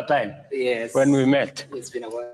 time. Yes. When we met. It's been a while.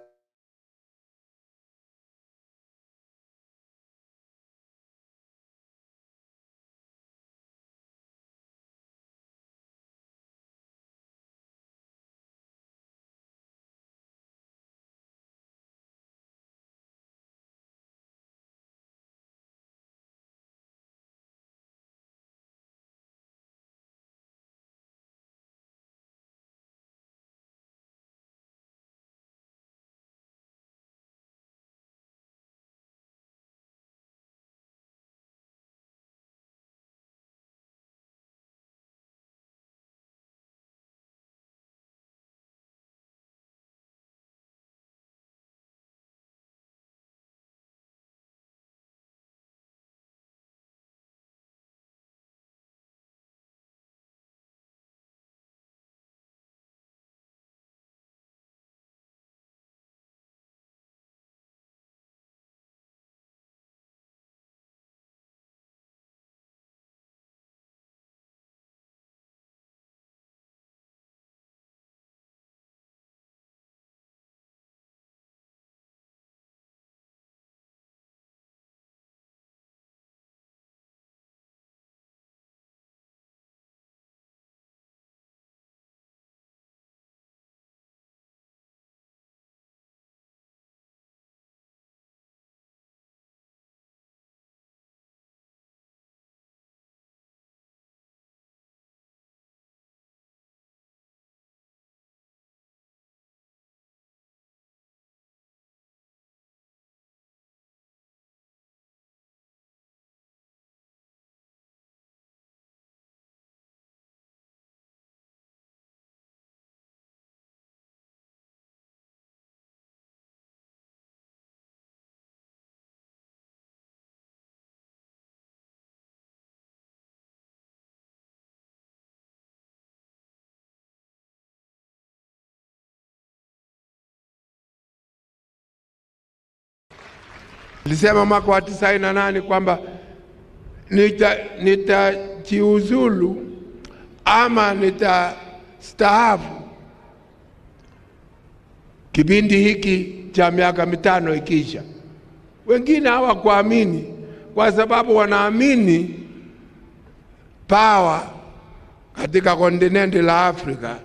Nilisema mwaka wa 98 kwamba nitajiuzulu ama nitastaafu kipindi hiki cha miaka 5 ikisha. Wengine hawakuamini kwa sababu wanaamini power katika kontinenti la Afrika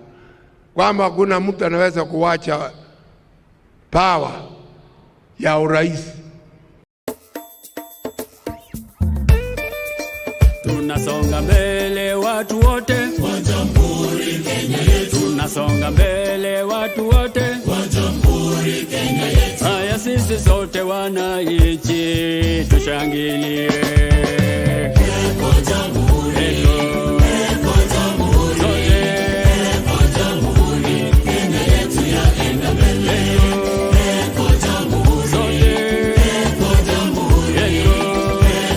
kwamba kuna mtu anaweza kuwacha power ya urais. Tunasonga mbele watu wote wa Jamhuri Kenya yetu. Tunasonga mbele watu wote wa Jamhuri Kenya yetu. Haya sisi sote wananchi tushangilie. Kwa Jamhuri, kwa Jamhuri, kwa Jamhuri Kenya yetu yaenda mbele. Kwa Jamhuri, kwa Jamhuri,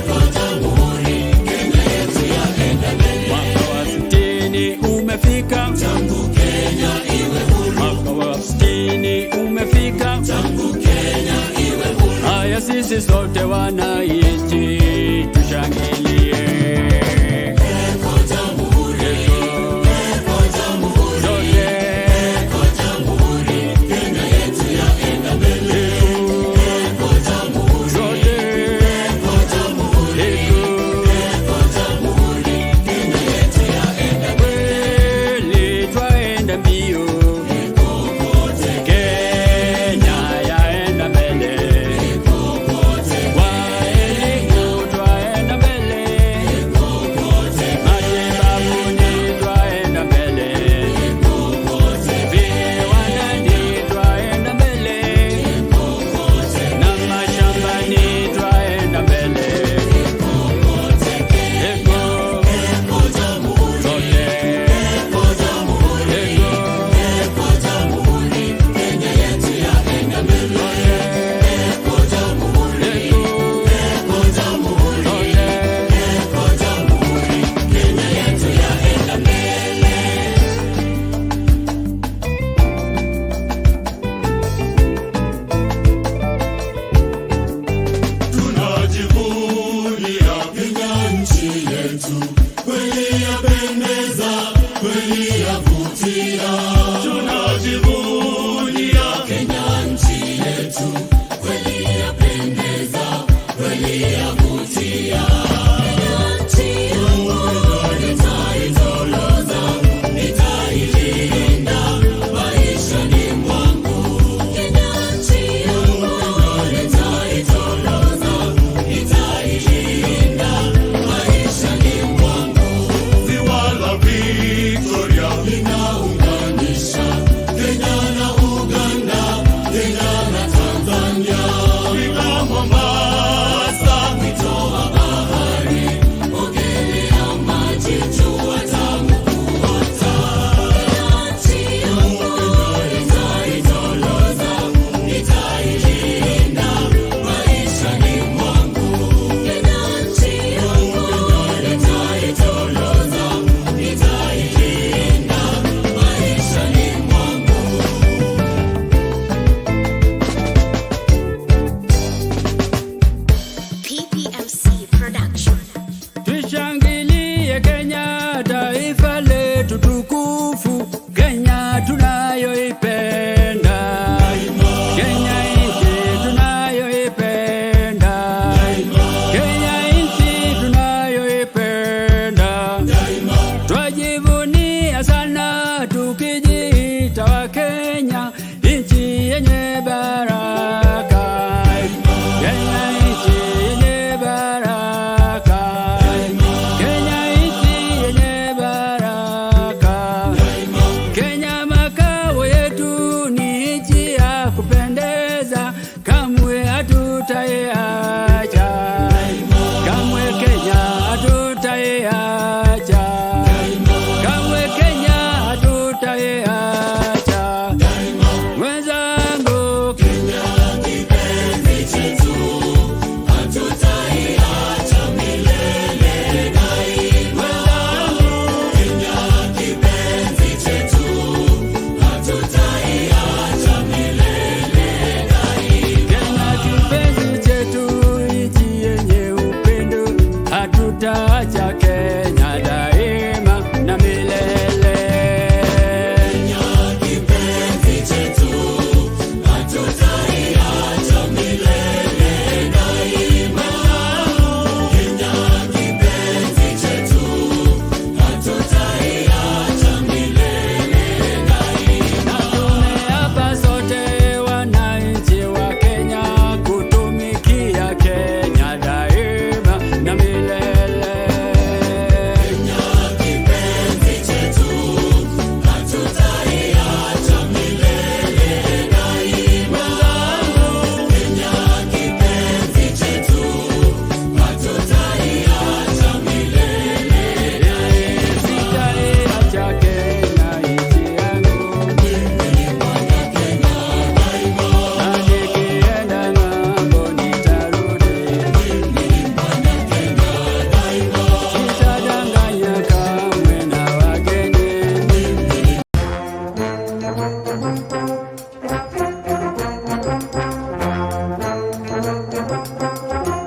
kwa Jamhuri Kenya yetu yaenda mbele. Mwaka wa 60 umefika, tangu Kenya iwe huru. Mwaka wa 60 umefika, tangu Kenya iwe huru. Haya sisi sote wananchi tushangilie. Kwa Jamhuri, kwa Jamhuri, kwa Jamhuri Kenya yetu yaenda mbele. Kwa Jamhuri, kwa Jamhuri, kwa Jamhuri Kenya yetu yaenda mbele. Twaenda mbio kokote, Kenya yaenda mbele kokote. Kwa elimu baraka, Kenya nchi yenye baraka, Kenya nchi yenye baraka, Kenya makao yetu ni nchi ya kupendeza, kamwe hatutaiacha, kamwe Kenya hatutaiacha, kamwe Kenya hatutaiacha. Mwenzangu, Kenya kipenzi chetu, hatutaiacha milele daima. Kenya kipenzi chetu, hatutaiacha milele daima. Kenya kipenzi chetu, nchi yenye upendo, hatutaacha Kenya daima na milele. Kenya kipenzi chetu, hatutaiacha milele daima. Kenya kipenzi chetu, hatutaiacha milele daima. Tumeapa sote wananchi wa Kenya kutumikia Kenya daima na milele. Kenya kipenzi chetu, hatutaiacha milele daima. Kenya kipenzi chetu, hatutaiacha milele daima. Sitaiacha Kenya nchi yangu, nilipanda Kenya daima, na nikienda ng'ambo nitarudi, nilipanda Kenya daima, sitadanganya kamwe na wageni.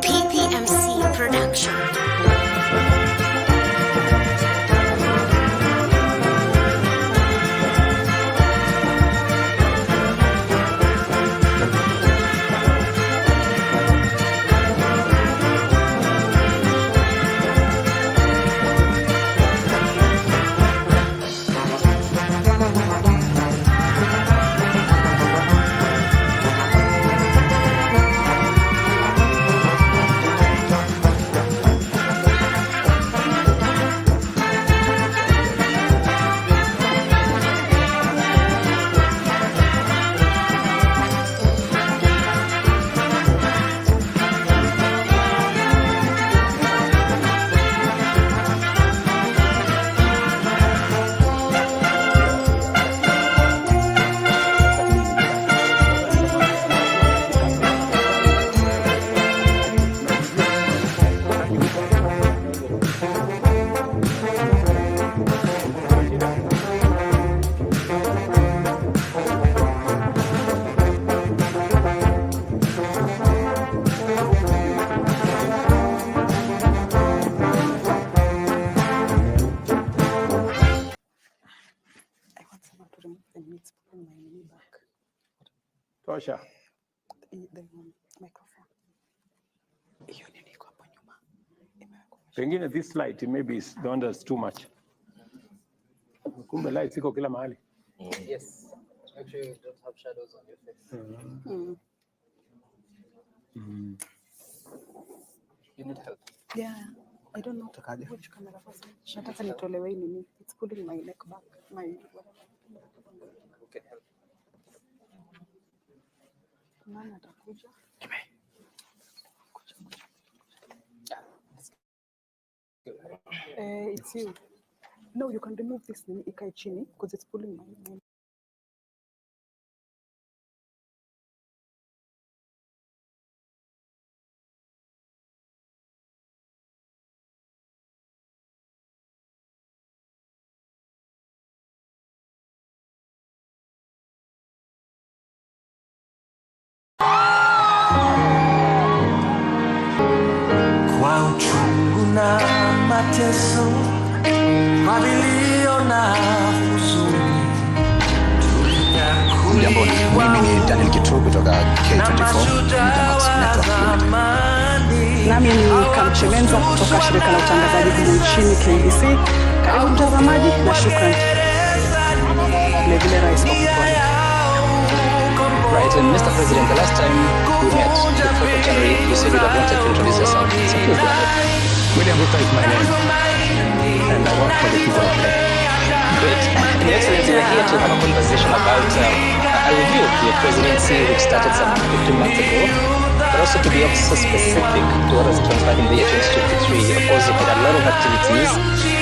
PPMC Production. I want someone to remove the meats from my knee back. Tosha. The microphone. Hiyo nini iko hapo nyuma? Imewekwa. Pengine this light maybe is the one that's too much. Kumbe light iko kila mahali. Yes. Make sure you don't have shadows on your face. You need help. Yeah. I don't know which camera person. Nataka nitolewe hii nini. It's pulling my neck back. My whatever. Who can help? Nani atakuja? It's you. No, you can remove this nini ikae chini because it's pulling my neck. Kwa uchungu na mateso, mabilio na huzuni, Jambo, mimi ni Daniel Kitu kutoka K24 Network. Nami ni Kamchemenza kutoka shirika la utangazaji humu nchini KBC. Karibu mtazamaji na shukrani. Vilevile Rais kwa kutualika. Right, and Mr. President, the last time we met, the 4th of January, you said you had wanted to introduce yourself. So please go ahead. William Ruto is my name, and I work for the people of Kenya. Great. And Your Excellency, we're here to have a conversation about a review of your presidency, which started some 15 months ago, but also to be also specific to what has transpired in the year 2023. Of course, you've had a lot of activities,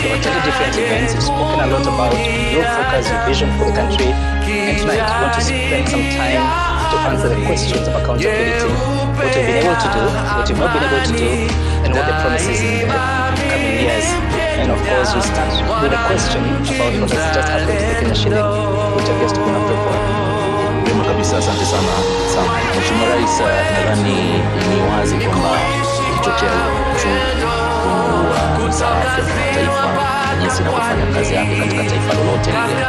you've attended different events, you've spoken a lot about your focus, your vision for the country, and tonight we want to spend some time to answer the questions of accountability, what you've been able to do, what you've not been able to do, and what the promises in the coming years. And of course, we start with a question about what has just happened to the Kenya shilling, which appears to be an record. Vyema kabisa, asante sana. Mheshimiwa Rais, nadhani ni wazi kwamba kichocheo uchumi wa sarafu ya kimataifa na jinsi inavyofanya kazi yake katika taifa lolote lile.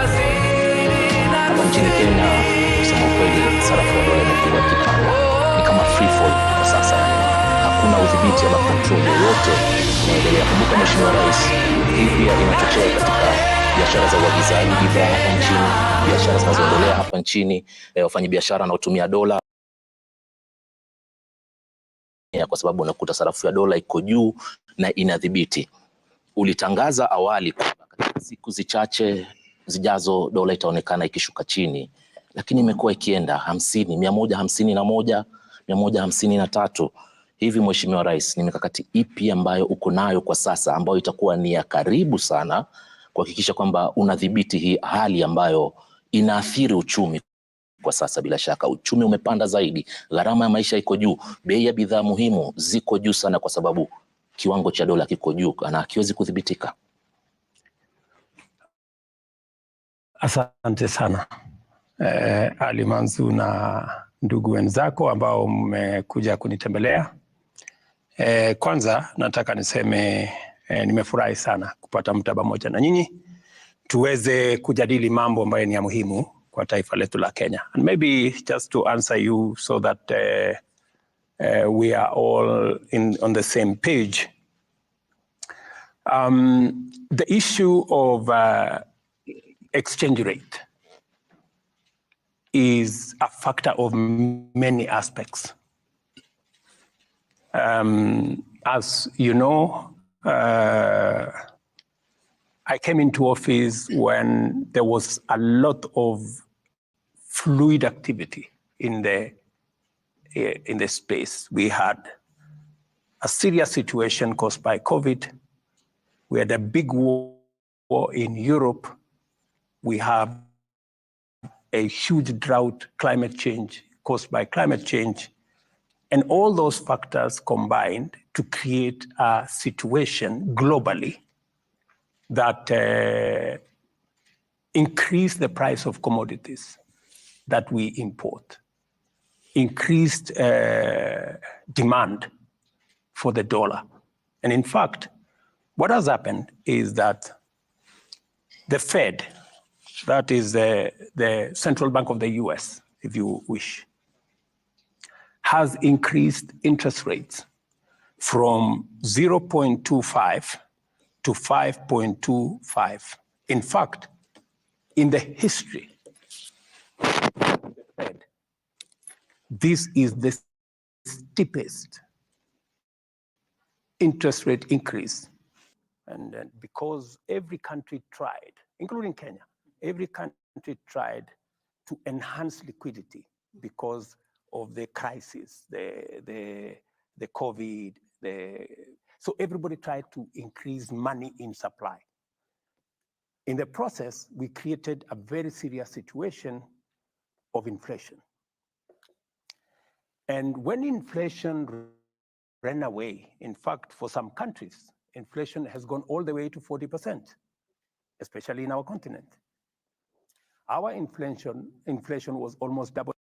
Hapa nchini Kenya, kusema ukweli, sarafu ya dola imekuwa ikipanda, ni kama free fall kwa sasa. Hakuna udhibiti wala control yoyote unaendelea. Kumbuka Mheshimiwa Rais, hii pia inachochea katika biashara za uagizaji bidhaa hapa nchini, biashara zinazoendelea hapa nchini, wafanyabiashara wanaotumia dola, kwa sababu unakuta sarafu ya dola iko juu na inadhibiti. Ulitangaza awali kwamba katika siku zichache zijazo dola itaonekana ikishuka chini, lakini imekuwa ikienda 50, 151, 153. Hivi Mheshimiwa Rais, ni mikakati ipi ambayo uko nayo kwa sasa ambayo itakuwa ni ya karibu sana kuhakikisha kwamba unadhibiti hii hali ambayo inaathiri uchumi kwa sasa? Bila shaka uchumi umepanda zaidi, gharama ya maisha iko juu, bei ya bidhaa muhimu ziko juu sana kwa sababu kiwango cha dola kiko juu na hakiwezi kudhibitika. Asante sana Ali Manzu na ndugu wenzako ambao mmekuja kunitembelea. Kwanza nataka niseme nimefurahi sana kupata muda pamoja na nyinyi tuweze kujadili mambo ambayo ni ya muhimu kwa taifa letu la Kenya. And maybe just to answer you so that we are all on the same page. The issue of exchange rate is a factor of many aspects. As you know, I came into office when there was a lot of fluid activity in the space. We had a serious situation caused by COVID. We had a big war in Europe. We have a huge drought, climate change caused by climate change. And all those factors combined to create a situation globally that increased the price of commodities that we import, increased demand for the dollar. And in fact, what has happened is that the Fed, that is the central bank of the US, if you wish, has increased interest rates from 0.25 to 5.25. In fact, in the history of the Fed, this is the steepest interest rate increase. And because every country tried, including Kenya, every country tried to enhance liquidity because of the crisis, the COVID, so everybody tried to increase money in supply. In the process, we created a very serious situation of inflation. And when inflation ran away, in fact, for some countries, inflation has gone all the way to 40%, especially in our continent. Our inflation was almost double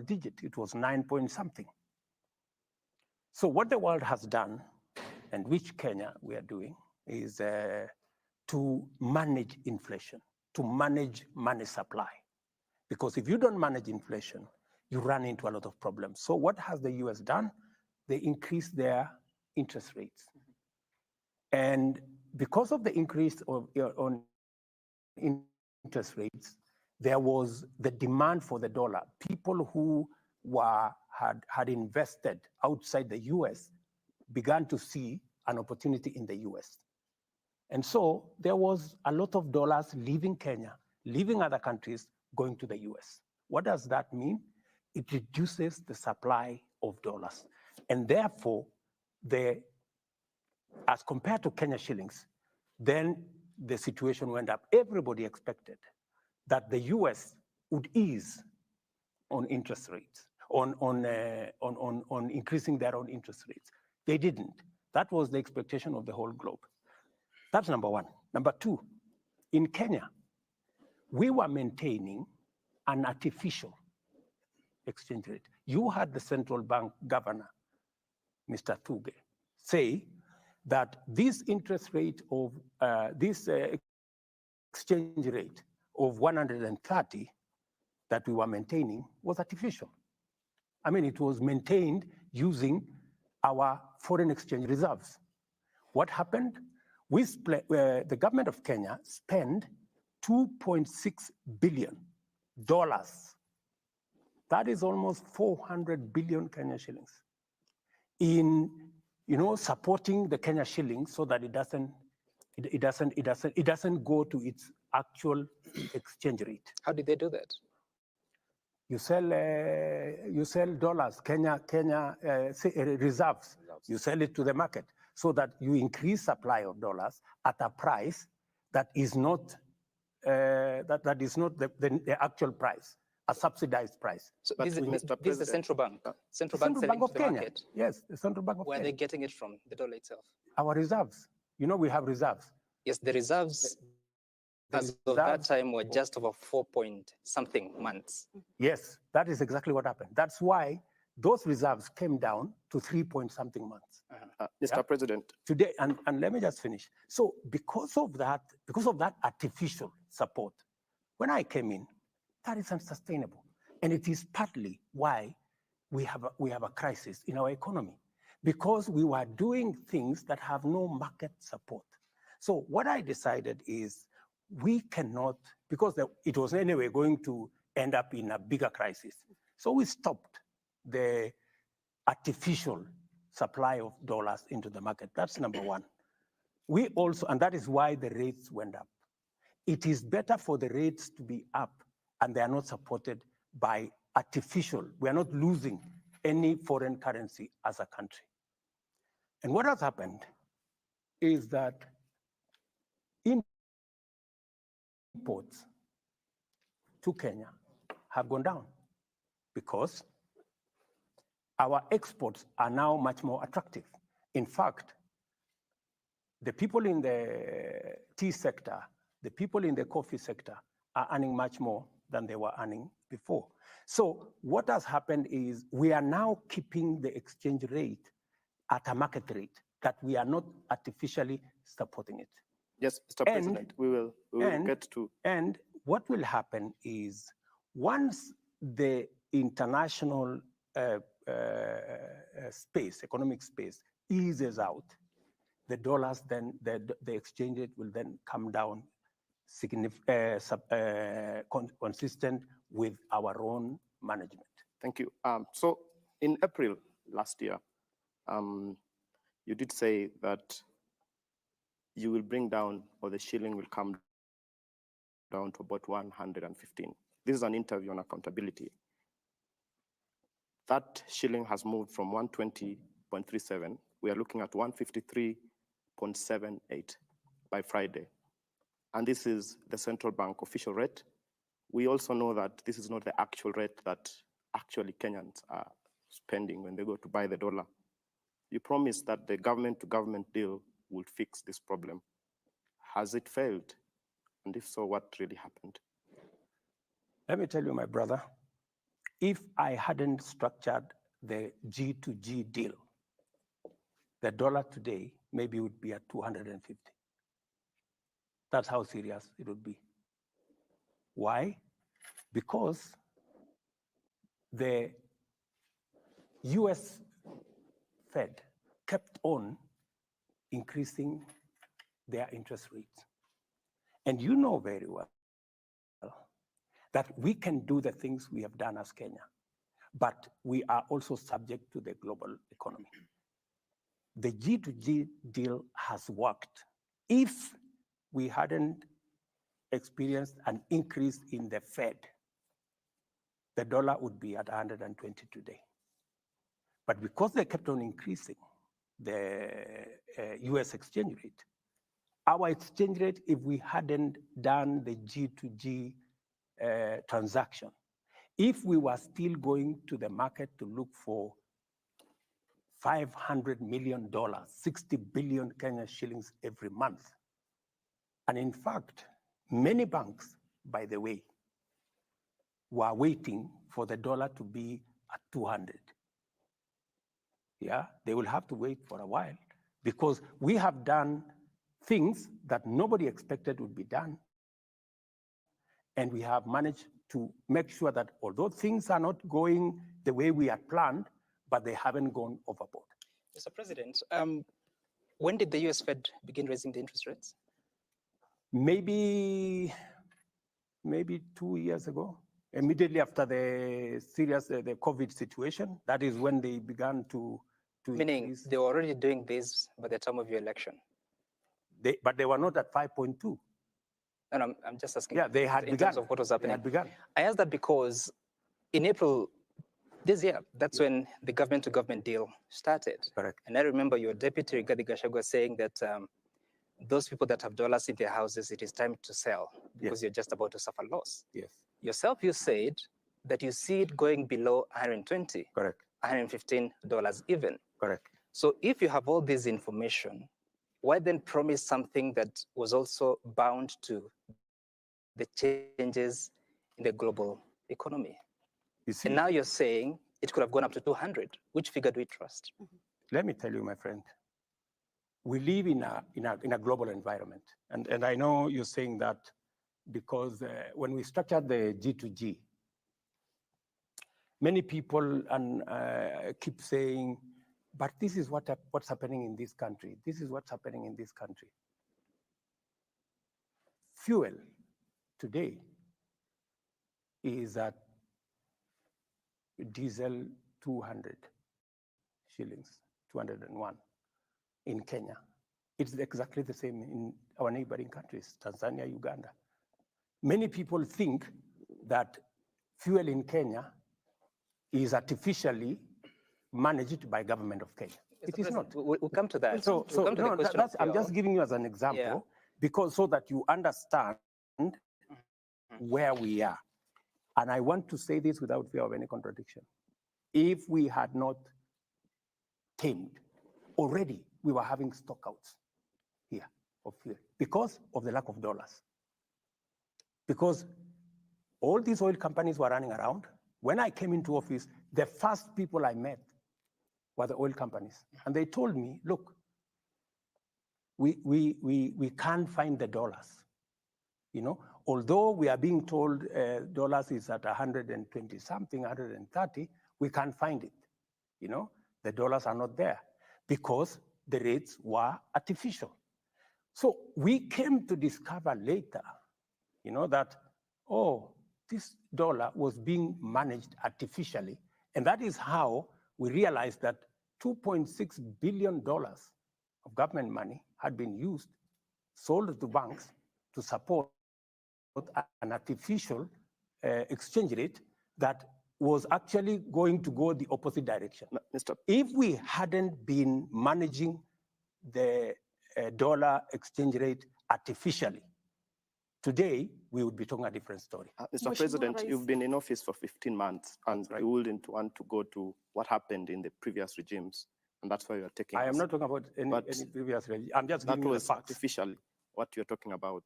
digit. It was 9 point something. So what the world has done, and which Kenya we are doing, is to manage inflation, to manage money supply. Because if you don't manage inflation, you run into a lot of problems. So what has the US done? They increased their interest rates. And because of the increase on interest rates, there was the demand for the dollar. People who had invested outside the US began to see an opportunity in the US. And so there was a lot of dollars leaving Kenya, leaving other countries, going to the US. What does that mean? It reduces the supply of dollars. And therefore, as compared to Kenya shillings, then the situation went up. Everybody expected that the US would ease on interest rates, on increasing their own interest rates. They didn't. That was the expectation of the whole globe. That's number one. Number two, in Kenya, we were maintaining an artificial exchange rate. You had the central bank governor, Mr. Thuge, say that this interest rate of this exchange rate of 130 that we were maintaining was artificial. I mean, it was maintained using our foreign exchange reserves. What happened? The government of Kenya spent $2.6 billion. That is almost 400 billion Kenya shillings in supporting the Kenya shilling so that it doesn't go to its actual exchange rate. How did they do that? You sell dollars, Kenya reserves. You sell it to the market so that you increase supply of dollars at a price that is not the actual price, a subsidized price. So this is the central bank. Central bank selling of to the Kenya. market. Yes, the central bank of Where Kenya. are they getting it from? The dollar itself. Our reserves. We have reserves. Yes, the reserves as of that time were just over 4-point-something months. Yes, that is exactly what happened. That's why those reserves came down to 3-point-something months. Mr. President. Today, and let me just finish. So because of that artificial support, when I came in, that is unsustainable. And it is partly why we have a crisis in our economy, because we were doing things that have no market support. So what I decided is we cannot, because it was anyway going to end up in a bigger crisis. So we stopped the artificial supply of dollars into the market. That's number one. We also, and that is why the rates went up. It is better for the rates to be up and they are not supported by artificial. We are not losing any foreign currency as a country. And what has happened is that imports to Kenya have gone down because our exports are now much more attractive. In fact, the people in the tea sector, the people in the coffee sector are earning much more than they were earning before. So what has happened is we are now keeping the exchange rate at a market rate, that we are not artificially supporting it. Yes, Mr. President, we will get to. And what will happen is once the international economic space eases out, the dollars then, the exchange rate will then come down consistent with our own management. Thank you. So in April last year, you did say that you will bring down, or the shilling will come down to about 115. This is an interview on accountability. That shilling has moved from 120.37. We are looking at 153.78 by Friday. And this is the central bank official rate. We also know that this is not the actual rate that actually Kenyans are spending when they go to buy the dollar. You promised that the government-to-government deal would fix this problem. Has it failed? And if so, what really happened? Let me tell you, my brother, if I hadn't structured the G2G deal, the dollar today maybe would be at 250. That's how serious it would be. Why? Because the US Fed kept on increasing their interest rates. And you know very well that we can do the things we have done as Kenya, but we are also subject to the global economy. The G2G deal has worked. If we hadn't experienced an increase in the Fed, the dollar would be at 120 today. But because they kept on increasing the US exchange rate, our exchange rate, if we hadn't done the G2G transaction, if we were still going to the market to look for $500 million, 60 billion Kenyan shillings every month, and in fact, many banks, by the way, were waiting for the dollar to be at 200. Yeah, they will have to wait for a while because we have done things that nobody expected would be done. And we have managed to make sure that although things are not going the way we had planned, but they haven't gone overboard. Mr. President, when did the US Fed begin raising the interest rates? Maybe 2 years ago, immediately after the serious the COVID situation. That is when they began to Meaning increase. they were already doing this by the time of your election. But they were not at 5.2. And I'm just asking. Yeah, they had in begun. terms of what was happening. They had begun. I asked that because in April this year, that's when the government-to-government deal started. Correct. And I remember your deputy Rigathi Gachagua saying that those people that have dollars in their houses, it is time to sell because you're just about to suffer loss. Yes. Yourself, you said that you see it going below 120. Correct. $115 even. Correct. So if you have all this information, why then promise something that was also bound to the changes in the global economy? You see, and now you're saying it could have gone up to 200. Which figure do we trust? Let me tell you, my friend, we live in a global environment. And I know you're saying that because when we structured the G2G, many people keep saying, but this is what's happening in this country. This is what's happening in this country. Fuel today is at diesel 200 shillings, 201 in Kenya. It's exactly the same in our neighboring countries, Tanzania, Uganda. Many people think that fuel in Kenya is artificially managed by government of Kenya. It is not. We'll come to that. So we'll no, I'm just giving you as an example, because so that you understand where we are. And I want to say this without fear of any contradiction. If we had not tamed, already we were having stockouts here of fuel because of the lack of dollars. Because all these oil companies were running around. When I came into office, the first people I met were the oil companies. And they told me, look, we can't find the dollars. You know, although we are being told dollars is at 120 something, 130, we can't find it. You know, the dollars are not there because the rates were artificial. So we came to discover later, you know, that, oh, this dollar was being managed artificially. And that is how we realized that $2.6 billion of government money had been used, sold to banks to support an artificial exchange rate that was actually going to go the opposite direction. If we hadn't been managing the dollar exchange rate artificially, today we would be talking a different story. Mr. President, you've been in office for 15 months, and you wouldn't want to go to what happened in the previous regimes, and that's why you're taking. I am not talking about any previous regime. I'm just giving you the facts. Artificially what you're talking about.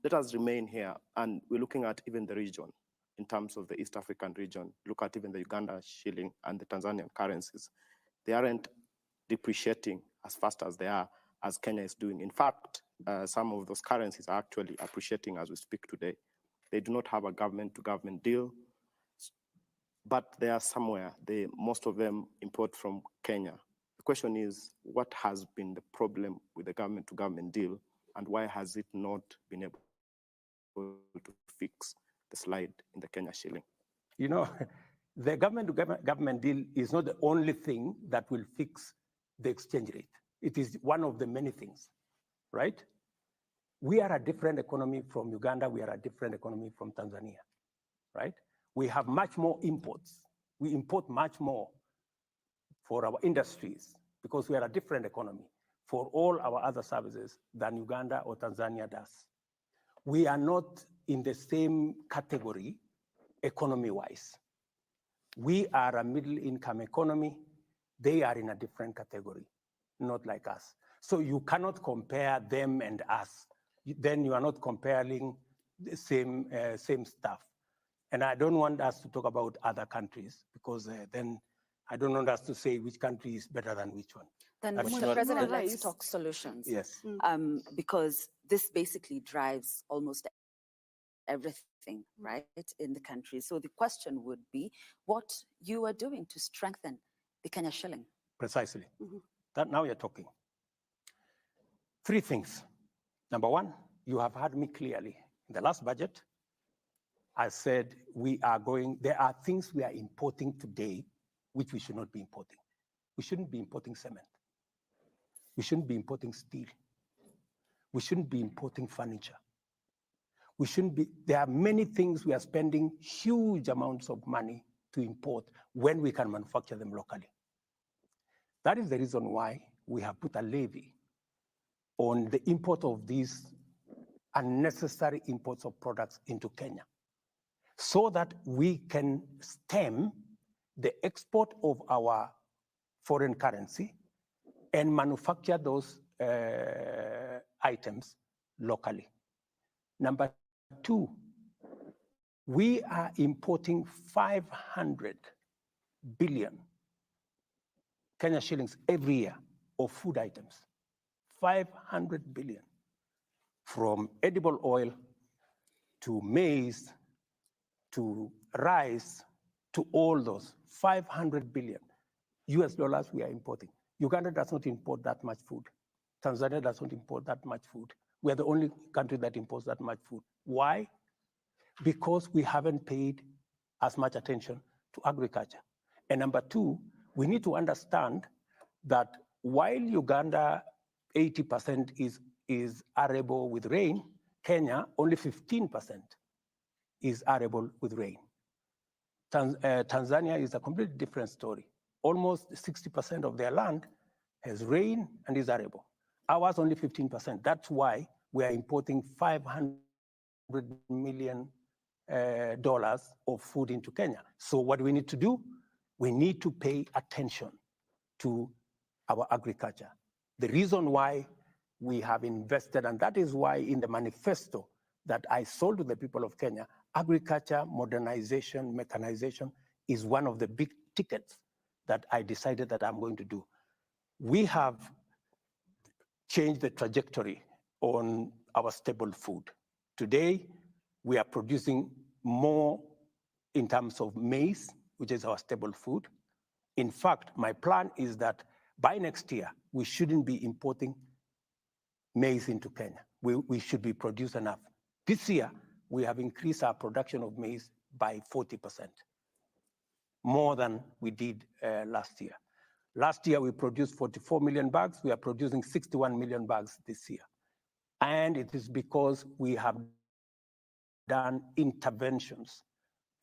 Let us remain here, and we're looking at even the region in terms of the East African region. Look at even the Uganda shilling and the Tanzanian currencies. They aren't depreciating as fast as they are, as Kenya is doing. In fact, some of those currencies are actually appreciating as we speak today. They do not have a government-to-government deal, but they are somewhere. Most of them import from Kenya. The question is, what has been the problem with the government-to-government deal, and why has it not been able to fix the slide in the Kenya shilling. You know, the government deal is not the only thing that will fix the exchange rate. It is one of the many things, right? We are a different economy from Uganda. We are a different economy from Tanzania, right? We have much more imports. We import much more for our industries because we are a different economy for all our other services than Uganda or Tanzania does. We are not in the same category economy-wise. We are a middle-income economy. They are in a different category, not like us. So you cannot compare them and us. Then you are not comparing the same stuff. And I don't want us to talk about other countries because then I don't want us to say which country is better than which one. Then, That's Mr. not- President, Rais. let's talk solutions. Yes. Because this basically drives almost everything, right, in the country. So the question would be what you are doing to strengthen the Kenya shilling. Precisely. That now you're talking. Three things. Number one, you have heard me clearly. In the last budget, I said there are things we are importing today which we should not be importing. We shouldn't be importing cement. We shouldn't be importing steel. We shouldn't be importing furniture. There are many things we are spending huge amounts of money to import when we can manufacture them locally. That is the reason why we have put a levy on the import of these unnecessary imports of products into Kenya, so that we can stem the export of our foreign currency and manufacture those items locally. Number two, we are importing 500 billion Kenya shillings every year of food items. 500 billion, from edible oil to maize to rice to all those. 500 billion US dollars we are importing. Uganda does not import that much food. Tanzania does not import that much food. We are the only country that imports that much food. Why? Because we haven't paid as much attention to agriculture. And number two, we need to understand that while Uganda 80% is arable with rain, Kenya only 15% is arable with rain. Tanzania is a completely different story. Almost 60% of their land has rain and is arable. Ours only 15%. That's why we are importing $500 million of food into Kenya. So what we need to do, we need to pay attention to our agriculture. The reason why we have invested, and that is why in the manifesto that I sold to the people of Kenya, agriculture, modernization, mechanization is one of the big tickets that I decided that I'm going to do. We have changed the trajectory on our staple food. Today, we are producing more in terms of maize, which is our staple food. In fact, my plan is that by next year, we shouldn't be importing maize into Kenya. We should be producing enough. This year, we have increased our production of maize by 40%, more than we did last year. Last year, we produced 44 million bags. We are producing 61 million bags this year. And it is because we have done interventions.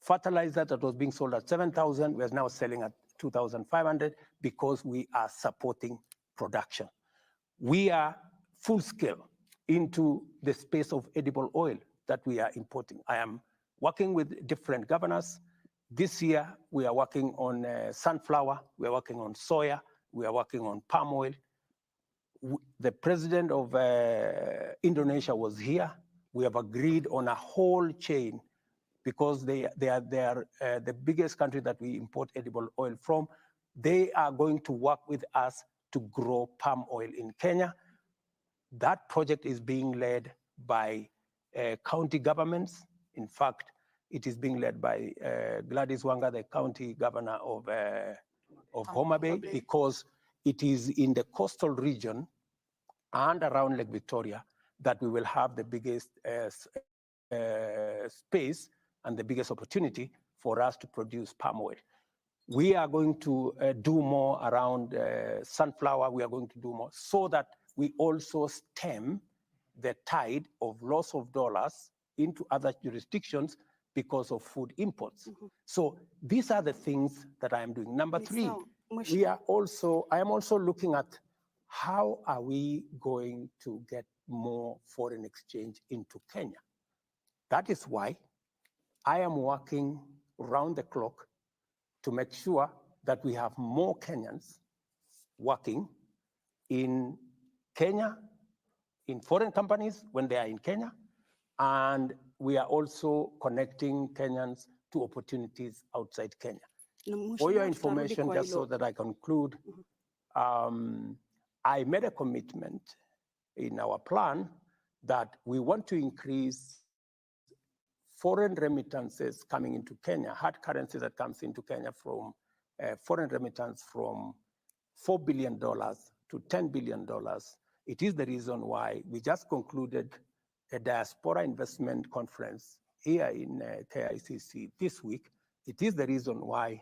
Fertilizer that was being sold at 7,000, we are now selling at 2,500 because we are supporting production. We are full scale into the space of edible oil that we are importing. I am working with different governors. This year, we are working on sunflower, we are working on soya, we are working on palm oil. The president of Indonesia was here. We have agreed on a whole chain because they are the biggest country that we import edible oil from. They are going to work with us to grow palm oil in Kenya. That project is being led by county governments. In fact, it is being led by Gladys Wanga, the county governor of Homa Bay, because it is in the coastal region and around Lake Victoria that we will have the biggest space and the biggest opportunity for us to produce palm oil. We are going to do more around sunflower. We are going to do more so that we also stem the tide of loss of dollars into other jurisdictions because of food imports. So these are the things that I am doing. Number three, I am also looking at how are we going to get more foreign exchange into Kenya. That is why I am working round the clock to make sure that we have more Kenyans working in Kenya, in foreign companies when they are in Kenya, and we are also connecting Kenyans to opportunities outside Kenya. For your information, just so that I conclude, I made a commitment in our plan that we want to increase foreign remittances coming into Kenya, hard currency that comes into Kenya from foreign remittance from $4 billion to $10 billion. It is the reason why we just concluded a diaspora investment conference here in KICC this week. It is the reason why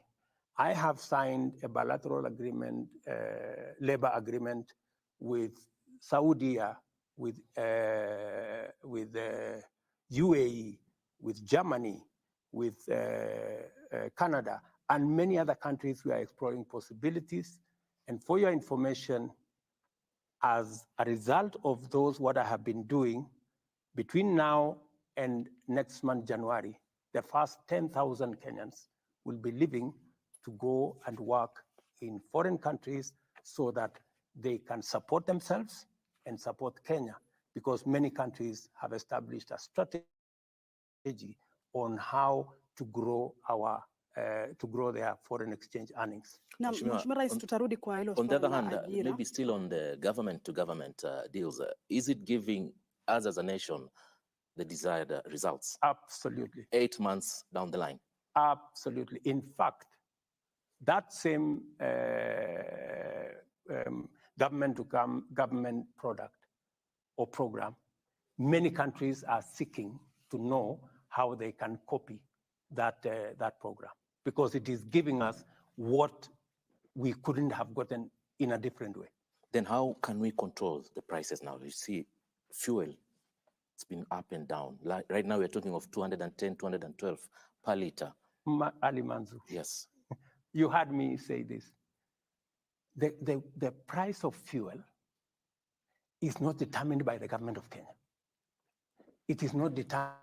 I have signed a bilateral agreement, labor agreement with Saudi, with UAE, with Germany, with Canada, and many other countries. We are exploring possibilities. And for your information, as a result of those, what I have been doing, between now and next month, January, the first 10,000 Kenyans will be leaving to go and work in foreign countries so that they can support themselves and support Kenya, because many countries have established a strategy on how to grow their foreign exchange earnings. Mheshimiwa Rais, tutarudi kwa hilo. On the other hand, maybe still on the government-to-government deals, is it giving us as a nation the desired results? Absolutely. 8 months down the line? Absolutely. In fact, that same government product or program, many countries are seeking to know how they can copy that program, because it is giving us what we couldn't have gotten in a different way. Then how can we control the prices now? You see, fuel, it's been up and down. Like right now, we're talking of 210, 212 per liter. Ali Manzu. Yes. You heard me say this. The price of fuel is not determined by the government of Kenya. It is not determined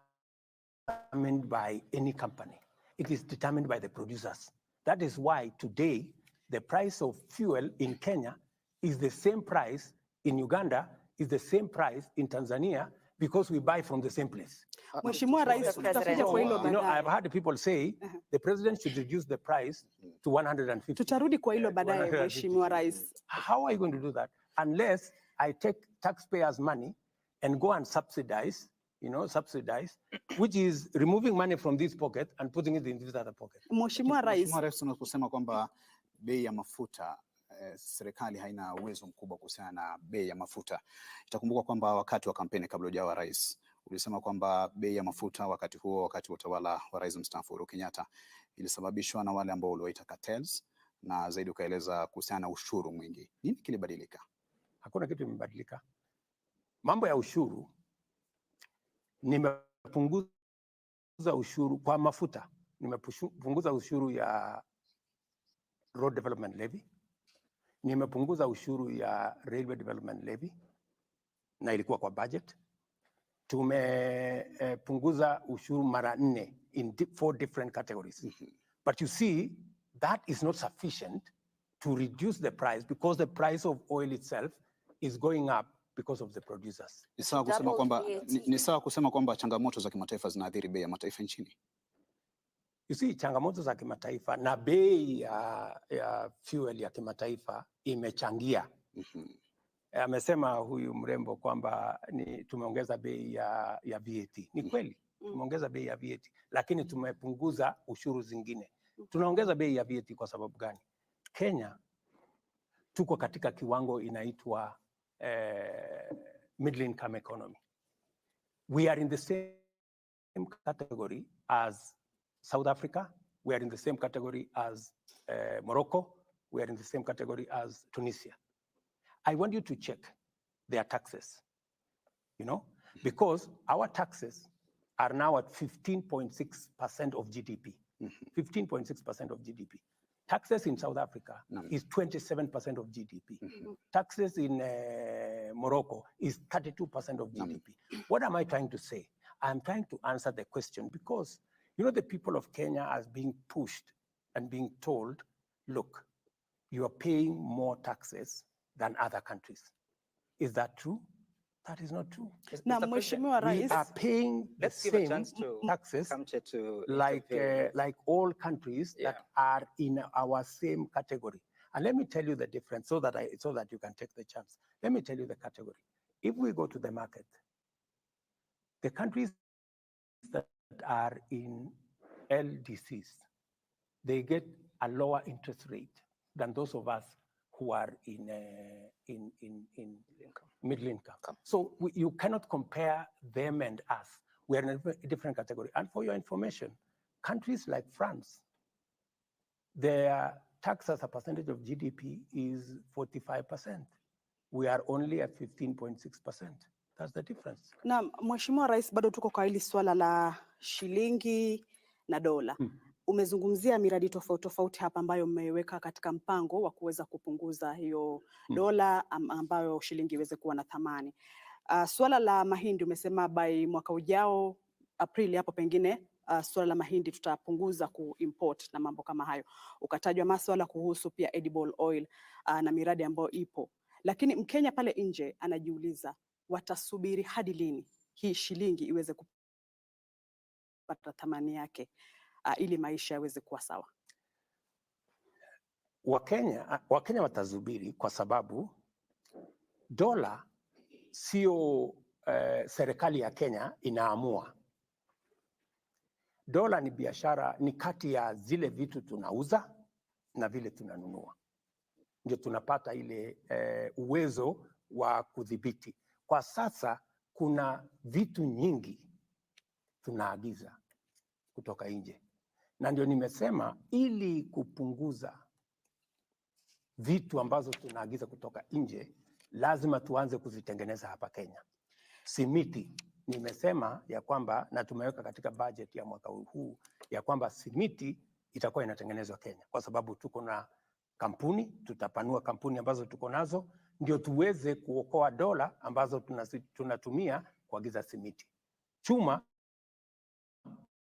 by any company. It is determined by the producers. That is why today, the price of fuel in Kenya is the same price in Uganda, is the same price in Tanzania, because we buy from the same place. Mheshimiwa Rais, tutakuja kwa hilo baadaye. I've heard people say the president should reduce the price to 150. Tutarudi kwa hilo baadaye, Mheshimiwa Rais. How are you going to do that? Unless I take taxpayers' money and go and subsidize, which is removing money from this pocket and putting it in this other pocket. Mheshimiwa Rais, tunaposema kwamba bei ya mafuta serikali haina uwezo mkubwa kuhusiana na bei ya mafuta. Itakumbuka kwamba wakati wa kampeni kabla hujawa rais, ulisema kwamba bei ya mafuta wakati wa utawala wa rais mstaafu Uhuru Kenyatta ilisababishwa na wale ambao waliwaita cartels, na zaidi ukaeleza kuhusiana na ushuru mwingi. Nini kilibadilika? Hakuna kitu kimebadilika. Mambo ya ushuru, nimepunguza ushuru kwa mafuta, nimepunguza ushuru ya road development levy, nimepunguza ushuru ya railway development levy na ilikuwa kwa budget. Tumepunguza ushuru mara 4 in 4 different categories. But you see, that is not sufficient to reduce the price, because the price of oil itself is going up because of the producers. Ni sawa kusema kwamba changamoto za kimataifa zinaathiri bei ya mataifa nchini. You see, changamoto za kimataifa na bei ya fuel ya kimataifa imechangia. Amesema huyu mrembo kwamba tumeongeza bei ya VAT. Ni kweli, tumeongeza bei ya VAT, lakini tumepunguza ushuru zingine. Tunaongeza bei ya VAT kwa sababu gani? Kenya tuko katika kiwango inaitwa middle income economy. We are in the same category as South Africa. We are in the same category as Morocco. We are in the same category as Tunisia. I want you to check their taxes, because our taxes are now at 15.6% of GDP. 15.6% of GDP. Taxes in South Africa is 27% of GDP. Taxes in Morocco is 32% of GDP. What am I trying to say? I'm trying to answer the question because, the people of Kenya are being pushed and being told, look, you are paying more taxes than other countries. Is that true? That is not true. Now, Mheshimiwa Rais, we are paying the same taxes like all countries that are in our same category. And let me tell you the difference so that you can take the chance. Let me tell you the category. If we go to the market, the countries that are in LDCs, they get a lower interest rate than those of us who are in middle income. So you cannot compare them and us. We are in a different category. And for your information, countries like France, their tax as a percentage of GDP is 45%. We are only at 15.6%. That's the difference. Na Mheshimiwa Rais, bado tuko kwa hili swala la shilingi na dola. Umezungumzia miradi tofauti tofauti hapa ambayo mmeweka katika mpango wa kuweza kupunguza hiyo dola ambayo shilingi iweze kuwa na thamani. Swala la mahindi umesema by mwaka ujao Aprili hapo pengine swala la mahindi tutapunguza kuimport na mambo kama hayo. Ukatajwa masuala kuhusu pia edible oil na miradi ambayo ipo. Lakini Mkenya pale nje anajiuliza watasubiri hadi lini hii shilingi iweze kupata thamani yake ili maisha yaweze kuwa sawa? Wakenya watazubiri kwa sababu dola sio serikali ya Kenya inaamua. Dola ni biashara, ni kati ya zile vitu tunauza na vile tunanunua. Ndio tunapata ile uwezo wa kudhibiti. Kwa sasa kuna vitu nyingi tunaagiza kutoka nje. Na ndio nimesema ili kupunguza vitu ambazo tunaagiza kutoka nje, lazima tuanze kuzitengeneza hapa Kenya. Simiti, nimesema ya kwamba na tumeweka katika budget ya mwaka huu ya kwamba simiti itakuwa inatengenezwa Kenya kwa sababu tuko na kampuni, tutapanua kampuni ambazo tuko nazo ndio tuweze kuokoa dola ambazo tunatumia kuagiza simiti. Chuma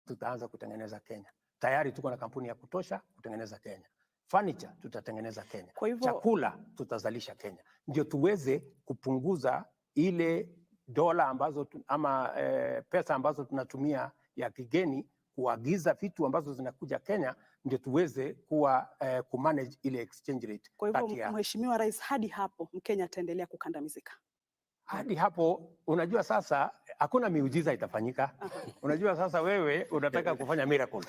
tutaanza kutengeneza Kenya. Tayari tuko na kampuni ya kutosha kutengeneza Kenya. Furniture tutatengeneza Kenya. Chakula tutazalisha Kenya. Ndio tuweze kupunguza ile dola ambazo pesa ambazo tunatumia ya kigeni kuagiza vitu ambazo zinakuja Kenya, ndio tuweze kumanage ile exchange rate. Kwa hivyo Mheshimiwa Rais, hadi hapo Mkenya ataendelea kukandamizika. Hadi hapo, unajua sasa hakuna miujiza itafanyika. Unajua sasa wewe unataka kufanya miracles.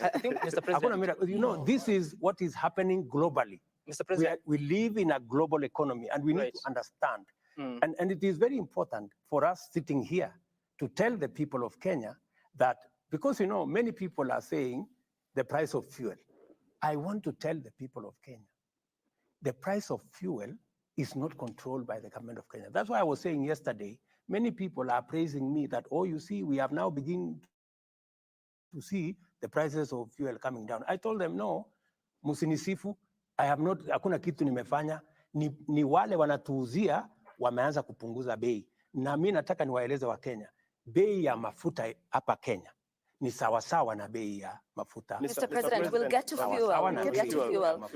Hakuna miracle. You know, this is what is happening globally. Mr. President, we live in a global economy and we need to understand. And it is very important for us sitting here to tell the people of Kenya that, because many people are saying the price of fuel. I want to tell the people of Kenya, the price of fuel is not controlled by the government of Kenya. That's why I was saying yesterday, many people are praising me that, oh, you see, we have now begun to see the prices of fuel coming down. I told them, no, musinisifu, hakuna kitu nimefanya, ni wale wanatuuzia wameanza kupunguza bei. Na mimi nataka niwaeleze wa Kenya, bei ya mafuta hapa Kenya ni sawasawa na bei ya mafuta. Mr. President, we'll get to fuel. We'll get to fuel.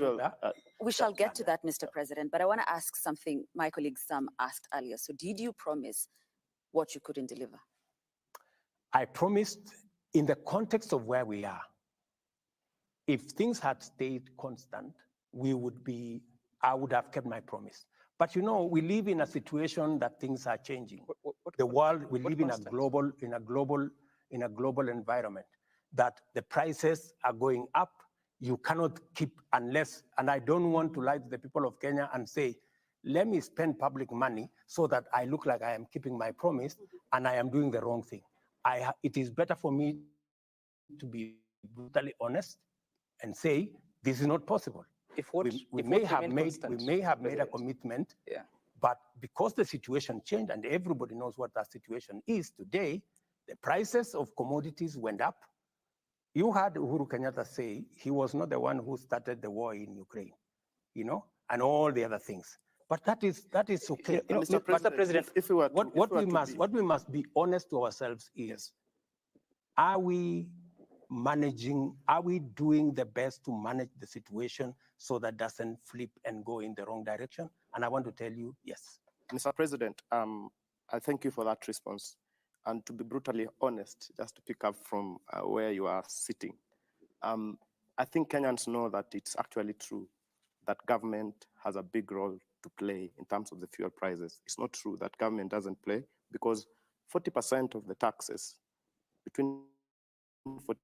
We shall get to that, Mr. President. But I want to ask something my colleague Sam asked earlier. So did you promise what you couldn't deliver? I promised in the context of where we are. If things had stayed constant, I would have kept my promise. But we live in a situation that things are changing. The world, we live in a global environment that the prices are going up. You cannot keep unless, and I don't want to lie to the people of Kenya and say, let me spend public money so that I look like I am keeping my promise and I am doing the wrong thing. It is better for me to be brutally honest and say this is not possible. We may have made a commitment, but because the situation changed and everybody knows what that situation is today, the prices of commodities went up. You heard Uhuru Kenyatta say he was not the one who started the war in Ukraine, and all the other things. But that is okay. Mr. President, what we must be honest to ourselves is, are we doing the best to manage the situation so that doesn't flip and go in the wrong direction? And I want to tell you, yes. Mr. President, I thank you for that response. And to be brutally honest, just to pick up from where you are sitting, I think Kenyans know that it's actually true that government has a big role to play in terms of the fuel prices. It's not true that government doesn't play, because 40% of the taxes, between 40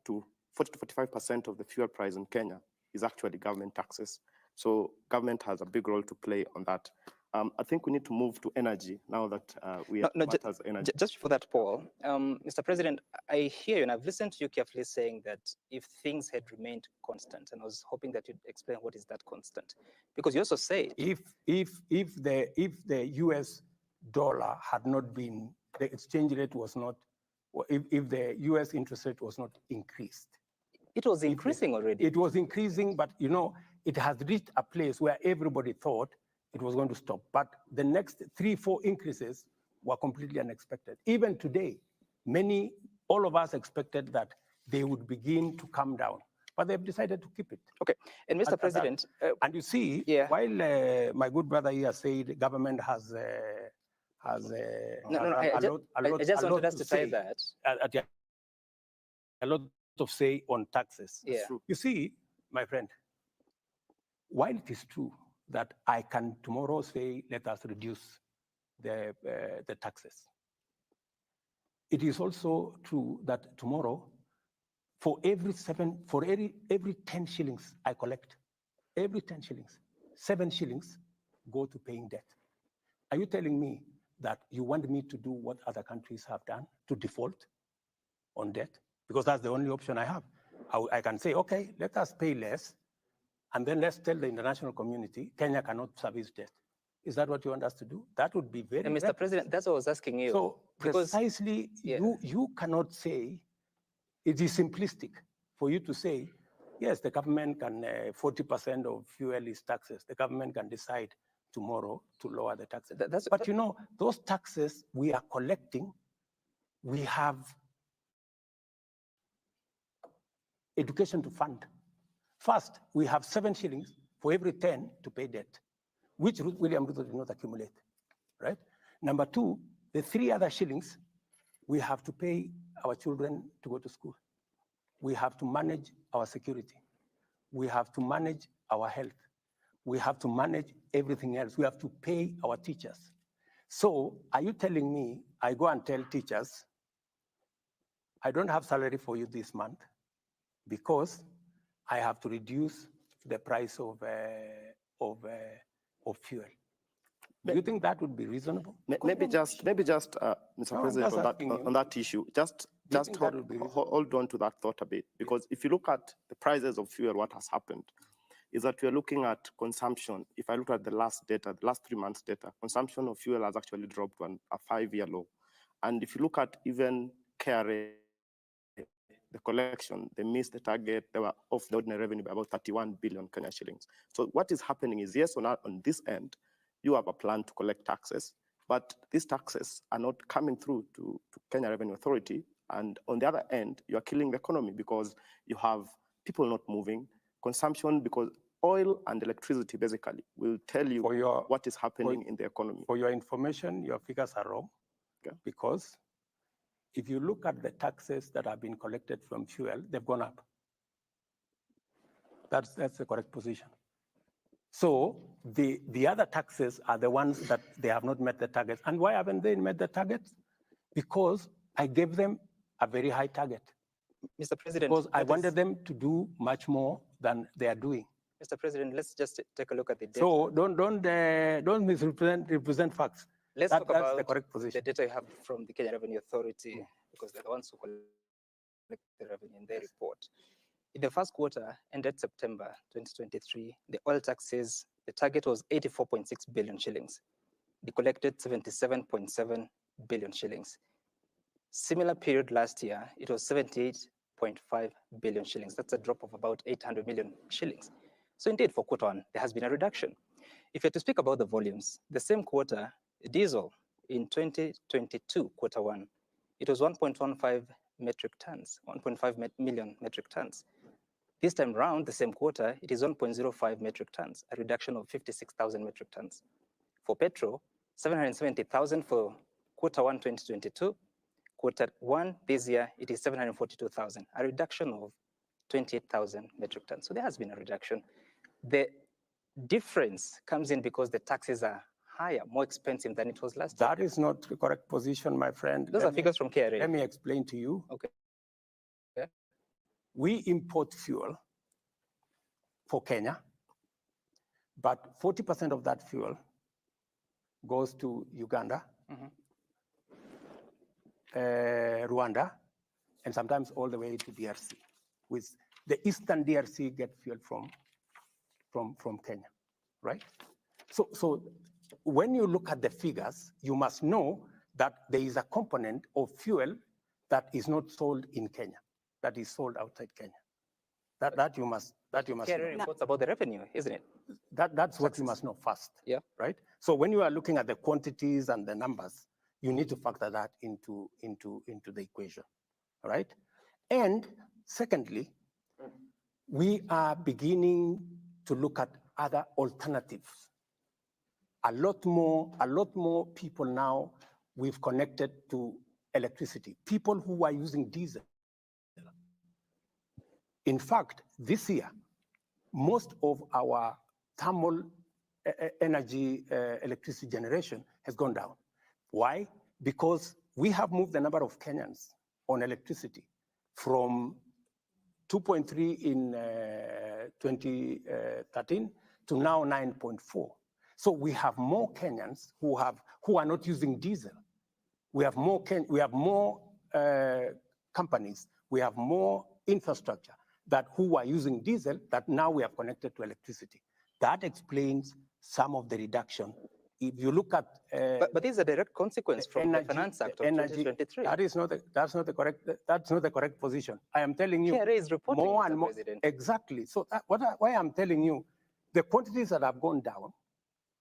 to 45% of the fuel price in Kenya is actually government taxes. So government has a big role to play on that. I think we need to move to energy now that we are energy. Just for that, Paul, Mr. President, I hear you, and I've listened to you carefully saying that if things had remained constant, and I was hoping that you'd explain what is that constant, because you also say if the US dollar had not been, the exchange rate was not, if the US interest rate was not increased. It was increasing already. It was increasing, but it has reached a place where everybody thought it was going to stop. But the next 3-4 increases were completely unexpected. Even today, all of us expected that they would begin to come down, but they've decided to keep it. Okay, and Mr. President. And you see, while my good brother here said the government has I just wanted us to say that. A lot of say on taxes. Yeah. You see, my friend, while it is true that I can tomorrow say, let us reduce the taxes, it is also true that tomorrow, for every 10 shillings I collect, every 10 shillings, 7 shillings go to paying debt. Are you telling me that you want me to do what other countries have done, to default on debt? Because that's the only option I have. I can say, okay, let us pay less, and then let's tell the international community, Kenya cannot service debt. Is that what you want us to do? That would be very. And Mr. President, that's what I was asking you. So precisely, you cannot say, it is simplistic for you to say, yes, the government can, 40% of fuel is taxes. The government can decide tomorrow to lower the taxes. But those taxes we are collecting, we have education to fund. First, we have 7 shillings for every 10 to pay debt, which Wiliam Ruto did not accumulate, right? Number 2, the 3 other shillings, we have to pay our children to go to school. We have to manage our security. We have to manage our health. We have to manage everything else. We have to pay our teachers. So are you telling me I go and tell teachers, I don't have salary for you this month because I have to reduce the price of fuel? Do you think that would be reasonable? Maybe just, Mr. President, on that issue, just hold on to that thought a bit, because if you look at the prices of fuel, what has happened is that we are looking at consumption. If I look at the last data, the last 3 months data, consumption of fuel has actually dropped to a 5-year low. And if you look at even KRA, the collection, they missed the target. They were off the ordinary revenue by about 31 billion Kenya shillings. So what is happening is, yes, on this end, you have a plan to collect taxes, but these taxes are not coming through to Kenya Revenue Authority. And on the other end, you are killing the economy because you have people not moving, consumption, because oil and electricity basically will tell you what is happening in the economy. For your information, your figures are wrong, because if you look at the taxes that have been collected from fuel, they've gone up. That's the correct position. So the other taxes are the ones that they have not met the targets. And why haven't they met the targets? Because I gave them a very high target. Mr. President, because I wanted them to do much more than they are doing. Mr. President, let's just take a look at the data. So don't misrepresent facts. Let's talk about the correct position. The data you have from the Kenya Revenue Authority, because they're the ones who collect the revenue in their report. In the first quarter, ended September 2023, the oil taxes, the target was 84.6 billion shillings. They collected 77.7 billion shillings. Similar period last year, it was 78.5 billion shillings. That's a drop of about 800 million shillings. So indeed, for quarter one, there has been a reduction. If you're to speak about the volumes, the same quarter, diesel in 2022, quarter one, it was 1.15 metric tons, 1.5 million metric tons. This time round, the same quarter, it is 1.05 metric tons, a reduction of 56,000 metric tons. For petrol, 770,000 for quarter one 2022. Quarter one this year, it is 742,000, a reduction of 28,000 metric tons. So there has been a reduction. The difference comes in because the taxes are higher, more expensive than it was last year. That is not the correct position, my friend. Those are figures from KRA. Let me explain to you. Okay. Yeah. We import fuel for Kenya, but 40% of that fuel goes to Uganda, Rwanda, and sometimes all the way to DRC. With the Eastern DRC get fuel from Kenya, right? So when you look at the figures, you must know that there is a component of fuel that is not sold in Kenya, that is sold outside Kenya. That you must KRA reports about the revenue, isn't it? That's what you must know first. Yeah. Right? So when you are looking at the quantities and the numbers, you need to factor that into the equation. All right? And secondly, we are beginning to look at other alternatives. A lot more people now we've connected to electricity. People who are using diesel. In fact, this year, most of our thermal energy electricity generation has gone down. Why? Because we have moved the number of Kenyans on electricity from 2.3 in 2013 to now 9.4. So we have more Kenyans who are not using diesel. We have more companies. We have more infrastructure who are using diesel that now we have connected to electricity. That explains some of the reduction. If you look at but this is a direct consequence from the Finance Act of 2023. That's not the correct position. I am telling you KRA is reporting more and more. President. Exactly. So why I'm telling you, the quantities that have gone down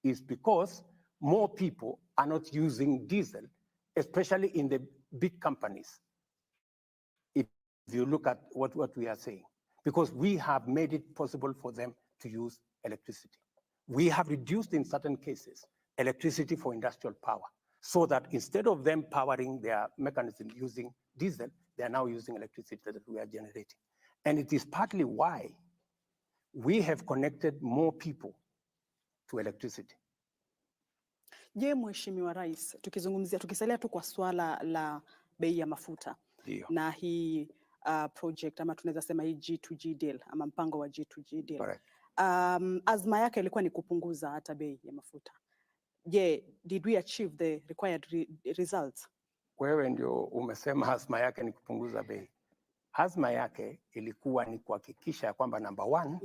is because more people are not using diesel, especially in the big companies. If you look at what we are saying, because we have made it possible for them to use electricity. We have reduced in certain cases electricity for industrial power, so that instead of them powering their mechanism using diesel, they are now using electricity that we are generating. And it is partly why we have connected more people to electricity. Je, Mheshimiwa Rais, tukisalia tu kwa swala la bei ya mafuta na hii project ama tunaweza sema hii G2G deal ama mpango wa G2G deal. Azma yake ilikuwa ni kupunguza hata bei ya mafuta. Je, did we achieve the required results? Wewe ndio umesema azma yake ni kupunguza bei. Azma yake ilikuwa ni kuhakikisha kwamba number one,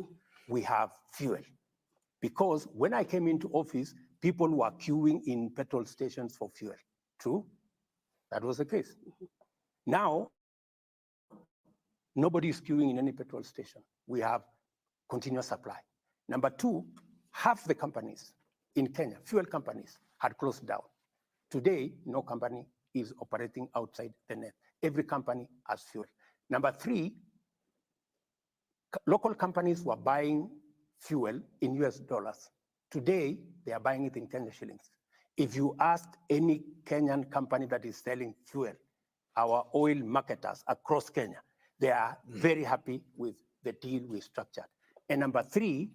we have fuel. Because when I came into office, people were queuing in petrol stations for fuel. True? That was the case. Now, nobody is queuing in any petrol station. We have continuous supply. Number two, half the companies in Kenya, fuel companies, had closed down. Today, no company is operating outside the net. Every company has fuel. Number three, local companies were buying fuel in US dollars. Today, they are buying it in Kenya shillings. If you ask any Kenyan company that is selling fuel, our oil marketers across Kenya, they are very happy with the deal we structured. And number three,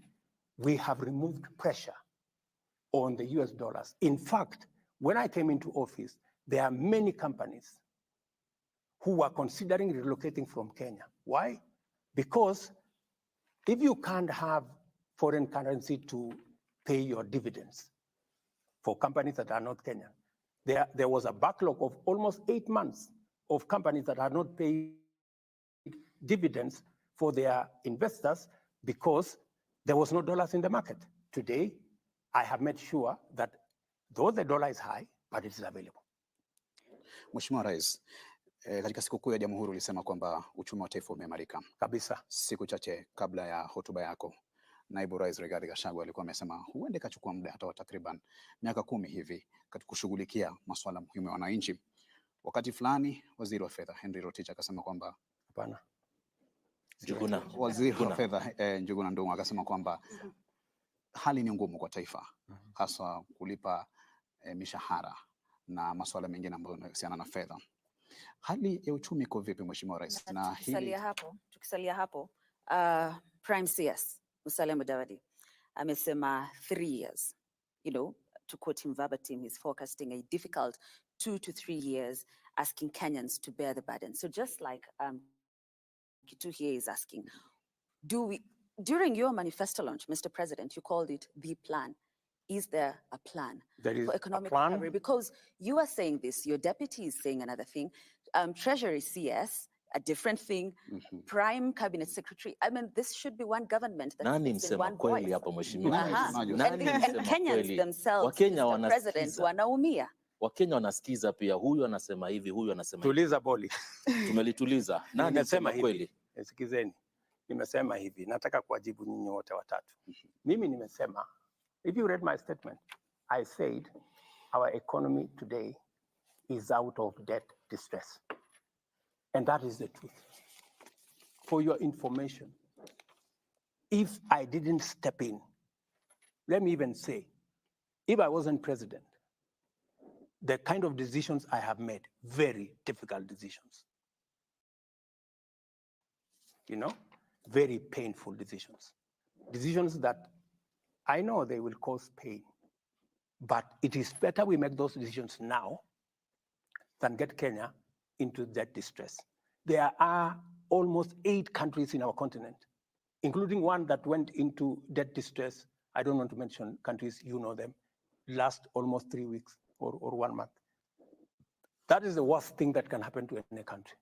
we have removed pressure on the US dollars. In fact, when I came into office, there are many companies who are considering relocating from Kenya. Why? Because if you can't have foreign currency to pay your dividends for companies that are not Kenyan, there was a backlog of almost 8 months of companies that are not paying dividends for their investors because there was no dollars in the market. Today, I have made sure that though the dollar is high, but it is available. Mheshimiwa Rais, katika sikukuu ya Jamhuri ulisema kwamba uchumi wa taifa umeimarika kabisa. Siku chache kabla ya hotuba yako, Naibu Rais Rigathi Gachagua alikuwa amesema huenda ikachukua muda hata wa takriban miaka 10 hivi katika kushughulikia masuala muhimu ya wananchi. Wakati fulani Waziri wa Fedha Henry Rotich akasema kwamba hapana. Waziri wa Fedha Njuguna Ndung'u akasema kwamba hali ni ngumu kwa taifa, hasa kulipa mishahara na masuala mengine ambayo yanahusiana na fedha. Hali ya uchumi iko vipi Mheshimiwa Rais? Na tukisalia hapo, Prime CS Musalia Mudavadi amesema 3 years. You know, to quote him verbatim, he's forecasting a difficult 2 to 3 years, asking Kenyans to bear the burden. So just like Kitu here is asking, during your manifesto launch, Mr. President, you called it the plan. Is there a plan for economic recovery? Because you are saying this, your deputy is saying another thing, Treasury CS, a different thing, Prime Cabinet Secretary. I mean, this should be one government that is in one voice. And Kenyans themselves, Mr. President, wanaumia. Wakenya wanasikiza pia, huyu anasema hivi, huyu anasema hivi. Tuliza boli. Tumelituliza. Nani anasema kweli? Sikizeni. Nimesema hivi, nataka kuwajibu nyinyi wote watatu. Mimi nimesema, if you read my statement, I said our economy today is out of debt distress. And that is the truth. For your information, if I didn't step in, let me even say, if I wasn't president, the kind of decisions I have made, very difficult decisions. You know, very painful decisions. Decisions that I know they will cause pain, but it is better we make those decisions now than get Kenya into that distress. There are almost 8 countries in our continent, including one that went into debt distress. I don't want to mention countries, you know them, last almost 3 weeks or 1 month. That is the worst thing that can happen to any country,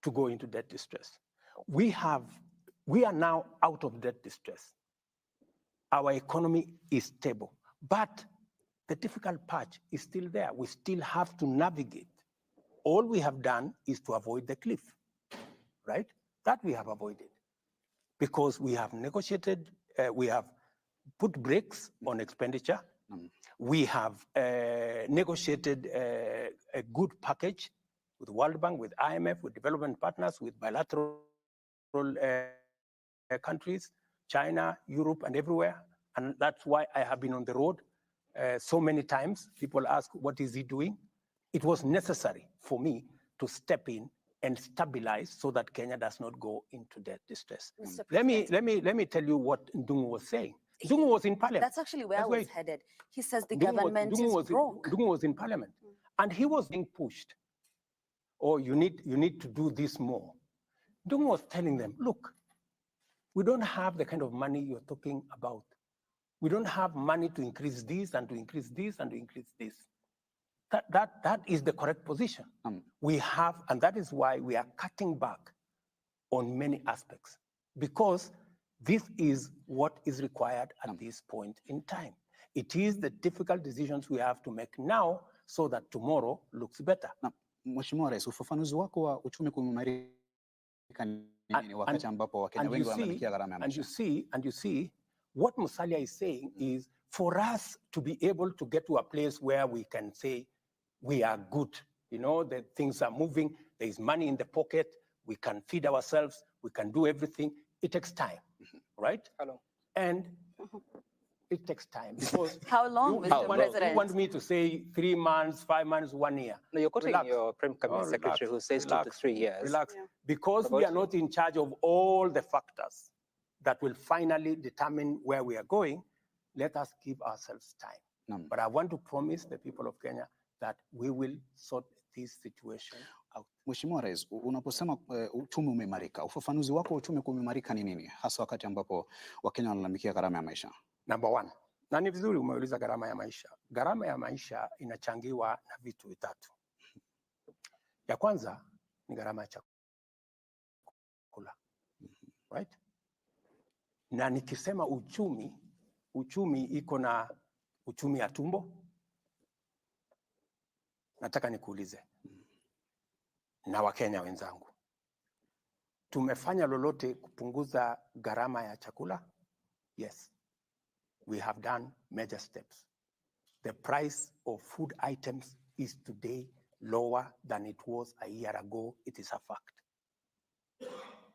to go into debt distress. We are now out of debt distress. Our economy is stable, but the difficult part is still there. We still have to navigate. All we have done is to avoid the cliff, right? That we have avoided because we have negotiated, we have put brakes on expenditure. We have negotiated a good package with World Bank, with IMF, with development partners, with bilateral countries, China, Europe, and everywhere. And that's why I have been on the road so many times. People ask, what is he doing? It was necessary for me to step in and stabilize so that Kenya does not go into debt distress. Let me tell you what Ndung'u was saying. Ndung'u was in parliament. That's actually where I was headed. He says the government is broke. Ndung'u was in parliament, and he was being pushed. Oh, you need to do this more. Ndung'u was telling them, look, we don't have the kind of money you're talking about. We don't have money to increase this and to increase this and to increase this. That is the correct position. We have, and that is why we are cutting back on many aspects, because this is what is required at this point in time. It is the difficult decisions we have to make now so that tomorrow looks better. Mheshimiwa Rais, ufafanuzi wako wa uchumi kuimarika nini wakati ambapo Wakenya wengi wanalalamikia gharama ya maisha? And you see, what Musalia is saying is for us to be able to get to a place where we can say we are good, you know, that things are moving, there is money in the pocket, we can feed ourselves, we can do everything. It takes time, right? How long? And it takes time because how long, Mr. President? You want me to say 3 months, 5 months, 1 year? No, you're quoting your Prime Cabinet Secretary who says 2 to 3 years. Relax, because we are not in charge of all the factors that will finally determine where we are going. Let us give ourselves time. But I want to promise the people of Kenya that we will sort this situation out. Mheshimiwa Rais, unaposema uchumi umeimarika, ufafanuzi wako wa uchumi kuimarika ni nini, hasa wakati ambapo Wakenya wanalalamikia gharama ya maisha? Number 1, na ni vizuri umeuliza gharama ya maisha. Gharama ya maisha inachangiwa na vitu vitatu. Ya kwanza ni gharama ya chakula. right? Na nikisema uchumi iko na uchumi ya tumbo. Nataka nikuulize na Wakenya wenzangu, tumefanya lolote kupunguza gharama ya chakula? Yes, we have done major steps. The price of food items is today lower than it was a year ago. It is a fact.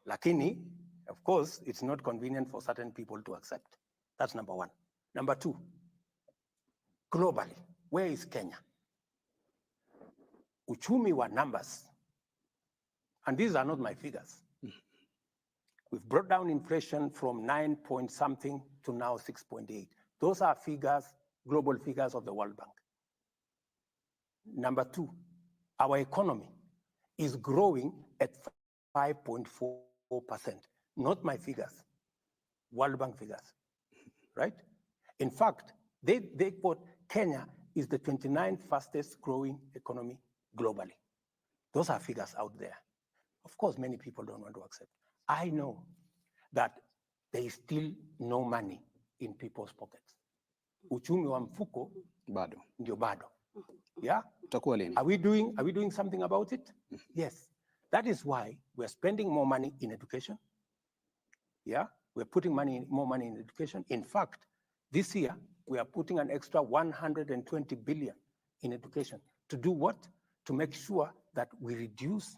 Lakini, of course, it's not convenient for certain people to accept. That's number one. Number two, globally, where is Kenya? Uchumi wa numbers, and these are not my figures. We've brought down inflation from 9 point something to now 6.8. Those are figures, global figures of the World Bank. Number two, our economy is growing at 5.4%. Not my figures, World Bank figures, right? In fact, they quote Kenya is the 29th fastest growing economy globally. Those are figures out there. Of course, many people don't want to accept. I know that there is still no money in people's pockets. Uchumi wa mfuko bado ndio bado. Yeah? Utakuwa lini? Are we doing something about it? Yes. That is why we're spending more money in education. Yeah? We're putting more money in education. In fact, this year, we are putting an extra 120 billion in education. To do what? To make sure that we reduce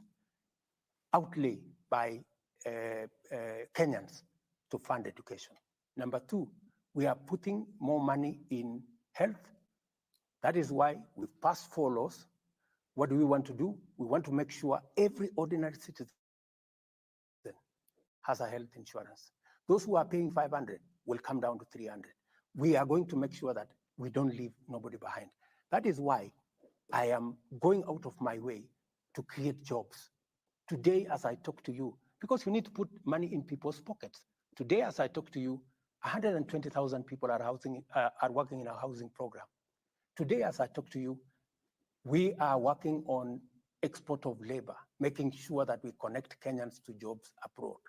outlay by Kenyans to fund education. Number two, we are putting more money in health. That is why we've passed 4 laws. What do we want to do? We want to make sure every ordinary citizen has a health insurance. Those who are paying 500 will come down to 300. We are going to make sure that we don't leave nobody behind. That is why I am going out of my way to create jobs. Today, as I talk to you, because you need to put money in people's pockets. Today, as I talk to you, 120,000 people are working in a housing program. Today, as I talk to you, we are working on export of labor, making sure that we connect Kenyans to jobs abroad.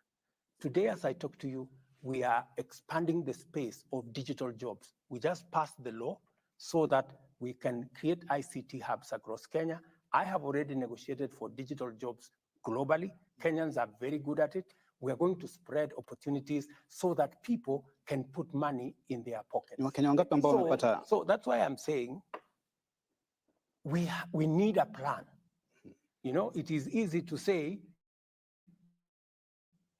Today, as I talk to you, we are expanding the space of digital jobs. We just passed the law so that we can create ICT hubs across Kenya. I have already negotiated for digital jobs globally. Kenyans are very good at it. We are going to spread opportunities so that people can put money in their pockets. So that's why I'm saying we need a plan. You know, it is easy to say,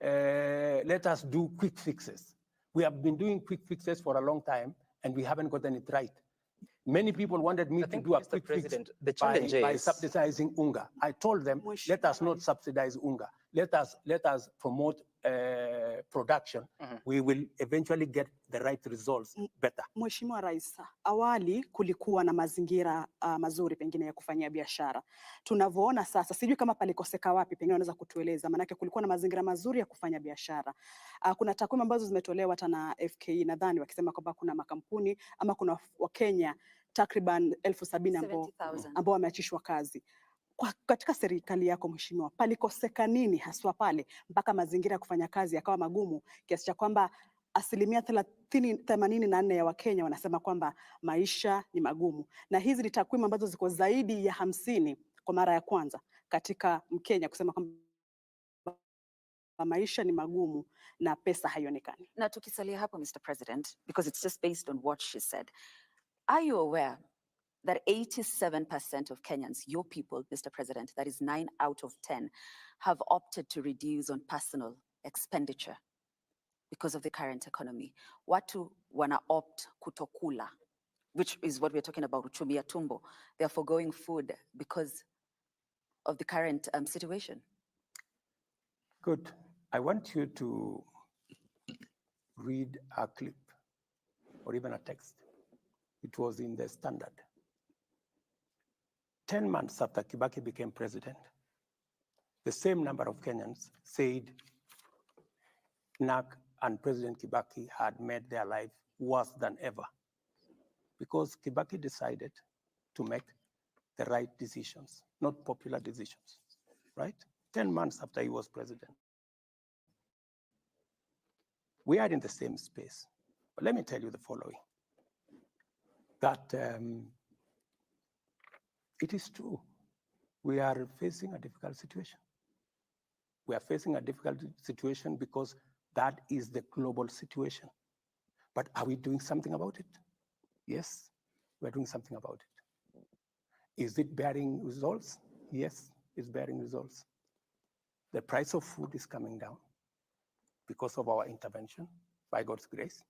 let us do quick fixes. We have been doing quick fixes for a long time and we haven't gotten it right. Many people wanted me to do a quick fix by subsidizing unga. I told them, let us not subsidize unga. Let us promote production. We will eventually get the right results better. Mheshimiwa Rais, awali kulikuwa na mazingira mazuri pengine ya kufanyia biashara. Tunavyoona sasa, sijui kama palikoseka wapi, pengine unaweza kutueleza, manake kulikuwa na mazingira mazuri ya kufanya biashara. Kuna takwimu ambazo zimetolewa hata na FKE nadhani wakisema kwamba kuna makampuni ama kuna Wakenya takriban 70,000 ambao wameachishwa kazi. Katika serikali yako mheshimiwa, palikoseka nini haswa pale mpaka mazingira ya kufanya kazi yakawa magumu kiasi cha kwamba 84% ya Wakenya wanasema kwamba maisha ni magumu, na hizi ni takwimu ambazo ziko zaidi ya 50 kwa mara ya kwanza katika Mkenya kusema kwamba maisha ni magumu na pesa haionekani. Na tukisalia hapo, Mr. President, because it's just based on what she said, are you aware that 87% of Kenyans, your people, Mr. President, that is 9 out of 10, have opted to reduce on personal expenditure because of the current economy? Watu wana opt kutokula, which is what we're talking about, uchumi ya tumbo. They're foregoing food because of the current situation. Good. I want you to read a clip or even a text. It was in the Standard. 10 months after Kibaki became president, the same number of Kenyans said NAC and President Kibaki had made their life worse than ever because Kibaki decided to make the right decisions, not popular decisions, right? 10 months after he was president. We are in the same space. But let me tell you the following, that it is true. We are facing a difficult situation. We are facing a difficult situation because that is the global situation. But are we doing something about it? Yes, we're doing something about it. Is it bearing results? Yes, it's bearing results. The price of food is coming down because of our intervention, by God's grace.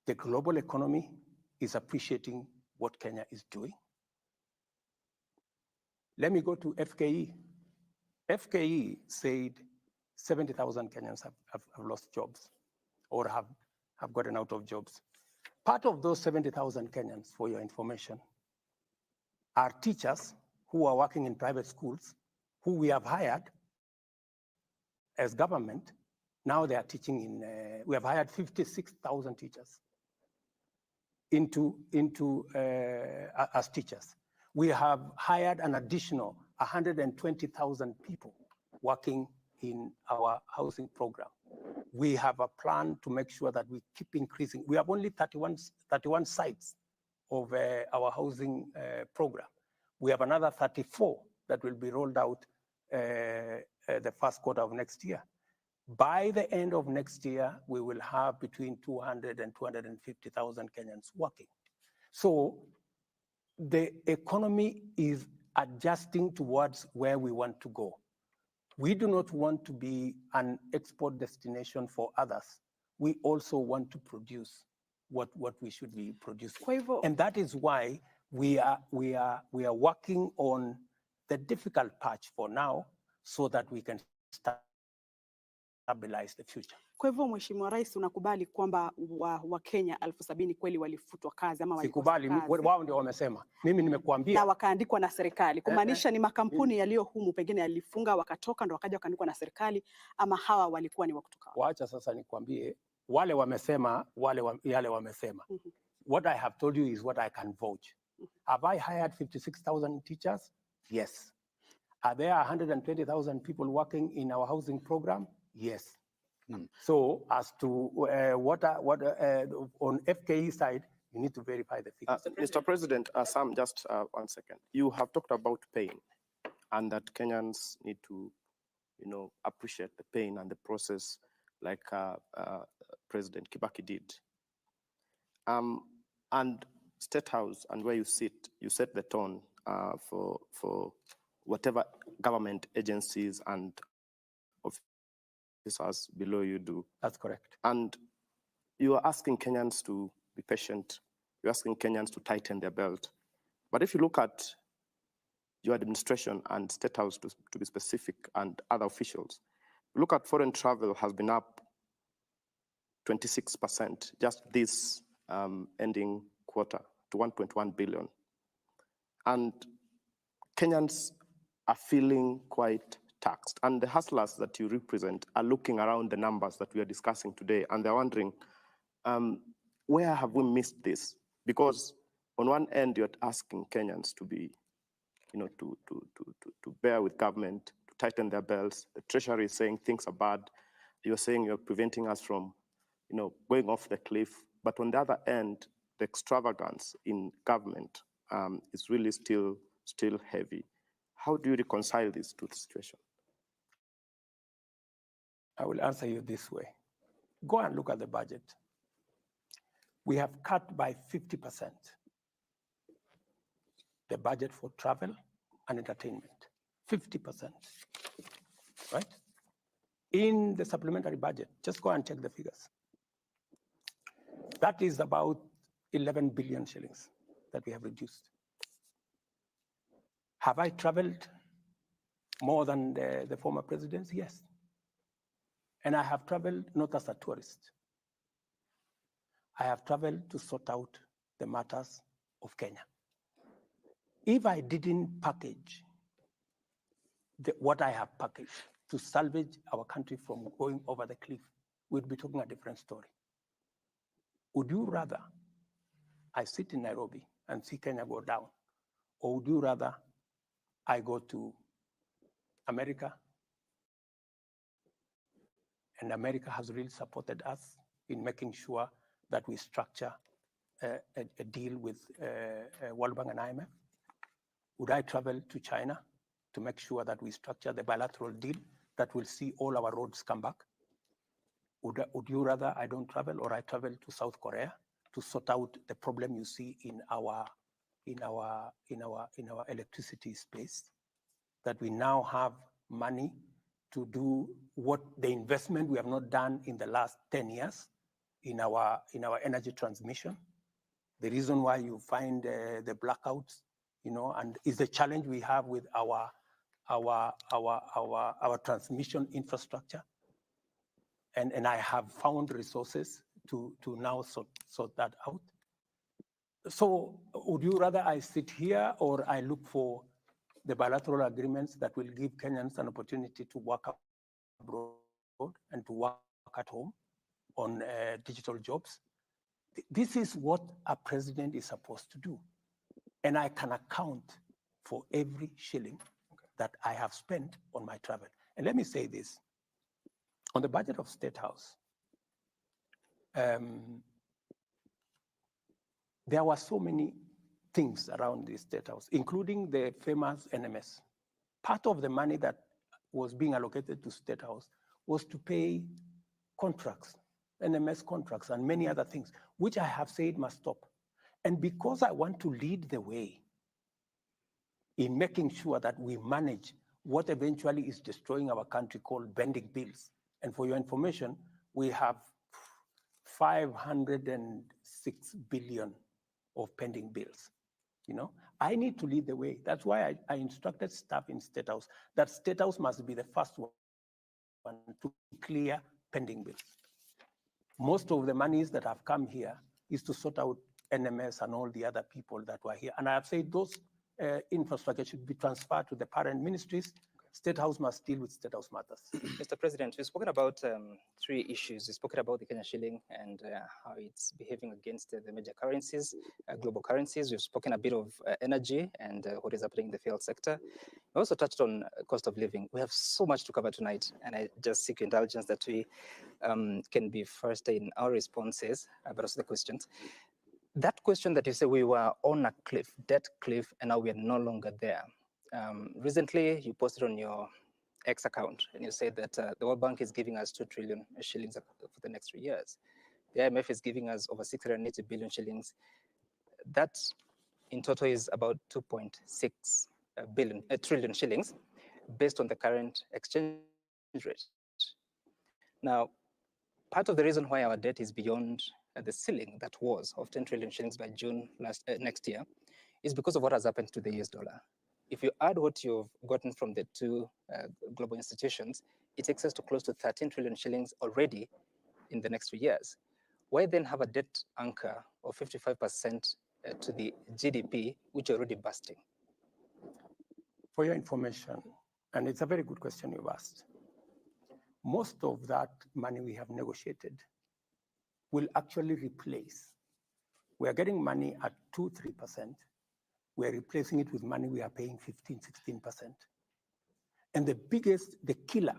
The global economy is appreciating what Kenya is doing. Let me go to FKE. FKE said 70,000 Kenyans have lost jobs or have gotten out of jobs. Part of those 70,000 Kenyans, for your information, are teachers who are working in private schools, who we have hired as government. Now they are teaching in, we have hired 56,000 teachers as teachers. We have hired an additional 120,000 people working in our housing program. We have a plan to make sure that we keep increasing. We have only 31 sites of our housing program. We have another 34 that will be rolled out the first quarter of next year. By the end of next year, we will have between 200 and 250,000 Kenyans working. So the economy is adjusting towards where we want to go. We do not want to be an export destination for others. We also want to produce what we should be producing. And that is why we are working on the difficult patch for now so that we can stabilize the future. Kwa hivyo Mheshimiwa Rais, unakubali kwamba Wakenya 70,000 kweli walifutwa kazi ama walikosa kazi? Sikubali, wao ndio wamesema. Mimi nimekuambia. Na wakaandikwa na serikali. Kumaanisha ni makampuni yaliyo humu pengine yalifunga wakatoka ndo wakaja wakaandikwa na serikali, ama hawa walikuwa ni wa kutoka? Waacha sasa nikwambie, wale wamesema, yale wamesema. What I have told you is what I can vouch. Have I hired 56,000 teachers? Yes. Are there 120,000 people working in our housing program? Yes. So as to what on FKE side, you need to verify the figures. Mr. President, Sam, just 1 second. You have talked about pain and that Kenyans need to, appreciate the pain and the process like President Kibaki did. And State House and where you sit, you set the tone for whatever government agencies and officers below you do. That's correct. And you are asking Kenyans to be patient. You're asking Kenyans to tighten their belt. But if you look at your administration and State House, to be specific, and other officials, look at foreign travel has been up 26% just this ending quarter to 1.1 billion. And Kenyans are feeling quite taxed. And the hustlers that you represent are looking around the numbers that we are discussing today, and they're wondering, where have we missed this? Because on one end, you're asking Kenyans to be, to bear with government, to tighten their belts. The Treasury is saying things are bad. You're saying you're preventing us from, going off the cliff. But on the other end, the extravagance in government is really still heavy. How do you reconcile these two situations? I will answer you this way. Go and look at the budget. We have cut by 50% the budget for travel and entertainment. 50%, right? In the supplementary budget, just go and check the figures. That is about 11 billion shillings that we have reduced. Have I traveled more than the former presidents? Yes. And I have traveled not as a tourist. I have traveled to sort out the matters of Kenya. If I didn't package what I have packaged to salvage our country from going over the cliff, we'd be talking a different story. Would you rather I sit in Nairobi and see Kenya go down, or would you rather I go to America, And America has really supported us in making sure that we structure a deal with World Bank and IMF. Would I travel to China to make sure that we structure the bilateral deal that will see all our roads come back? Would you rather I don't travel, or I travel to South Korea to sort out the problem you see in our electricity space? That we now have money to do what the investment we have not done in the last 10 years in our energy transmission. The reason why you find the blackouts, and is the challenge we have with our transmission infrastructure. And I have found resources to now sort that out. So would you rather I sit here or I look for the bilateral agreements that will give Kenyans an opportunity to work abroad and to work at home on digital jobs? This is what a president is supposed to do. And I can account for every shilling that I have spent on my travel. And let me say this, on the budget of State House, there were so many things around the State House, including the famous NMS. Part of the money that was being allocated to State House was to pay contracts, NMS contracts, and many other things, which I have said must stop. And because I want to lead the way in making sure that we manage what eventually is destroying our country, called bending bills. And for your information, we have 506 billion of pending bills. I need to lead the way. That's why I instructed staff in State House that State House must be the first one to clear pending bills. Most of the monies that have come here is to sort out NMS and all the other people that were here. And I have said those infrastructure should be transferred to the parent ministries. State House must deal with State House matters. Mr. President, we've spoken about 3 issues. We've spoken about the Kenya shilling and how it's behaving against the major currencies, global currencies. We've spoken a bit of energy and what is happening in the field sector. We also touched on cost of living. We have so much to cover tonight, and I just seek your indulgence that we can be first in our responses, but also the questions. That question that you say we were on a cliff, debt cliff, and now we are no longer there. Recently, you posted on your X account, and you said that the World Bank is giving us 2 trillion shillings for the next 3 years. The IMF is giving us over 680 billion shillings. That in total is about 2.6 trillion shillings based on the current exchange rate. Now, part of the reason why our debt is beyond the ceiling that was of 10 trillion shillings by June next year is because of what has happened to the US dollar. If you add what you've gotten from the 2 global institutions, it takes us to close to 13 trillion shillings already in the next 3 years. Why then have a debt anchor of 55% to the GDP, which are already busting? For your information, and it's a very good question you've asked, most of that money we have negotiated will actually replace. We are getting money at 2-3%. We are replacing it with money we are paying 15-16%. And the killer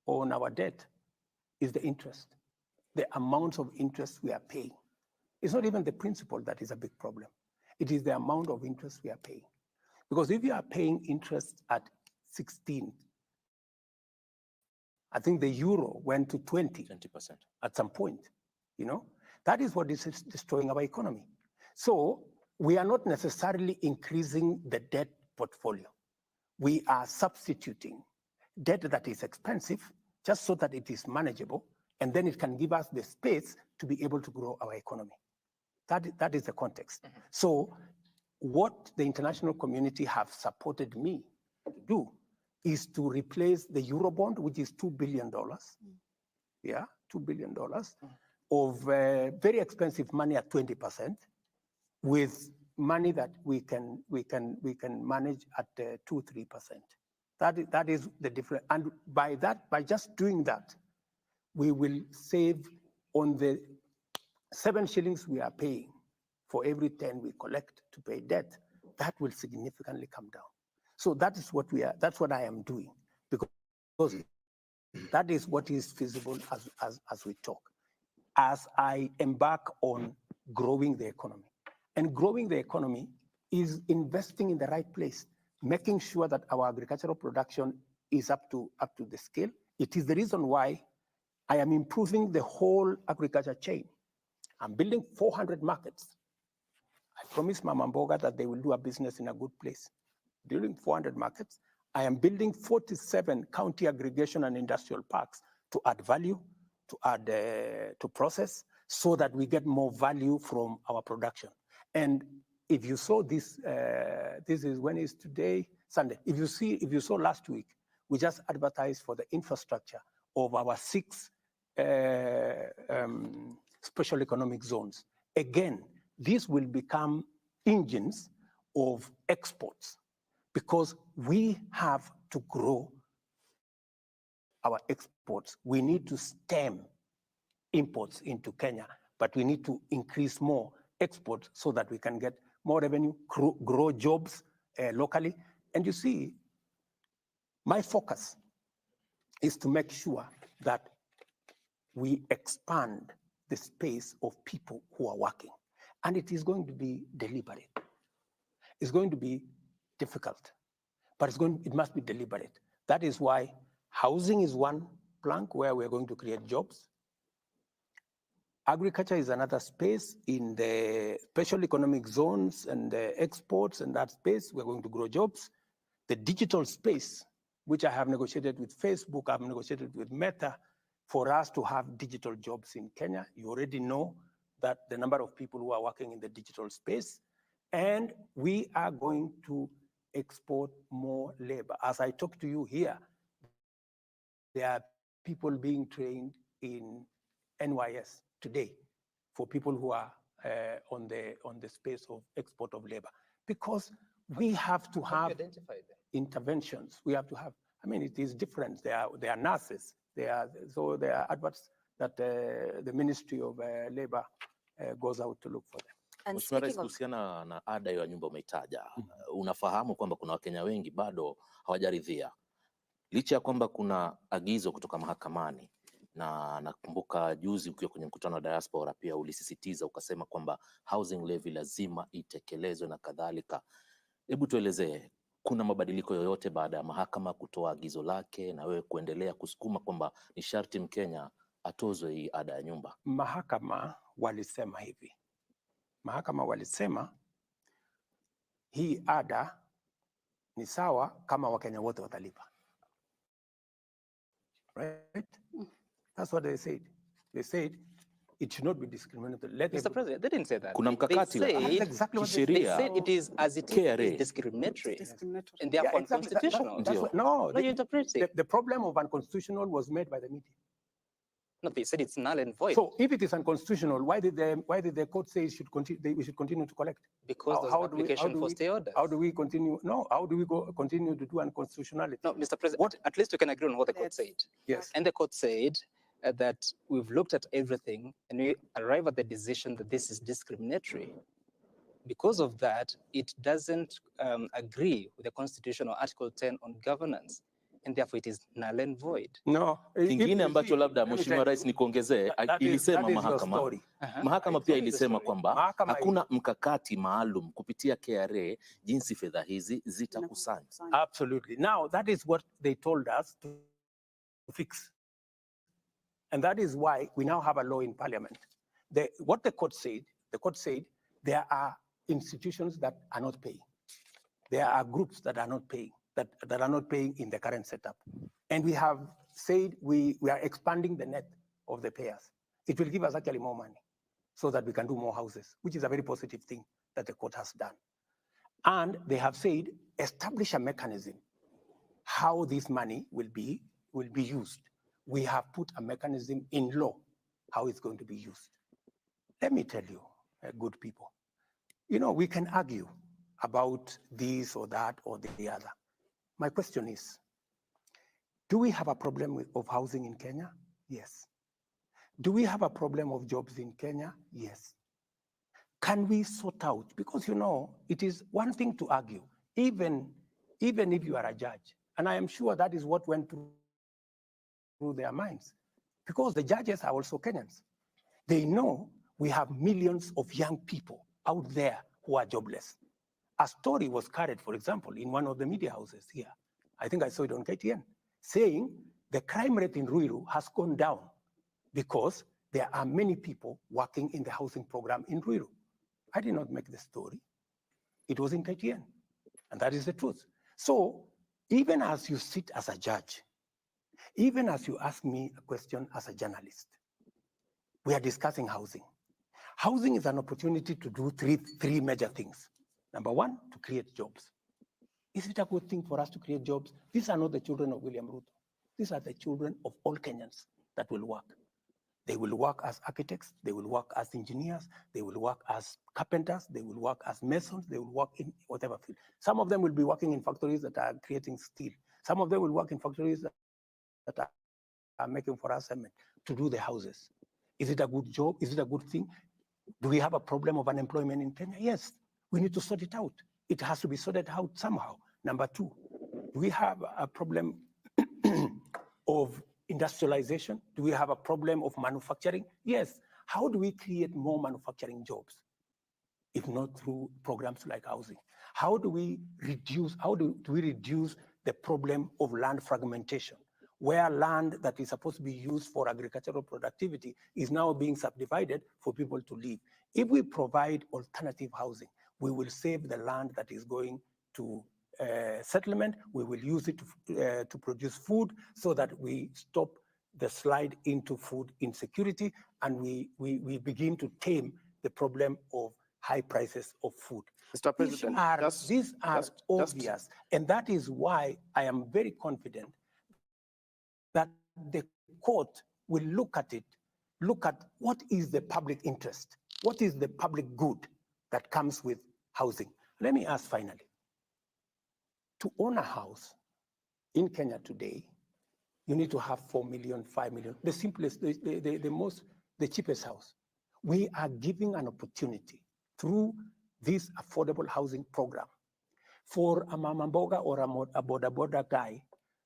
on our debt is the interest, the amounts of interest we are paying. It's not even the principal that is a big problem. It is the amount of interest we are paying. Because if you are paying interest at 16, I think the euro went to 20% at some point, that is what is destroying our economy. So we are not necessarily increasing the debt portfolio. We are substituting debt that is expensive just so that it is manageable, and then it can give us the space to be able to grow our economy. That is the context. Mm-hmm. So what the international community have supported me to do is to replace the Eurobond, which is $2 billion, $2 billion, of very expensive money at 20%, with money that we can manage at 2-3%. That is the difference. And by just doing that, we will save on the 7 shillings we are paying for every 10 we collect to pay debt. That will significantly come down. So that is what that's what I am doing, because That is what is feasible as we talk. As I embark on growing the economy. And growing the economy is investing in the right place, making sure that our agricultural production is up to the scale. It is the reason why I am improving the whole agriculture chain. I'm building 400 markets. I promised Mama Mboga that they will do a business in a good place. Building 400 markets. I am building 47 county aggregation and industrial parks to add value, to add, to process, so that we get more value from our production. And if you saw this, this is when is today, Sunday. If you saw last week, we just advertised for the infrastructure of our 6 special economic zones. Again, these will become engines of exports because we have to grow our exports. We need to stem imports into Kenya, but we need to increase more exports so that we can get more revenue, grow jobs locally. And you see, my focus is to make sure that we expand the space of people who are working. And it is going to be deliberate. It's going to be difficult, but it must be deliberate. That is why housing is one plank where we're going to create jobs. Agriculture is another space in the special economic zones and the exports, and that space we're going to grow jobs. The digital space, which I have negotiated with Facebook, I've negotiated with Meta, for us to have digital jobs in Kenya. You already know that the number of people who are working in the digital space, and we are going to export more labor. As I talk to you here, there are people being trained in NYS today for people who are on the space of export of labor, because we have to have interventions. We have to have, I mean, it is different. They are nurses. There are adverts that the Ministry of Labor goes out to look for them. Mheshimiwa Rais, kuhusiana na ada ya nyumba umeitaja, unafahamu kwamba kuna Wakenya wengi bado hawajaridhia licha ya kwamba kuna agizo kutoka mahakamani, na nakumbuka juzi ukiwa kwenye mkutano wa diaspora pia ulisisitiza ukasema kwamba housing levy lazima itekelezwe na kadhalika. Hebu tuelezee, kuna mabadiliko yoyote baada ya mahakama kutoa agizo lake na wewe kuendelea kusukuma kwamba ni sharti Mkenya atozwe hii ada ya nyumba? Mahakama walisema hivi. Mahakama walisema hii ada ni sawa kama Wakenya wote watalipa. Right? That's what they said. They said it should not be discriminatory. Mr. President, they didn't say that. Kuna mkakati they said it is as it is discriminatory. And therefore unconstitutional. No, you interpret it. The problem of unconstitutional was made by the media. No, they said it's null and void. So if it is unconstitutional, why did the court say we should continue to collect? Because there's an application for stay orders. How do we continue? No, how do we continue to do unconstitutionality? No, Mr. President, at least we can agree on what the court said. Yes. And the court said that we've looked at everything and we arrive at the decision that this is discriminatory. Because of that, it doesn't agree with the constitutional Article 10 on governance. And therefore it is null and void. No. Kingine ambacho labda Mheshimiwa Rais nikuongezee, ilisema mahakama pia ilisema kwamba hakuna mkakati maalum kupitia KRA jinsi fedha hizi zitakusanywa. Absolutely. Now that is what they told us to fix. And that is why we now have a law in Parliament. What the court said there are institutions that are not paying. There are groups that are not paying. That are not paying in the current setup. And we have said we are expanding the net of the payers. It will give us actually more money so that we can do more houses, which is a very positive thing that the court has done. And they have said, establish a mechanism how this money will be used. We have put a mechanism in law how it's going to be used. Let me tell you, good people, you know, we can argue about this or that or the other. My question is, do we have a problem of housing in Kenya? Yes. Do we have a problem of jobs in Kenya? Yes. Can we sort out? Because, you know, it is one thing to argue, even if you are a judge. And I am sure that is what went through through their minds. Because the judges are also Kenyans. They know we have millions of young people out there who are jobless. A story was carried, for example, in one of the media houses here. I think I saw it on KTN, saying the crime rate in Ruiru has gone down because there are many people working in the housing program in Ruiru. I did not make the story. It was in KTN, and that is the truth. So even as you sit as a judge, even as you ask me a question as a journalist, we are discussing housing. Housing is an opportunity to do three major things. Number one, to create jobs. Is it a good thing for us to create jobs? These are not the children of William Ruto. These are the children of all Kenyans that will work. They will work as architects, they will work as engineers, they will work as carpenters, they will work as masons, they will work in whatever field. Some of them will be working in factories that are creating steel. Some of them will work in factories that are making for us cement to do the houses. Is it a good job? Is it a good thing? Do we have a problem of unemployment in Kenya? Yes, we need to sort it out. It has to be sorted out somehow. Number two, do we have a problem of industrialization? Do we have a problem of manufacturing? Yes. How do we create more manufacturing jobs, if not through programs like housing? How do we reduce the problem of land fragmentation, where land that is supposed to be used for agricultural productivity is now being subdivided for people to live? If we provide alternative housing, we will save the land that is going to settlement. We will use it to produce food so that we stop the slide into food insecurity, and we begin to tame the problem of high prices of food. Mr. President, these are obvious, and that is why I am very confident that the court will look at it, look at what is the public interest, what is the public good that comes with housing. Let me ask finally, to own a house in Kenya today, you need to have 4 million, 5 million, the simplest, the cheapest house. We are giving an opportunity through this affordable housing program for a mama mboga or a boda boda guy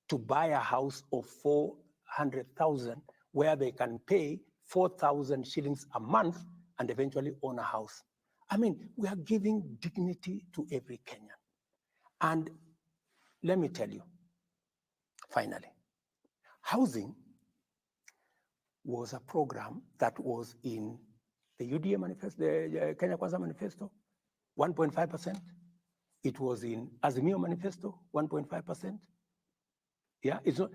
to buy a house of 400,000 where they can pay 4,000 shillings a month and eventually own a house. I mean, we are giving dignity to every Kenyan. And let me tell you, finally, housing was a program that was in the UDA manifesto, the Kenya Kwanza manifesto, 1.5%. It was in Azimio manifesto, 1.5%. Yeah, it's not,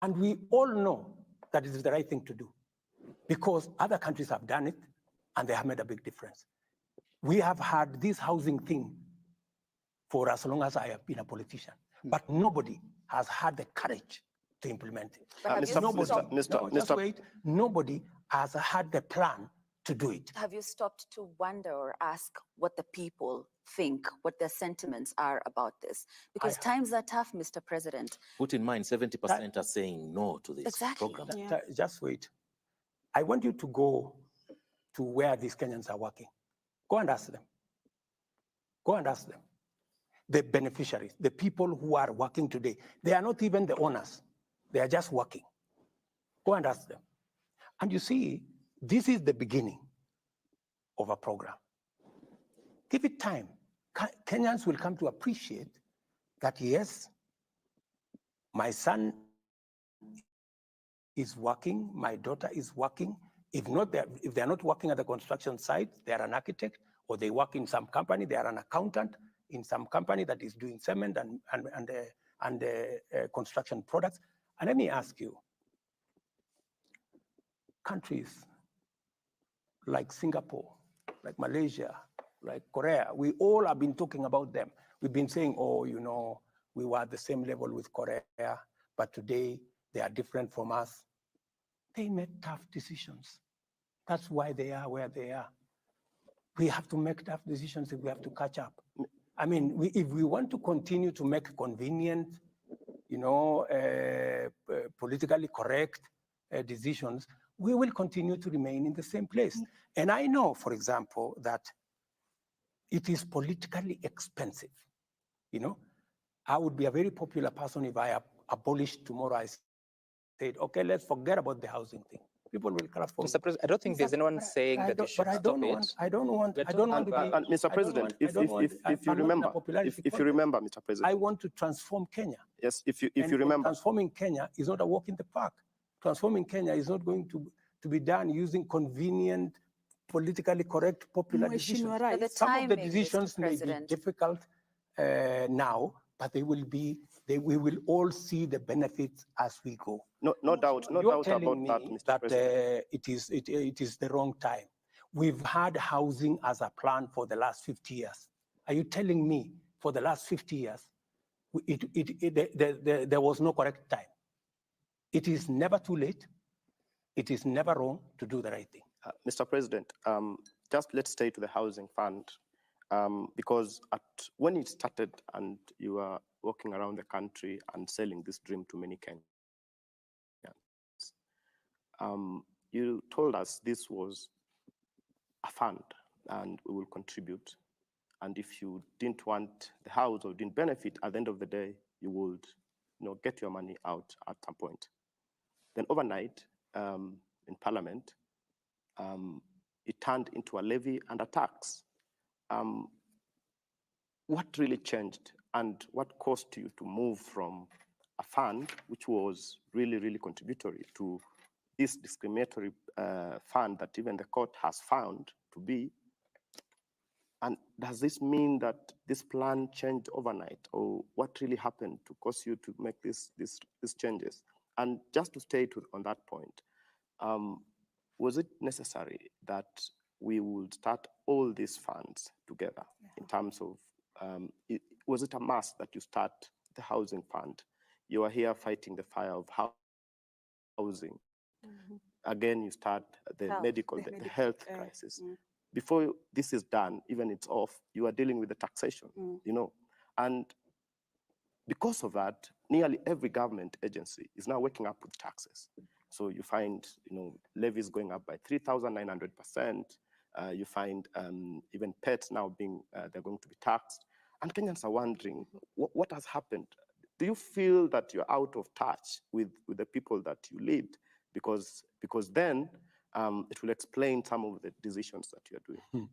and we all know that it is the right thing to do because other countries have done it and they have made a big difference. We have had this housing thing for as long as I have been a politician, but nobody has had the courage to implement it. Nobody has had the plan to do it. Have you stopped to wonder or ask what the people think, what their sentiments are about this? Because times are tough, Mr. President. Put in mind, 70% are saying no to this program. Just wait. I want you to go to where these Kenyans are working. Go and ask them. Go and ask them. The beneficiaries, the people who are working today, they are not even the owners. They are just working. Go and ask them. And you see, this is the beginning of a program. Give it time. Kenyans will come to appreciate that, yes, my son is working, my daughter is working. If they're not working at the construction site, they are an architect, or they work in some company, they are an accountant in some company that is doing cement and construction products. And let me ask you, countries like Singapore, like Malaysia, like Korea, we all have been talking about them. We've been saying, oh, you know, we were at the same level with Korea, but today they are different from us. They made tough decisions. That's why they are where they are. We have to make tough decisions if we have to catch up. I mean, if we want to continue to make convenient, you know, politically correct decisions, we will continue to remain in the same place. And I know, for example, that it is politically expensive. You know, I would be a very popular person if I abolished tomorrow. I said, okay, let's forget about the housing thing. People will cross forward. Mr. President, I don't think there's anyone saying that you should stop it. I don't want to be. Mr. President, if you remember, Mr. President, I want to transform Kenya. Yes, if you remember, transforming Kenya is not a walk in the park. Transforming Kenya is not going to be done using convenient, politically correct, popular decisions. Some of the decisions may be difficult now, but we will all see the benefits as we go. No doubt about that, Mr. President. It is the wrong time. We've had housing as a plan for the last 50 years. Are you telling me for the last 50 years, there was no correct time? It is never too late. It is never wrong to do the right thing. Mr. President, just let's stay to the housing fund. Because when it started and you were walking around the country and selling this dream to many Kenyans, you told us this was a fund and we will contribute. And if you didn't want the house or didn't benefit, at the end of the day, you would get your money out at some point. Then overnight, in Parliament, it turned into a levy and a tax. What really changed and what caused you to move from a fund, which was really, really contributory, to this discriminatory fund that even the court has found to be? And does this mean that this plan changed overnight, or what really happened to cause you to make these changes? And just to stay on that point, was it necessary that we would start all these funds together in terms of, was it a must that you start the housing fund? You are here fighting the fire of housing. Again, you start the health crisis. Before this is done, even it's off, you are dealing with the taxation, and because of that, nearly every government agency is now waking up with taxes. So you find, levies going up by 3,900%. You find even pets now they're going to be taxed. And Kenyans are wondering, what has happened? Do you feel that you're out of touch with the people that you lead? Because then it will explain some of the decisions that you're doing.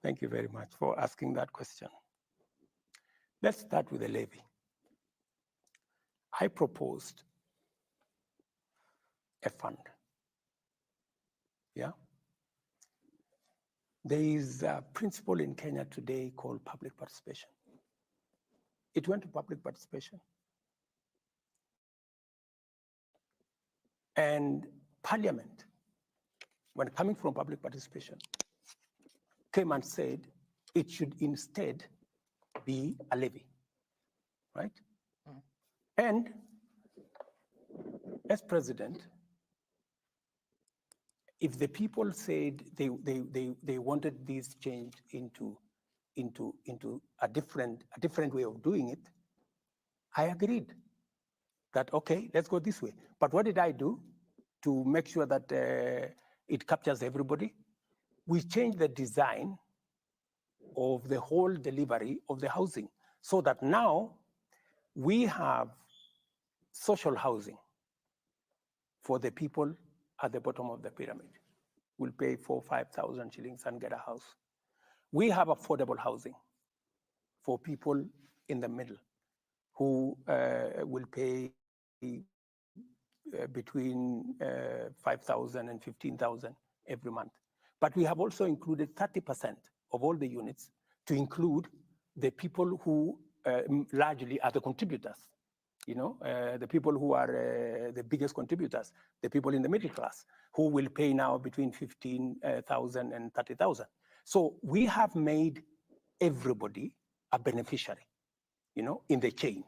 Thank you very much for asking that question. Let's start with the levy. I proposed a fund. Yeah. There is a principle in Kenya today called public participation. It went to public participation. And Parliament, when coming from public participation, came and said it should instead be a levy, right? And as president, if the people said they wanted this changed into a different way of doing it, I agreed that, okay, let's go this way. But what did I do to make sure that it captures everybody? We changed the design of the whole delivery of the housing so that now we have social housing for the people at the bottom of the pyramid. Will pay 4,000 or 5,000 shillings and get a house. We have affordable housing for people in the middle who will pay between 5,000 and 15,000 every month. But we have also included 30% of all the units to include the people who largely are the contributors. The people who are the biggest contributors, the people in the middle class, who will pay now between 15,000 and 30,000. So we have made everybody a beneficiary, in the chain,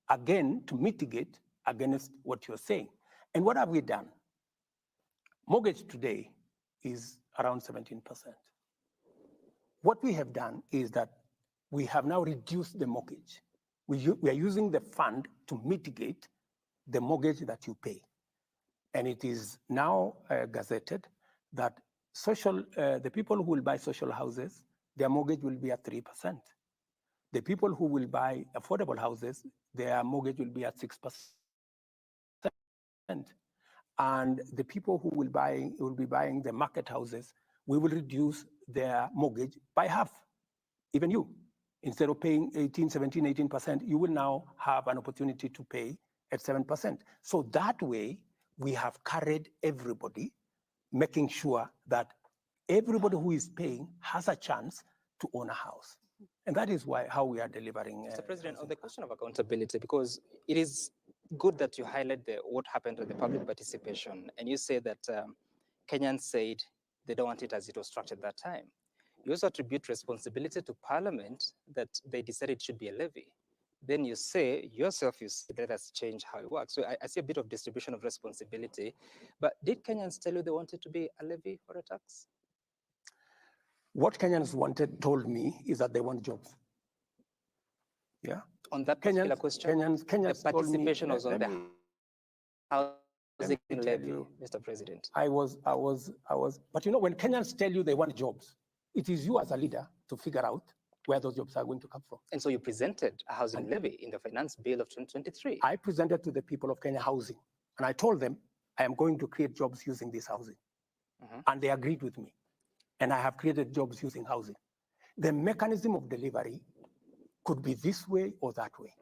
again, to mitigate against what you're saying. And what have we done? Mortgage today is around 17%. What we have done is that we have now reduced the mortgage. We are using the fund to mitigate the mortgage that you pay. And it is now gazetted that the people who will buy social houses, their mortgage will be at 3%. The people who will buy affordable houses, their mortgage will be at 6%. And the people who will be buying the market houses, we will reduce their mortgage by half. Even you, instead of paying 18%, you will now have an opportunity to pay at 7%. So that way, we have carried everybody, making sure that everybody who is paying has a chance to own a house. And that is how we are delivering. Mr. President, on the question of accountability, because it is good that you highlight what happened to the public participation, and you say that Kenyans said they don't want it as it was structured that time. You also attribute responsibility to Parliament that they decided it should be a levy. Then you say yourself, let us change how it works. So I see a bit of distribution of responsibility. But did Kenyans tell you they wanted to be a levy or a tax? What Kenyans told me is that they want jobs. Yeah. On that particular question, Kenyans the participation told me, was on the housing levy, Mr. President. I was, but you know, when Kenyans tell you they want jobs, it is you as a leader to figure out where those jobs are going to come from. And so you presented a housing levy in the finance bill of 2023. I presented to the people of Kenya housing, and I told them I am going to create jobs using this housing. And they agreed with me. And I have created jobs using housing. The mechanism of delivery could be this way or that way.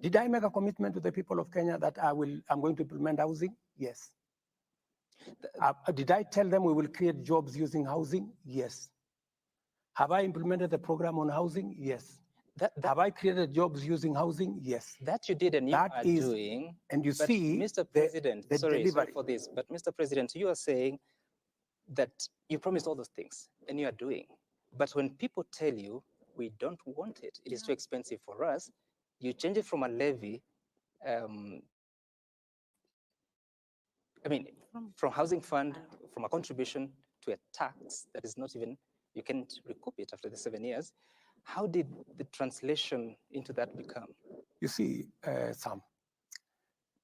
Did I make a commitment to the people of Kenya that I'm going to implement housing? Yes. Did I tell them we will create jobs using housing? Yes. Have I implemented the program on housing? Yes. Have I created jobs using housing? Yes. That you did and you are doing. And you see, Mr. President, sorry for this, but Mr. President, you are saying that you promised all those things and you are doing. But when people tell you, we don't want it, it is too expensive for us, you change it from a levy, from housing fund, from a contribution to a tax that is not even, you can't recoup it after the 7 years. How did the translation into that become? You see, Sam,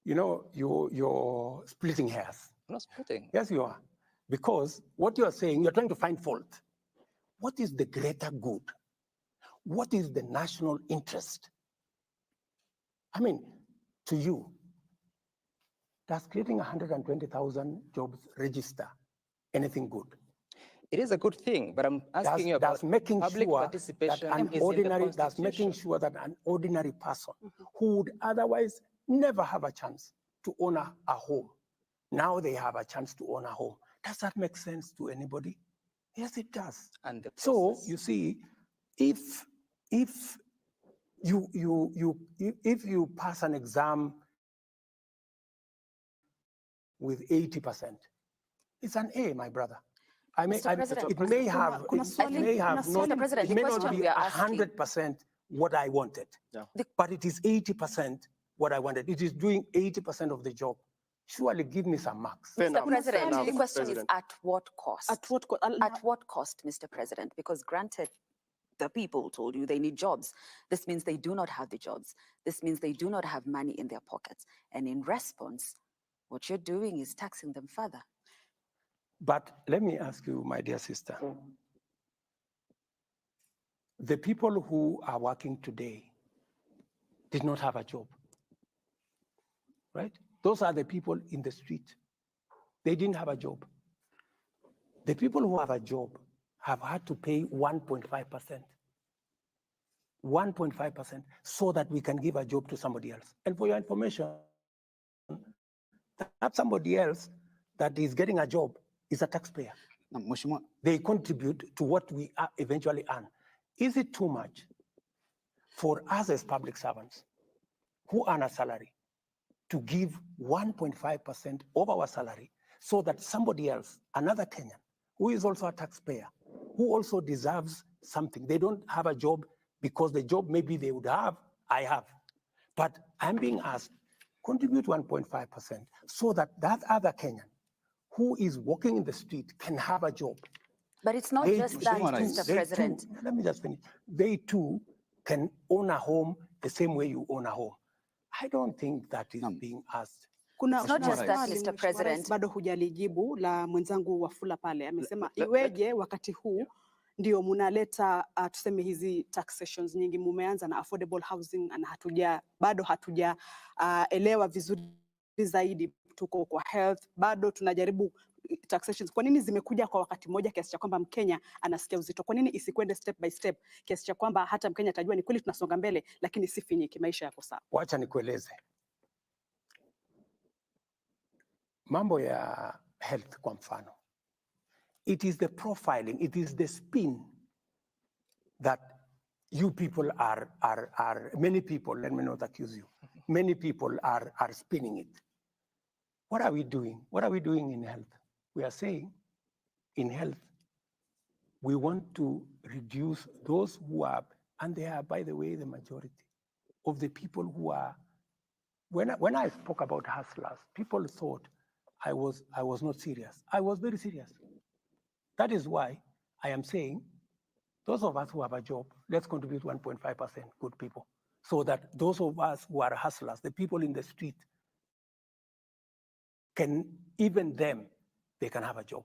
you know, you're splitting hairs. I'm not splitting. Yes, you are. Because what you are saying, you're trying to find fault. What is the greater good? What is the national interest? I mean, to you, does creating 120,000 jobs register anything good? It is a good thing, but I'm asking you about public participation. That's making sure that an ordinary person who would otherwise never have a chance to own a home, now they have a chance to own a home. Does that make sense to anybody? Yes, it does. And so you see, if you pass an exam with 80%, it's an A, my brother. It may not be 100% what I wanted, but it is 80% what I wanted. It is doing 80% of the job. Surely give me some marks. Mr. President, the question is at what cost? At what cost, Mr. President? Because granted, the people told you they need jobs. This means they do not have the jobs. This means they do not have money in their pockets. And in response, what you're doing is taxing them further. But let me ask you, my dear sister, the people who are working today did not have a job, right? Those are the people in the street. They didn't have a job. The people who have a job have had to pay 1.5%. 1.5% so that we can give a job to somebody else. And for your information, that somebody else that is getting a job is a taxpayer. They contribute to what we eventually earn. Is it too much for us as public servants who earn a salary to give 1.5% of our salary so that somebody else, another Kenyan, who is also a taxpayer, who also deserves something, they don't have a job because the job maybe they would have, I have. But I'm being asked, contribute 1.5% so that that other Kenyan who is walking in the street can have a job. But it's not just that, Mr. President. Let me just finish. They too can own a home the same way you own a home. I don't think that is being asked. It's not just that, Mr. President. Bado hujalijibu la mwenzangu Wafula pale. Amesema iweje wakati huu ndio munaleta tuseme hizi taxations nyingi, mumeanza na affordable housing na bado hatuja elewa vizuri zaidi tuko kwa health, bado tunajaribu taxations. Kwa nini zimekuja kwa wakati mmoja kiasi cha kwamba Mkenya anasikia uzito? Kwa nini isikwende step by step kiasi cha kwamba hata Mkenya atajua ni kweli tunasonga mbele, lakini si finyiki, maisha yako sawa? Wacha nikueleze mambo ya health. Kwa mfano, it is the profiling, it is the spin that you people are many people, let me not accuse you, many people are spinning it. What are we doing? What are we doing in health? We are saying in health, we want to reduce those who are, and they are, by the way, the majority of the people who are, when I spoke about hustlers, people thought I was not serious. I was very serious. That is why I am saying, those of us who have a job, let's contribute 1.5% good people, so that those of us who are hustlers, the people in the street, can, even them, they can have a job.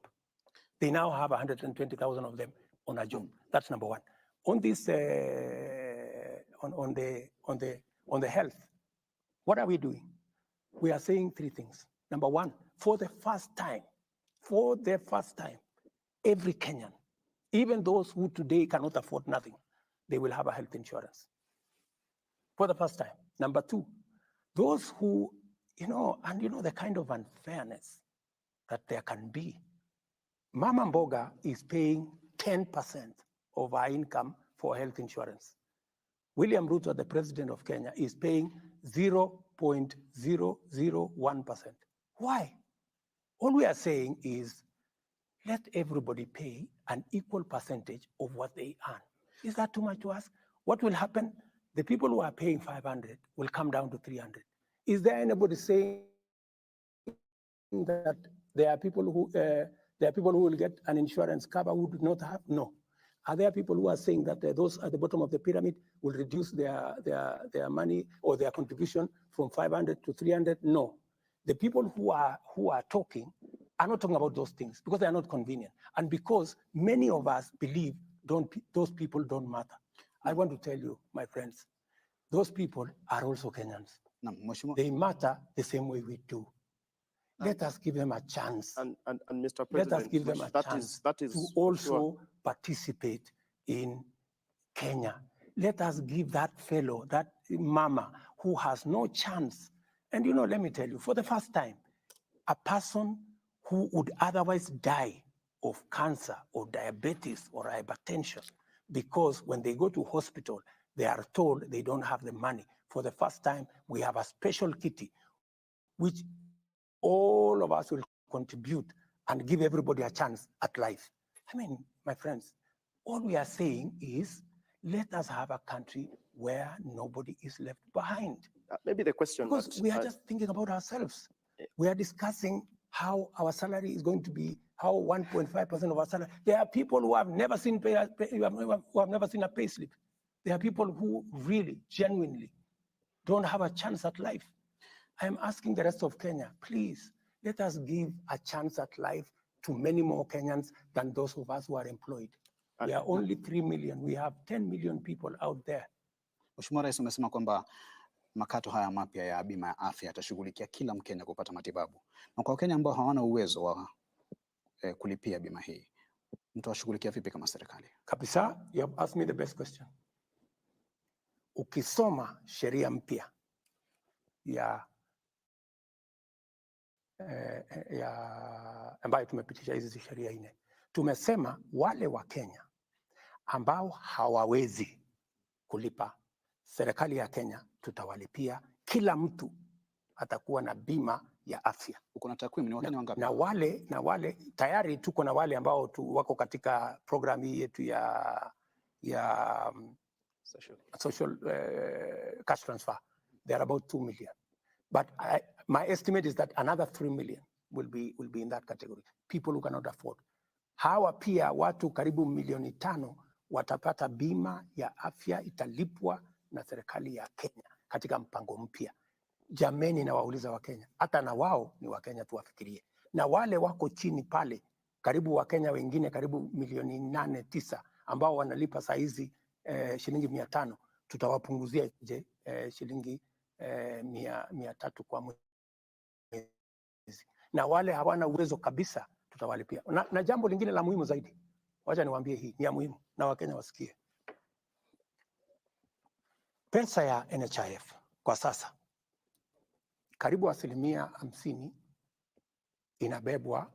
They now have 120,000 of them on a job. That's number one. On this, on the health, what are we doing? We are saying three things. Number one, for the first time, every Kenyan, even those who today cannot afford nothing, they will have a health insurance. For the first time. Number two, those who, the kind of unfairness that there can be. Mama Mboga is paying 10% of our income for health insurance. William Ruto, the president of Kenya, is paying 0.001%. Why? All we are saying is, let everybody pay an equal percentage of what they earn. Is that too much to ask? What will happen? The people who are paying 500 will come down to 300. Is there anybody saying that there are people who will get an insurance cover who do not have? No. Are there people who are saying that those at the bottom of the pyramid will reduce their money or their contribution from 500 to 300? No. The people who are talking are not talking about those things because they are not convenient, and because many of us believe those people don't matter. I want to tell you, my friends, those people are also Kenyans. They matter the same way we do. Let us give them a chance. And Mr. President, let us give them a chance to also participate in Kenya. Let us give that fellow, that mama who has no chance. And let me tell you, for the first time, a person who would otherwise die of cancer or diabetes or hypertension, because when they go to hospital, they are told they don't have the money. For the first time, we have a special kitty, which all of us will contribute and give everybody a chance at life. I mean, my friends, all we are saying is, let us have a country where nobody is left behind. Maybe the question, because we are just thinking about ourselves. We are discussing how our salary is going to be, how 1.5% of our salary. There are people who have never seen who have never seen a pay slip. There are people who really, genuinely don't have a chance at life. I am asking the rest of Kenya, please, let us give a chance at life to many more Kenyans than those of us who are employed. We are only 3 million. We have 10 million people out there. Mheshimiwa Rais, umesema kwamba makato haya mapya ya bima ya afya yatashughulikia kila Mkenya kupata matibabu. Na kwa Wakenya ambao hawana uwezo wa kulipia bima hii, mtawashughulikia vipi kama serikali? Kabisa, you have asked me the best question. Ukisoma sheria mpya ambayo tumepitisha hizi sheria 4, tumesema wale wa Kenya ambao hawawezi kulipa, serikali ya Kenya tutawalipia. Kila mtu atakuwa na bima ya afya. Uko na takwimu ni Wakenya wangapi? Na wale tayari tuko na wale ambao wako katika programu hii yetu ya social cash transfer. They are about 2 million. But my estimate is that another 3 million will be in that category. People who cannot afford. Hawa pia watu karibu 5 milioni watapata bima ya afya, italipwa na serikali ya Kenya katika mpango mpya. Jameni, na wauliza wa Kenya, hata na wao ni wa Kenya, tuwafikirie. Na wale wako chini pale, karibu wa Kenya wengine karibu 8 milioni 9 ambao wanalipa saa hizi shilingi 500, tutawapunguzia shilingi 300 kwa mwezi. na wale hawana uwezo kabisa tutawalipia. Na jambo lingine la muhimu zaidi, wacha niwaambie, hii ni ya muhimu na Wakenya wasikie. Pesa ya NHIF kwa sasa karibu 50% inabebwa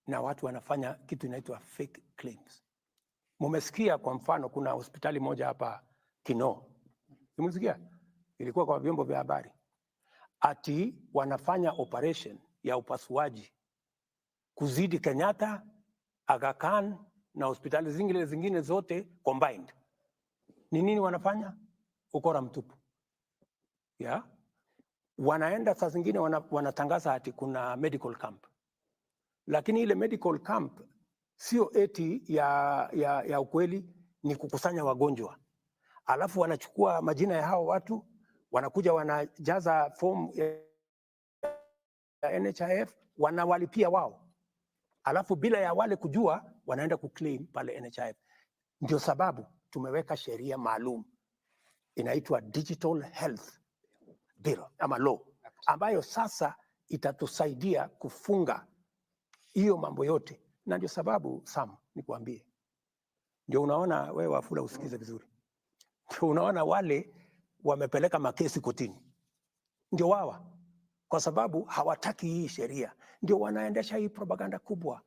na watu wanafanya kitu inaitwa fake claims. Mumesikia kwa mfano kuna hospitali moja hapa Kinoo. Mumesikia? Ilikuwa kwa vyombo vya habari. Ati wanafanya operation ya upasuaji kuzidi Kenyatta, Aga Khan na hospitali zingine zote combined. Ni nini wanafanya? Ukora mtupu. Yeah? Wanaenda saa zingine wanatangaza ati kuna medical camp. Lakini ile medical camp sio eti ya ukweli, ni kukusanya wagonjwa. Alafu wanachukua majina ya hao watu, wanakuja wanajaza form ya NHIF, wanawalipia wao. Alafu bila ya wale kujua, wanaenda kuclaim pale NHIF. Ndio sababu tumeweka sheria maalum inaitwa Digital Health Bill ama law, ambayo sasa itatusaidia kufunga hiyo mambo yote. Na ndio sababu Sam, nikuambie, ndio unaona wewe Wafula usikize vizuri, ndio unaona wale wamepeleka makesi kotini ndio wawa, kwa sababu hawataki hii sheria. Ndio wanaendesha hii propaganda kubwa,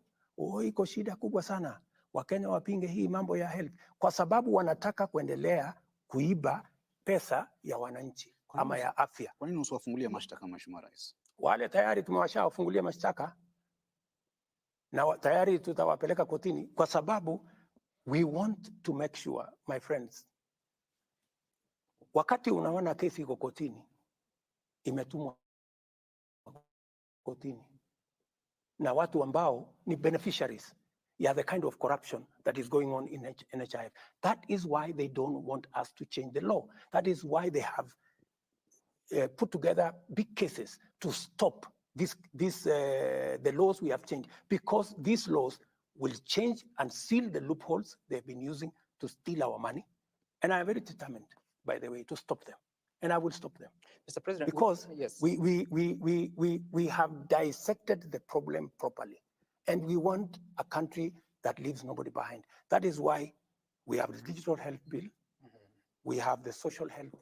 iko shida kubwa sana, Wakenya wapinge hii mambo ya health, kwa sababu wanataka kuendelea kuiba pesa ya wananchi ama ya afya. Kwa nini usiwafungulia mashtaka Mheshimiwa Rais? Wale tayari tumewashawafungulia mashtaka na tayari tutawapeleka kotini, kwa sababu we want to make sure, my friends, wakati unaona kesi iko kotini, imetumwa kotini na watu ambao ni beneficiaries ya the kind of corruption that is going on in NHIF. That is why they don't want us to change the law. That is why they have put together big cases to stop the laws we have changed, because these laws will change and seal the loopholes they've been using to steal our money. And I am very determined, by the way, to stop them. And I will stop them. Mr. President, because yes, we have dissected the problem properly. And we want a country that leaves nobody behind. That is why we have the Digital Health Bill. We have the Social Health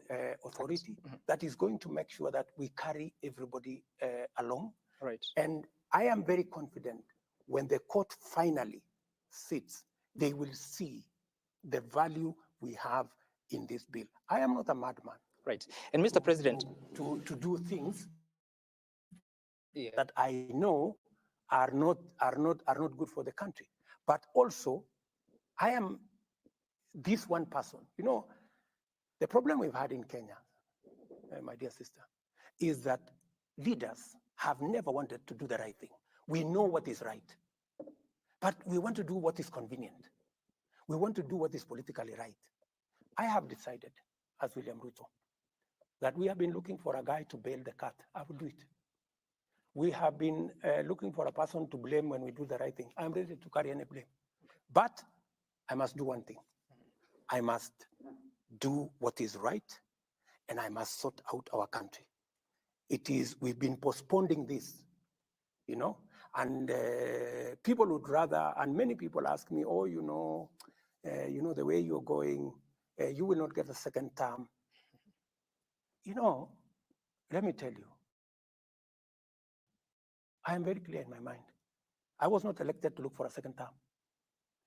Authority that is going to make sure that we carry everybody along. Right. And I am very confident when the court finally sits, they will see the value we have in this bill. I am not a madman. Right. And Mr. President, to do things that I know are not good for the country. But also, I am this one person. You know, the problem we've had in Kenya, my dear sister, is that leaders have never wanted to do the right thing. We know what is right, but we want to do what is convenient. We want to do what is politically right. I have decided, as William Ruto, that we have been looking for a guy to bail the cat. I will do it. We have been looking for a person to blame when we do the right thing. I'm ready to carry any blame. But I must do one thing. I must do what is right, and I must sort out our country. We've been postponing this, you know, and people would rather, and many people ask me, oh, you know, the way you're going, you will not get a second term. You know, let me tell you, I am very clear in my mind. I was not elected to look for a second term.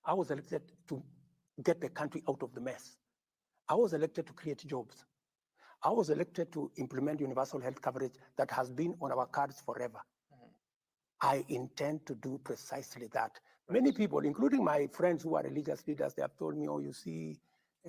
I was elected to get the country out of the mess. I was elected to create jobs. I was elected to implement universal health coverage that has been on our cards forever. I intend to do precisely that. Many people, including my friends who are religious leaders, they have told me, oh, you see,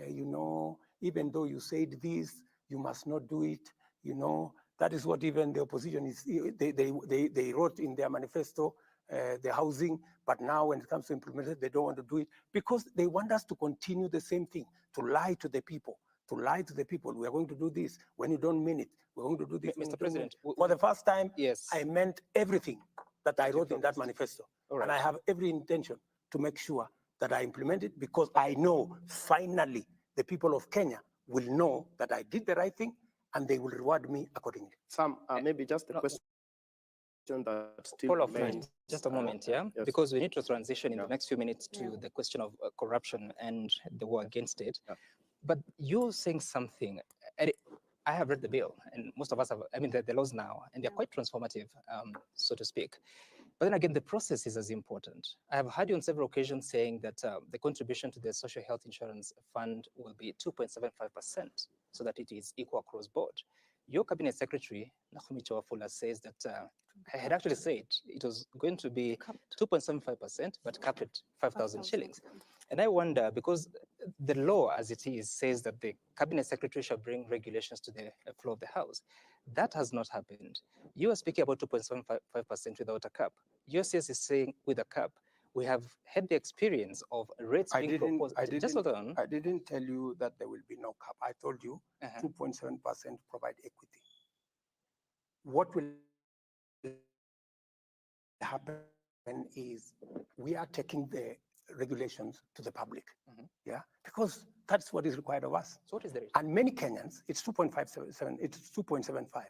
you know, even though you said this, you must not do it, you know. That is what even the opposition is, they wrote in their manifesto, the housing, but now when it comes to implement it, they don't want to do it because they want us to continue the same thing, to lie to the people, We are going to do this when you don't mean it. We're going to do this. Mr. President, for the first time, yes, I meant everything that I wrote in that manifesto. Right. And I have every intention to make sure that I implement it because I know finally the people of Kenya will know that I did the right thing and they will reward me accordingly. Sam, maybe just a question. that still Follow up, remains. just a moment, yeah? Yes. Because we need to transition in Yeah. the next few minutes to the question of corruption and the war against it. Yeah. But you're saying something. I have read the bill, and most of us have, I mean, the laws now, and they're quite transformative, so to speak. But then again, the process is as important. I have heard you on several occasions saying that the contribution to the social health insurance fund will be 2.75%, so that it is equal across board. Your cabinet secretary, Naomi Chawafula, says that I had actually said it was going to be 2.75%, but capped at 5,000 shillings. And I wonder, because the law as it is says that the cabinet secretary shall bring regulations to the floor of the House. That has not happened. You are speaking about 2.75% without a cap. USCS is saying with a cap. We have had the experience of rates being proposed. Just hold on. I didn't tell you that there will be no cap. I told you 2.7% provide equity. What will happen is we are taking the regulations to the public, yeah, because that's what is required of us. So what is the rate? And many Kenyans, it's 2.57, it's 2.75.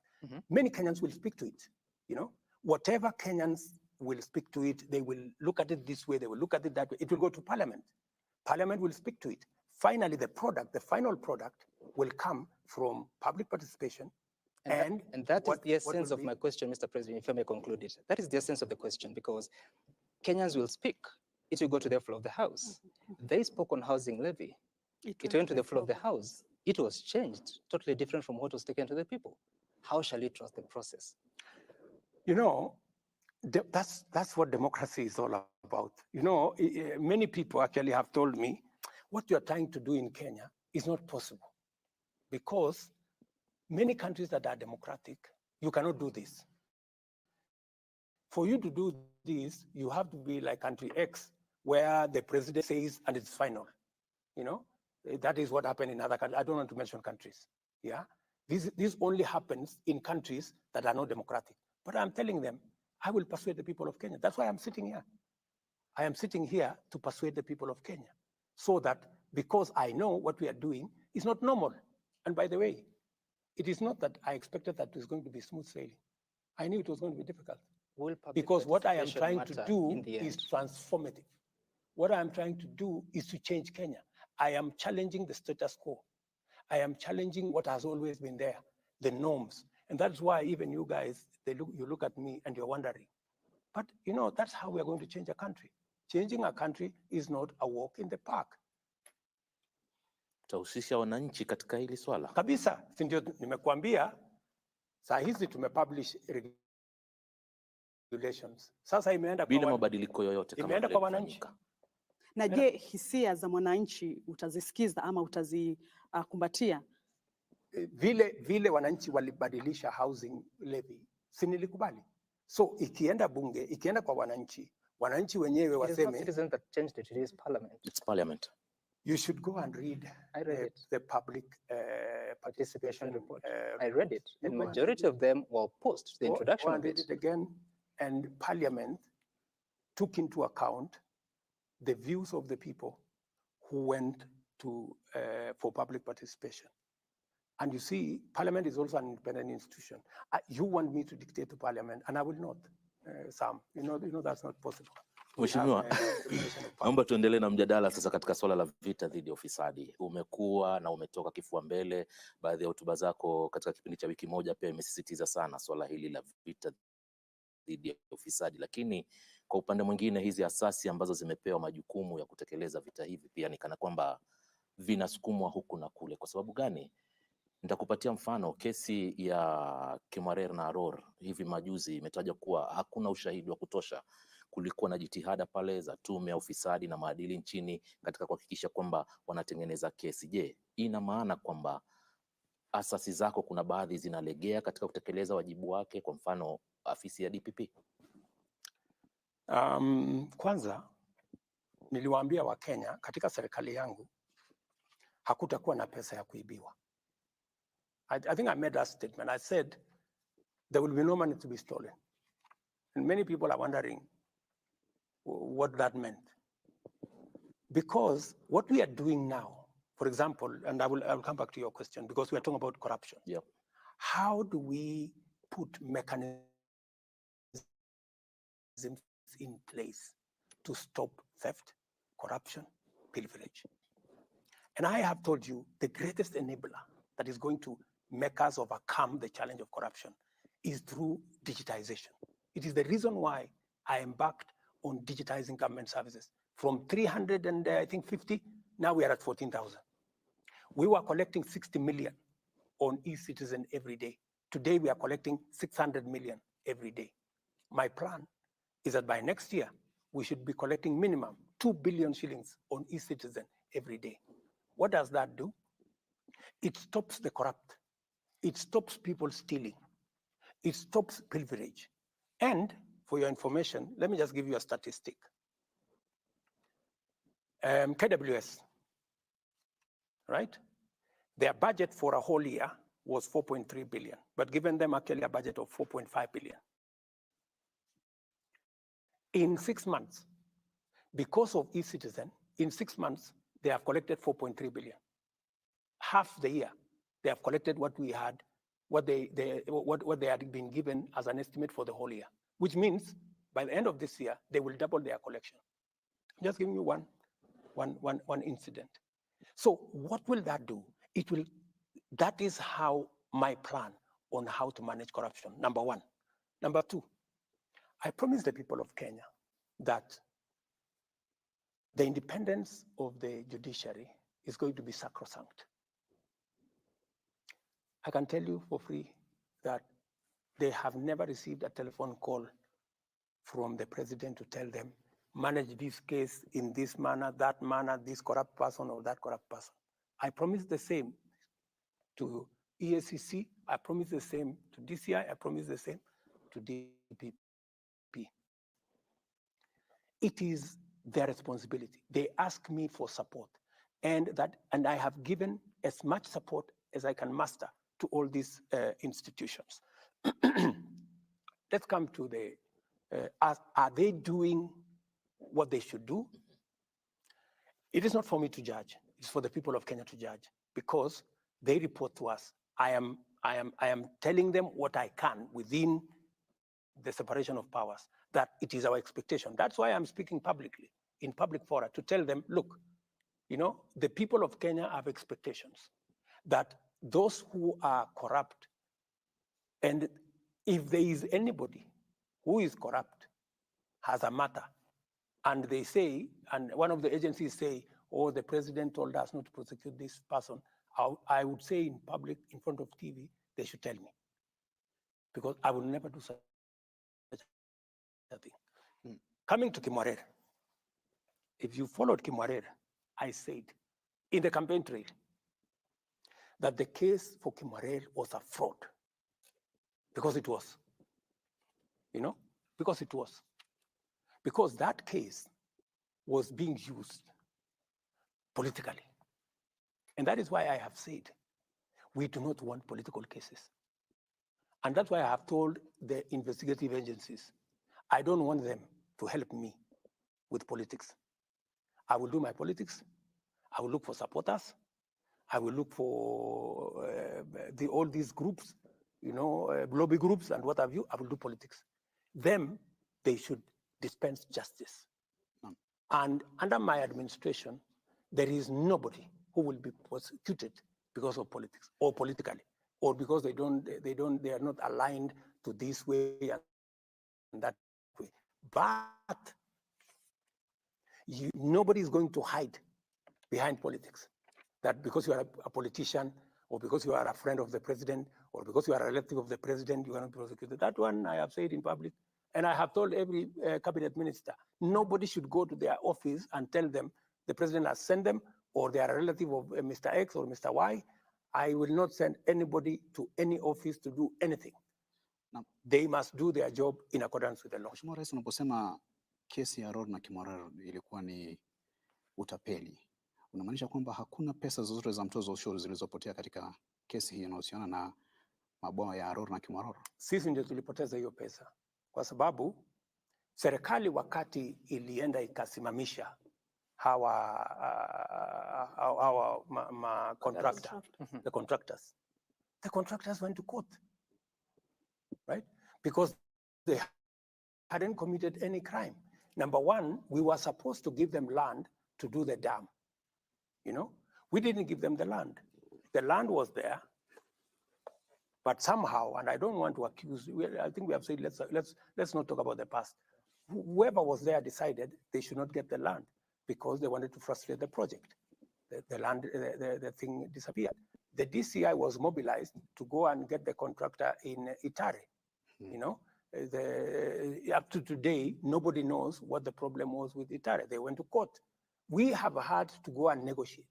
Many Kenyans will speak to it, you know. Whatever Kenyans will speak to it, they will look at it this way, they will look at it that way. It will go to Parliament. Parliament will speak to it. Finally, the final product will come from public participation. And that is the essence of my question, Mr. President, if I may conclude it. That is the essence of the question, because Kenyans will speak. It will go to the floor of the House. They spoke on housing levy. It went to the floor of the House. It was changed, totally different from what was taken to the people. How shall we trust the process? You know, that's what democracy is all about. You know, many people actually have told me, what you're trying to do in Kenya is not possible, because many countries that are democratic, you cannot do this. For you to do this, you have to be like country X, where the president says and it's final. You know, that is what happened in other countries. I don't want to mention countries. Yeah, this only happens in countries that are not democratic. But I'm telling them, I will persuade the people of Kenya. That's why I'm sitting here. I am sitting here to persuade the people of Kenya, so that, because I know what we are doing is not normal. And by the way, it is not that I expected that it was going to be smooth sailing. I knew it was going to be difficult. Because what I am trying to do is transformative. What I am trying to do is to change Kenya. I am challenging the status quo. I am challenging what has always been there, the norms. And that's why even you guys, you look at me and you're wondering. But you know, that's how we are going to change a country. Changing a country is not a walk in the park. Utahusisha wananchi katika hili swala? Kabisa, si ndio nimekuambia, saa hizi tumepublish regulations. Sasa imeenda bila mabadiliko yoyote kama imeenda kwa wananchi. Na je, hisia za mwananchi utazisikiza ama utazikumbatia? Vile wananchi walibadilisha housing levy, si nilikubali. So ikienda bunge, ikienda kwa wananchi, wananchi wenyewe waseme, citizens that changed it, it is parliament. It's parliament. You should go and read the public participation report. I read it, and majority of them were post the introduction of it. Read it again, and Parliament took into account the views of the people who went to for public participation. And you see, Parliament is also an independent institution. You want me to dictate to Parliament, and I will not, Sam. You know that's not possible. Mheshimiwa, naomba tuendelee na mjadala sasa katika swala la vita dhidi ya ufisadi. Umekuwa na umetoka kifua mbele, baadhi ya hotuba zako katika kipindi cha wiki moja pia imesisitiza sana swala hili la vita dhidi ya ufisadi, lakini kwa upande mwingine hizi asasi ambazo zimepewa majukumu ya kutekeleza vita hivi pia ni kana kwamba vinasukumwa huku na kule. Kwa sababu gani? Nitakupatia mfano. Kesi ya Kimarer na Aror hivi majuzi imetaja kuwa hakuna ushahidi wa kutosha. Kulikuwa na jitihada pale za tume ya ufisadi na maadili nchini katika kuhakikisha kwamba wanatengeneza kesi. Je, ina maana kwamba asasi zako kuna baadhi zinalegea katika kutekeleza wajibu wake, kwa mfano afisi ya DPP? Kwanza niliwaambia Wakenya katika serikali yangu hakutakuwa na pesa ya kuibiwa. I think I made that statement. I said there will be no money to be stolen. And many people are wondering what that meant. Because what we are doing now, for example, and I will come back to your question, because we are talking about corruption. Yep. How do we put mechanisms in place to stop theft, corruption, pilferage. And I have told you the greatest enabler that is going to make us overcome the challenge of corruption is through digitization. It is the reason why I embarked on digitizing government services. From 350, now we are at 14,000. We were collecting 60 million on e-citizen every day. Today we are collecting 600 million every day. My plan is that by next year, we should be collecting minimum 2 billion shillings on e-citizen every day. What does that do? It stops the corrupt. It stops people stealing. It stops pilferage. And for your information, let me just give you a statistic. KWS, right? Their budget for a whole year was 4.3 billion, but given them actually a budget of 4.5 billion. In 6 months, because of e-citizen, in 6 months, they have collected 4.3 billion. Half the year, they have collected what we had, what they had been given as an estimate for the whole year, which means by the end of this year, they will double their collection. I'm just giving you one incident. So what will that do? That is how my plan on how to manage corruption, number one. Number two, I promised the people of Kenya that the independence of the judiciary is going to be sacrosanct. I can tell you for free that they have never received a telephone call from the president to tell them, manage this case in this manner, that manner, this corrupt person or that corrupt person. I promise the same to EACC, I promise the same to DCI, I promise the same to DPP. It is their responsibility. They ask me for support, and I have given as much support as I can muster to all these institutions. Let's come to the, are they doing what they should do? It is not for me to judge. It's for the people of Kenya to judge, because they report to us. I am telling them what I can within the separation of powers, that it is our expectation. That's why I'm speaking publicly, in public fora, to tell them, look, you know, the people of Kenya have expectations that those who are corrupt, and if there is anybody who is corrupt, has a matter, and they say, and one of the agencies say, oh, the president told us not to prosecute this person, I would say in public, in front of TV, they should tell me, because I will never do such a thing. Coming to Kimwarer, if you followed Kimwarer, I said in the campaign trail that the case for Kimwarer was a fraud, because it was, you know, because it was. Because that case was being used politically. And that is why I have said, we do not want political cases. And that's why I have told the investigative agencies, I don't want them to help me with politics. I will do my politics. I will look for supporters. I will look for all these groups, you know, lobby groups and what have you. I will do politics. Them, they should dispense justice. And under my administration, there is nobody who will be prosecuted because of politics or politically, or because they are not aligned to this way and that way. But nobody is going to hide behind politics. That because you are a politician, or because you are a friend of the president, or because you are a relative of the president, you are not prosecuted. That one I have said in public. And I have told every cabinet minister, nobody should go to their office and tell them the president has sent them, or they are a relative of Mr. X or Mr. Y. I will not send anybody to any office to do anything. They must do their job in accordance with the law. Mheshimiwa Rais, unaposema kesi ya Rod na Kimwarer ilikuwa ni utapeli, unamaanisha kwamba hakuna pesa zozote za mtozo wa ushuru zilizopotea katika kesi hii inayohusiana na mabwawa ya Rod na Kimwarer? Sisi ndio tulipoteza hiyo pesa, kwa sababu serikali wakati ilienda ikasimamisha the contractors went to court, right? Because they hadn't committed any crime. Number one, we were supposed to give them land to do the dam. You know, we didn't give them the land. The land was there, but somehow, and I don't want to accuse, I think we have said, let's not talk about the past. Whoever was there decided they should not get the land because they wanted to frustrate the project. The thing disappeared. The DCI was mobilized to go and get the contractor in Itare. You know, up to today, nobody knows what the problem was with Itare. They went to court. We have had to go and negotiate.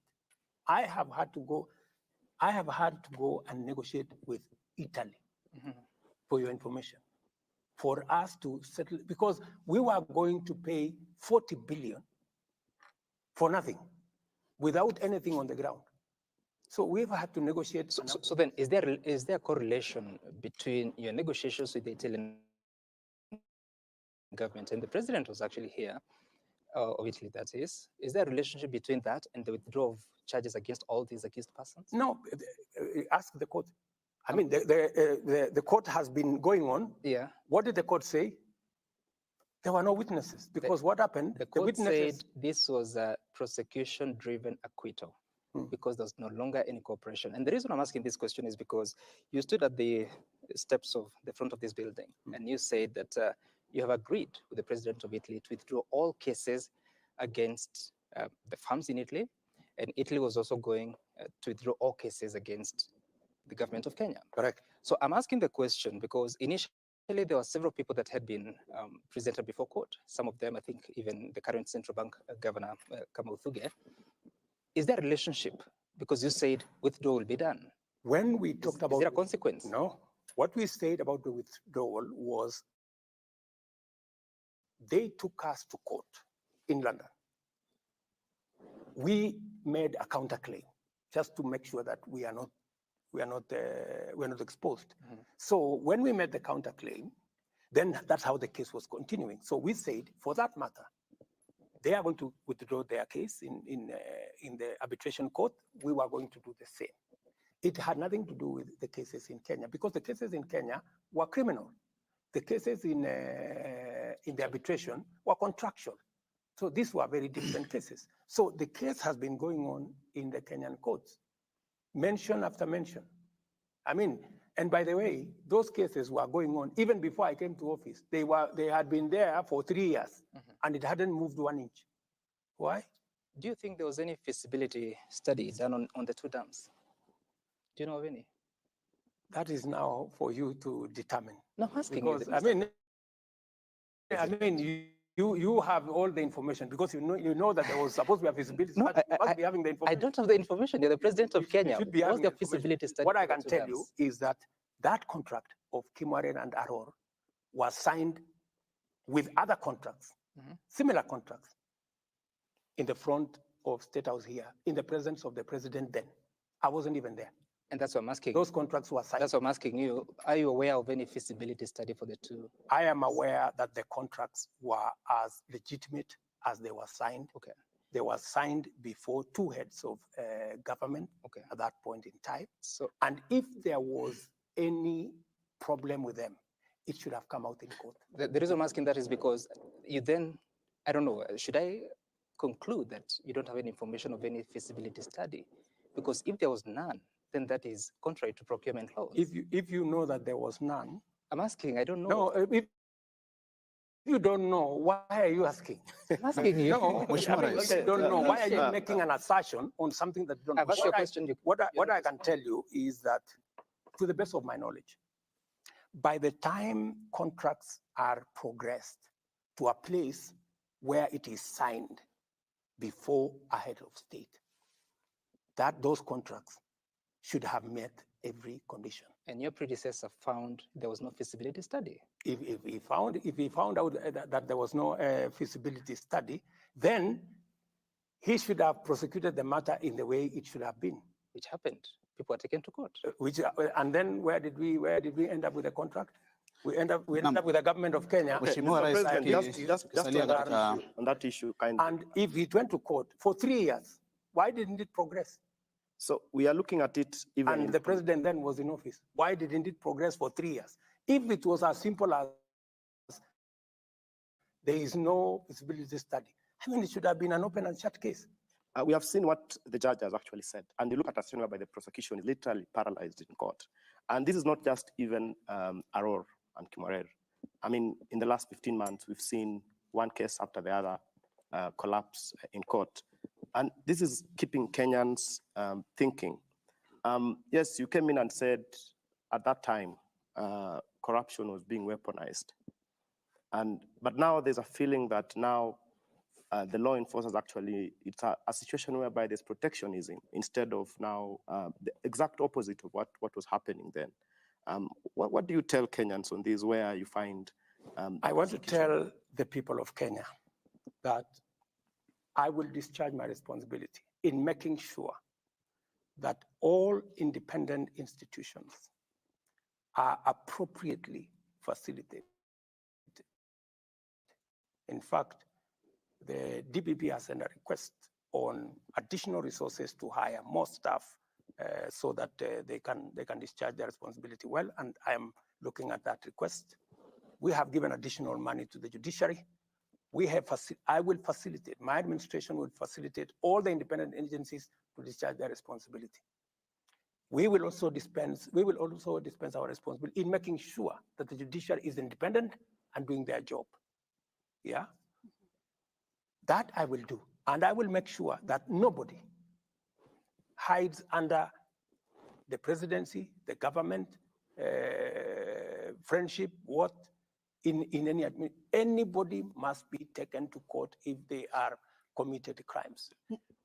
I have had to go and negotiate with Italy, for your information, for us to settle, because we were going to pay 40 billion for nothing, without anything on the ground. So we've had to negotiate. So then, is there a correlation between your negotiations with the Italian government, and the president was actually here, of Italy, that is there a relationship between that and the withdrawal of charges against all these accused persons? No, ask the court. I mean, the court has been going on. Yeah. What did the court say? There were no witnesses, because what happened? The court said this was a prosecution-driven acquittal because there's no longer any cooperation. And the reason I'm asking this question is because you stood at the steps of the front of this building and you said that you have agreed with the president of Italy to withdraw all cases against the farms in Italy, and Italy was also going to withdraw all cases against the government of Kenya. Correct. So I'm asking the question because initially there were several people that had been presented before court. Some of them, I think, even the current central bank governor, Kamau Thuge. Is there a relationship? Because you said withdrawal will be done. When we talked about— Is there a consequence? No. What we said about the withdrawal was they took us to court in London. We made a counterclaim just to make sure that we are not exposed. So when we made the counterclaim, then that's how the case was continuing. So we said, for that matter, they are going to withdraw their case in the arbitration court. We were going to do the same. It had nothing to do with the cases in Kenya, because the cases in Kenya were criminal. The cases in the arbitration were contractual. So these were very different cases. So the case has been going on in the Kenyan courts, mention after mention. I mean, and by the way, those cases were going on even before I came to office. They had been there for 3 years, and it hadn't moved 1 inch. Why? Do you think there was any feasibility study done on the two dams? Do you know of any? That is now for you to determine. No, I'm asking because, you. You have all the information, because you know that there was supposed to be a feasibility study. You must be having the information. I don't have the information. You're the president of Kenya. Should be having the feasibility study? What I can tell you is that that contract of Kimwaren and Aror was signed with other contracts, similar contracts, in the front of State House here, in the presence of the president then. I wasn't even there. And that's what I'm asking. Those contracts were signed. That's what I'm asking you. Are you aware of any feasibility study for the two? I am aware that the contracts were as legitimate as they were signed. Okay. They were signed before two heads of government at that point in time. So, and if there was any problem with them, it should have come out in court. The reason I'm asking that is because you then, I don't know, should I conclude that you don't have any information of any feasibility study? Because if there was none, then that is contrary to procurement laws. If you know that there was none. I'm asking, I don't know. No, if you don't know, why are you asking? I'm asking you. No, if you don't know, why are you making an assertion on something that you don't know? I've asked you a question. What I can tell you is that, to the best of my knowledge, by the time contracts are progressed to a place where it is signed before a head of state, that those contracts should have met every condition. And your predecessor found there was no feasibility study. If he found out that there was no feasibility study, then he should have prosecuted the matter in the way it should have been. Which happened. People are taken to court. And then where did we end up with the contract? We end up with the government of Kenya. Just on that issue, and if it went to court for 3 years, why didn't it progress? So we are looking at it even. And the president then was in office. Why didn't it progress for 3 years? If it was as simple as There is no feasibility study. I mean, it should have been an open and shut case. We have seen what the judge has actually said. And you look at a scenario whereby the prosecution is literally paralyzed in court. And this is not just even Aror and Kimorer. I mean, in the last 15 months, we've seen one case after the other collapse in court. And this is keeping Kenyans thinking. Yes, you came in and said at that time, corruption was being weaponized. But now there's a feeling that now the law enforcers actually, it's a situation whereby there's protectionism instead of now the exact opposite of what was happening then. What do you tell Kenyans on this, where you find? I want to tell the people of Kenya that I will discharge my responsibility in making sure that all independent institutions are appropriately facilitated. In fact, the DPP has sent a request on additional resources to hire more staff so that they can discharge their responsibility well, and I am looking at that request. We have given additional money to the judiciary. I will facilitate, my administration will facilitate all the independent agencies to discharge their responsibility. We will also dispense our responsibility in making sure that the judiciary is independent and doing their job. Yeah? That I will do. And I will make sure that nobody hides under the presidency, the government, friendship, anybody must be taken to court if they are committed crimes.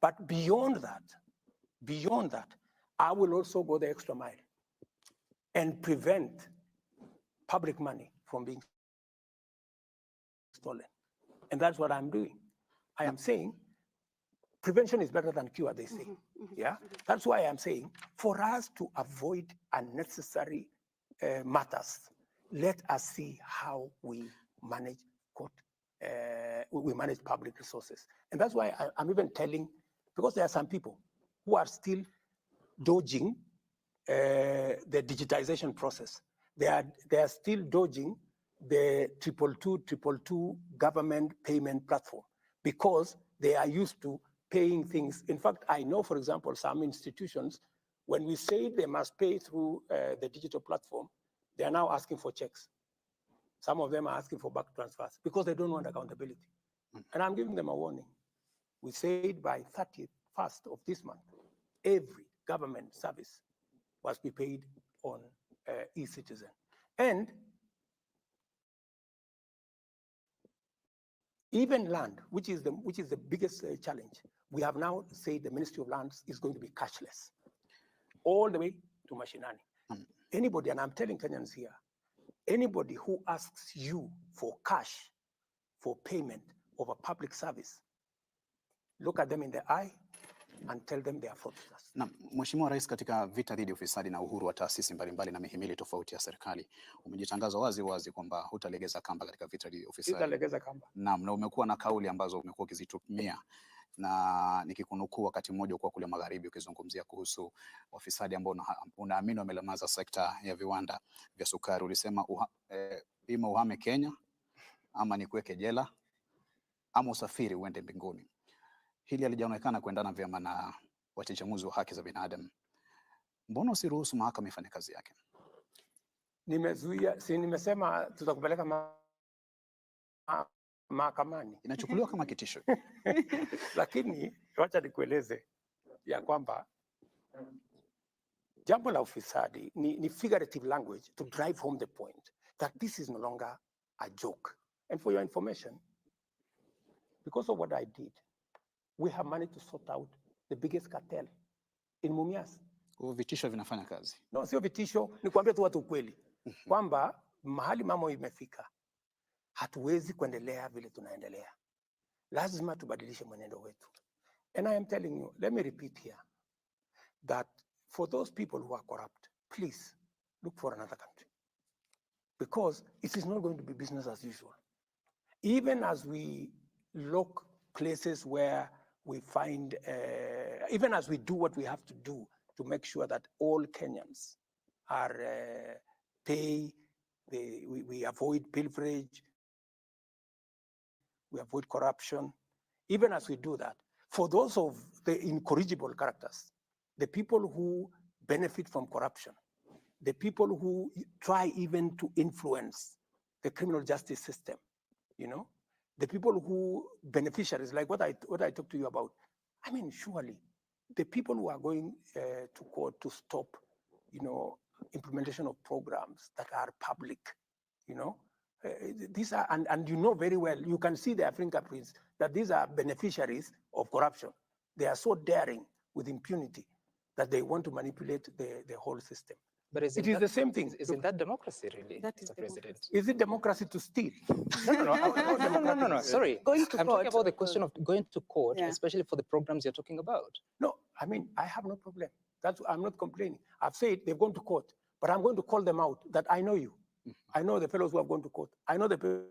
But beyond that, I will also go the extra mile and prevent public money from being stolen. And that's what I'm doing. I am saying prevention is better than cure, they say. Yeah? That's why I'm saying for us to avoid unnecessary matters, let us see how we manage we manage public resources. And that's why I'm even telling, because there are some people who are still dodging the digitization process. They are still dodging the 222 government payment platform because they are used to paying things. In fact, I know, for example, some institutions, when we say they must pay through the digital platform, they are now asking for checks. Some of them are asking for back transfers because they don't want accountability. And I'm giving them a warning. We said by 31st of this month, every government service must be paid on e-citizen. And even land, which is the biggest challenge, we have now said the Ministry of Lands is going to be cashless, all the way to Mashinani. Anybody, and I'm telling Kenyans here, anybody who asks you for cash for payment of a public service, look at them in the eye and tell them they are fraudsters. Na Mheshimiwa Rais, katika vita dhidi ya ufisadi na uhuru wa taasisi mbalimbali na mihimili tofauti ya serikali, umejitangaza wazi wazi kwamba hutalegeza kamba katika vita dhidi ya ufisadi. Hutalegeza kamba. Naam, na umekuwa na kauli ambazo umekuwa ukizitumia, na nikikunukuu wakati mmoja kwa kule magharibi ukizungumzia kuhusu wafisadi ambao unaamini wamelemaza sekta ya viwanda vya sukari. Ulisema ima uhame Kenya ama nikuweke jela ama usafiri uende mbinguni. Hili halijaonekana kuendana vyema na wachechemuzi wa haki za binadamu. Mbona usiruhusu mahakama ifanye kazi yake? Nimezuia, si nimesema tutakupeleka mahakamani. Inachukuliwa kama kitisho. Lakini wacha nikueleze ya kwamba jambo la ufisadi ni figurative language to drive home the point that this is no longer a joke. And for your information, because of what I did, we have managed to sort out the biggest cartel in Mumias. Vitisho vinafanya kazi. No, sio vitisho, ni kuambia tu watu ukweli. Kwamba mahali mambo imefika, hatuwezi kuendelea vile tunaendelea. Lazima tubadilishe mwenendo wetu. And I am telling you, let me repeat here, that for those people who are corrupt, please look for another country. Because it is not going to be business as usual. Even as we look places where we find, even as we do what we have to do to make sure that all Kenyans are we avoid pilferage, we avoid corruption. Even as we do that, for those of the incorrigible characters, the people who benefit from corruption, the people who try even to influence the criminal justice system, the people who beneficiaries, like what I talked to you about. I mean, surely the people who are going to court to stop, implementation of programs that are public, these are, and you know very well, you can see their fingerprints, that these are beneficiaries of corruption. They are so daring with impunity that they want to manipulate the whole system. But it is the same thing. Isn't that democracy, really, Mr. President? Is it democracy to steal? No. Sorry. Going to I'm court, talking about the question of going to court, yeah. especially for the programs you're talking about. No, I mean, I have no problem. I'm not complaining. I've said they've gone to court, but I'm going to call them out that I know you. I know the fellows who have gone to court. I know the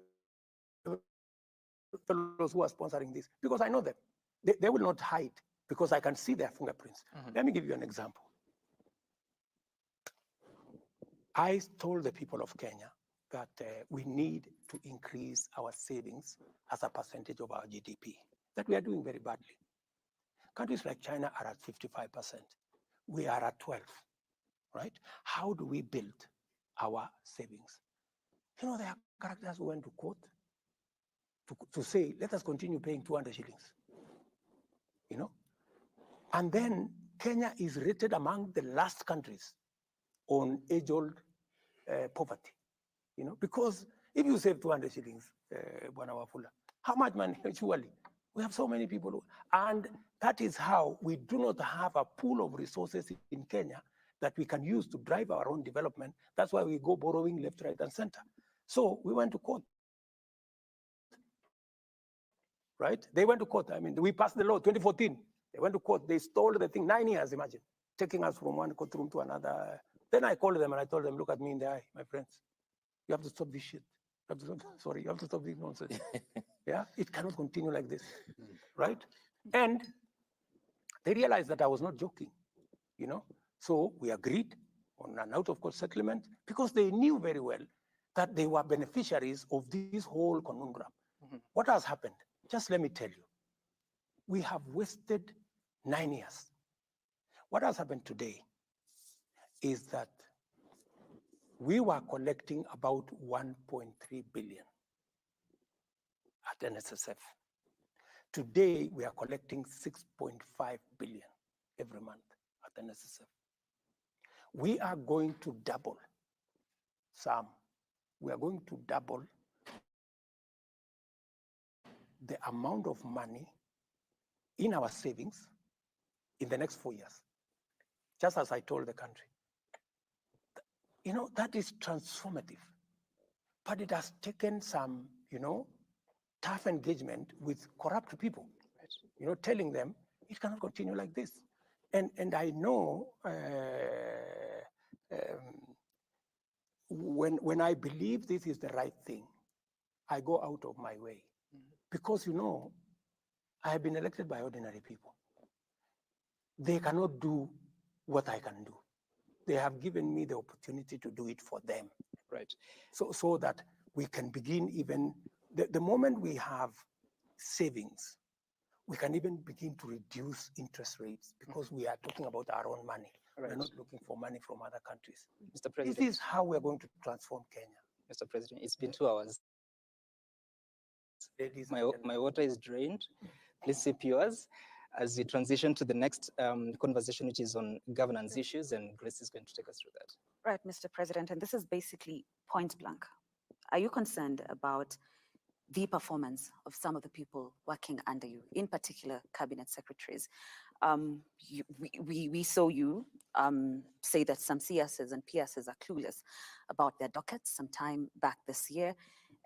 fellows who are sponsoring this, because I know them. They will not hide, because I can see their fingerprints. Let me give you an example. I told the people of Kenya that we need to increase our savings as a percentage of our GDP, that we are doing very badly. Countries like China are at 55%. We are at 12, right? How do we build our savings? There are characters who went to court to say, let us continue paying 200 shillings, And then Kenya is rated among the last countries on age-old poverty, because if you save 200 shillings, how much money, surely? We have so many people, and that is how we do not have a pool of resources in Kenya that we can use to drive our own development. That's why we go borrowing left, right, and center. So we went to court, right? They went to court. I mean, we passed the law 2014. They went to court. They stole the thing, 9 years, imagine, taking us from one courtroom to another. Then I called them and I told them, look at me in the eye, my friends. You have to stop this shit. You have to stop this nonsense. Yeah, it cannot continue like this, right? And they realized that I was not joking, So we agreed on an out-of-court settlement, because they knew very well that they were beneficiaries of this whole conundrum. What has happened? Just let me tell you. We have wasted 9 years. What has happened today is that we were collecting about 1.3 billion at NSSF. Today, we are collecting 6.5 billion every month at NSSF. We are going to double, Sam. We are going to double the amount of money in our savings in the next 4 years, just as I told the country. That is transformative, but it has taken some, tough engagement with corrupt people, telling them it cannot continue like this. And I know when I believe this is the right thing, I go out of my way, because, I have been elected by ordinary people. They cannot do what I can do. They have given me the opportunity to do it for them. Right. So that we can begin even, the moment we have savings, we can even begin to reduce interest rates, because we are talking about our own money. Right. We're not looking for money from other countries. Mr. President. This is how we're going to transform Kenya. Mr. President, it's been 2 hours. My water is drained. Please sip yours as we transition to the next conversation, which is on governance issues, and Grace is going to take us through that. Right, Mr. President, and this is basically point blank. Are you concerned about the performance of some of the people working under you, in particular cabinet secretaries? We saw you say that some CSs and PSs are clueless about their dockets some time back this year.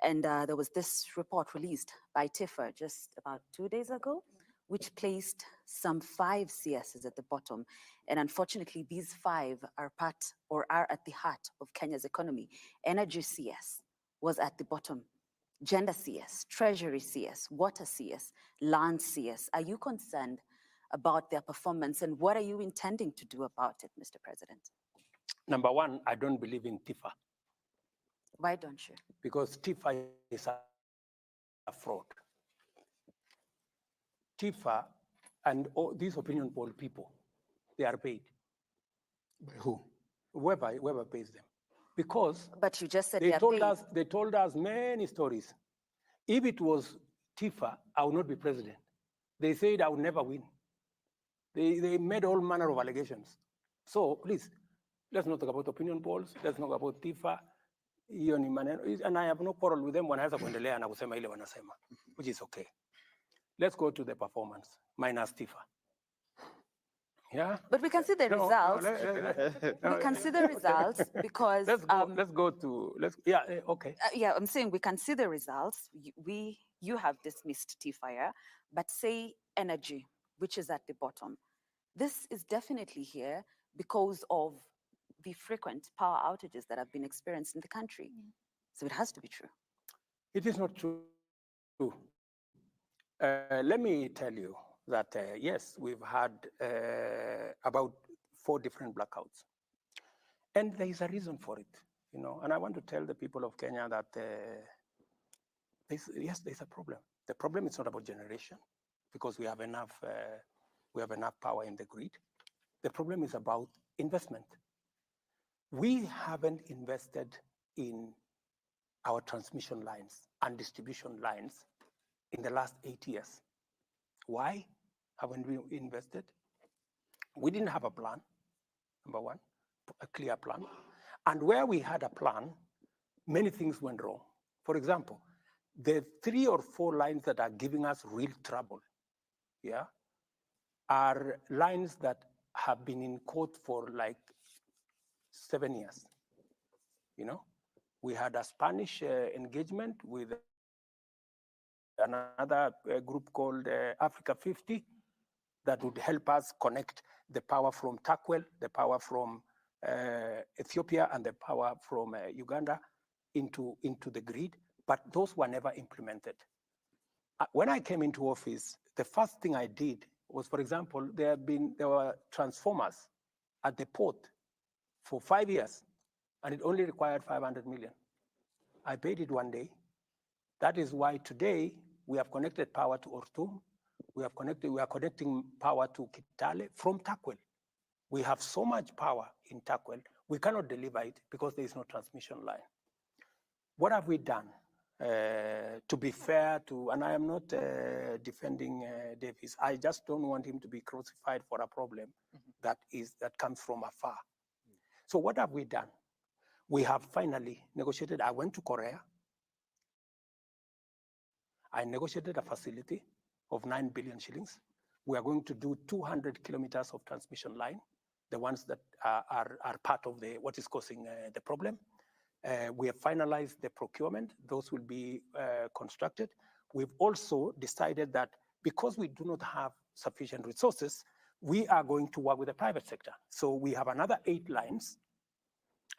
And there was this report released by TIFA just about 2 days ago, which placed some 5 CSs at the bottom. And unfortunately, these 5 are at the heart of Kenya's economy. Energy CS was at the bottom. Gender CS, Treasury CS, Water CS, Land CS. Are you concerned about their performance, and what are you intending to do about it, Mr. President? Number one, I don't believe in TIFA. Why don't you? Because TIFA is a fraud. Tifa and all these opinion poll people, they are paid. By who? Whoever pays them. Because But you just said they told paid. they told us many stories. If it was Tifa, I would not be president. They said I would never win. They made all manner of allegations. So please, let's not talk about opinion polls. Let's not talk about Tifa. And I have no quarrel with them when I kuendelea na kusema ile wanasema, which is okay. Let's go to the performance, minus Tifa. Yeah. But we can see the results. We can see the results because let's go to okay. Yeah, I'm saying we can see the results. You have dismissed T-Fire, but say energy, which is at the bottom. This is definitely here because of the frequent power outages that have been experienced in the country. So it has to be true. It is not true. Let me tell you that, yes, we've had about 4 different blackouts. And there is a reason for it, and I want to tell the people of Kenya that, yes, there's a problem. The problem is not about generation, because we have enough power in the grid. The problem is about investment. We haven't invested in our transmission lines and distribution lines in the last 8 years. Why haven't we invested? We didn't have a plan, number one, a clear plan. And where we had a plan, many things went wrong. For example, the 3 or 4 lines that are giving us real trouble, are lines that have been in court for like 7 years. We had a Spanish engagement with another group called Africa 50 that would help us connect the power from Takwel, the power from Ethiopia, and the power from Uganda into the grid, but those were never implemented. When I came into office, the first thing I did was, for example, there were transformers at the port for 5 years, and it only required 500 million. I paid it one day. That is why today we have connected power to Ortum. We are connecting power to Kitale from Takwel. We have so much power in Takwel, we cannot deliver it because there is no transmission line. What have we done? To be fair to, and I am not defending Davis, I just don't want him to be crucified for a problem that comes from afar. So what have we done? We have finally negotiated. I went to Korea. I negotiated a facility of 9 billion shillings. We are going to do 200 kilometers of transmission line, the ones that are part of what is causing the problem. We have finalized the procurement. Those will be constructed. We've also decided that because we do not have sufficient resources, we are going to work with the private sector. So we have another 8 lines,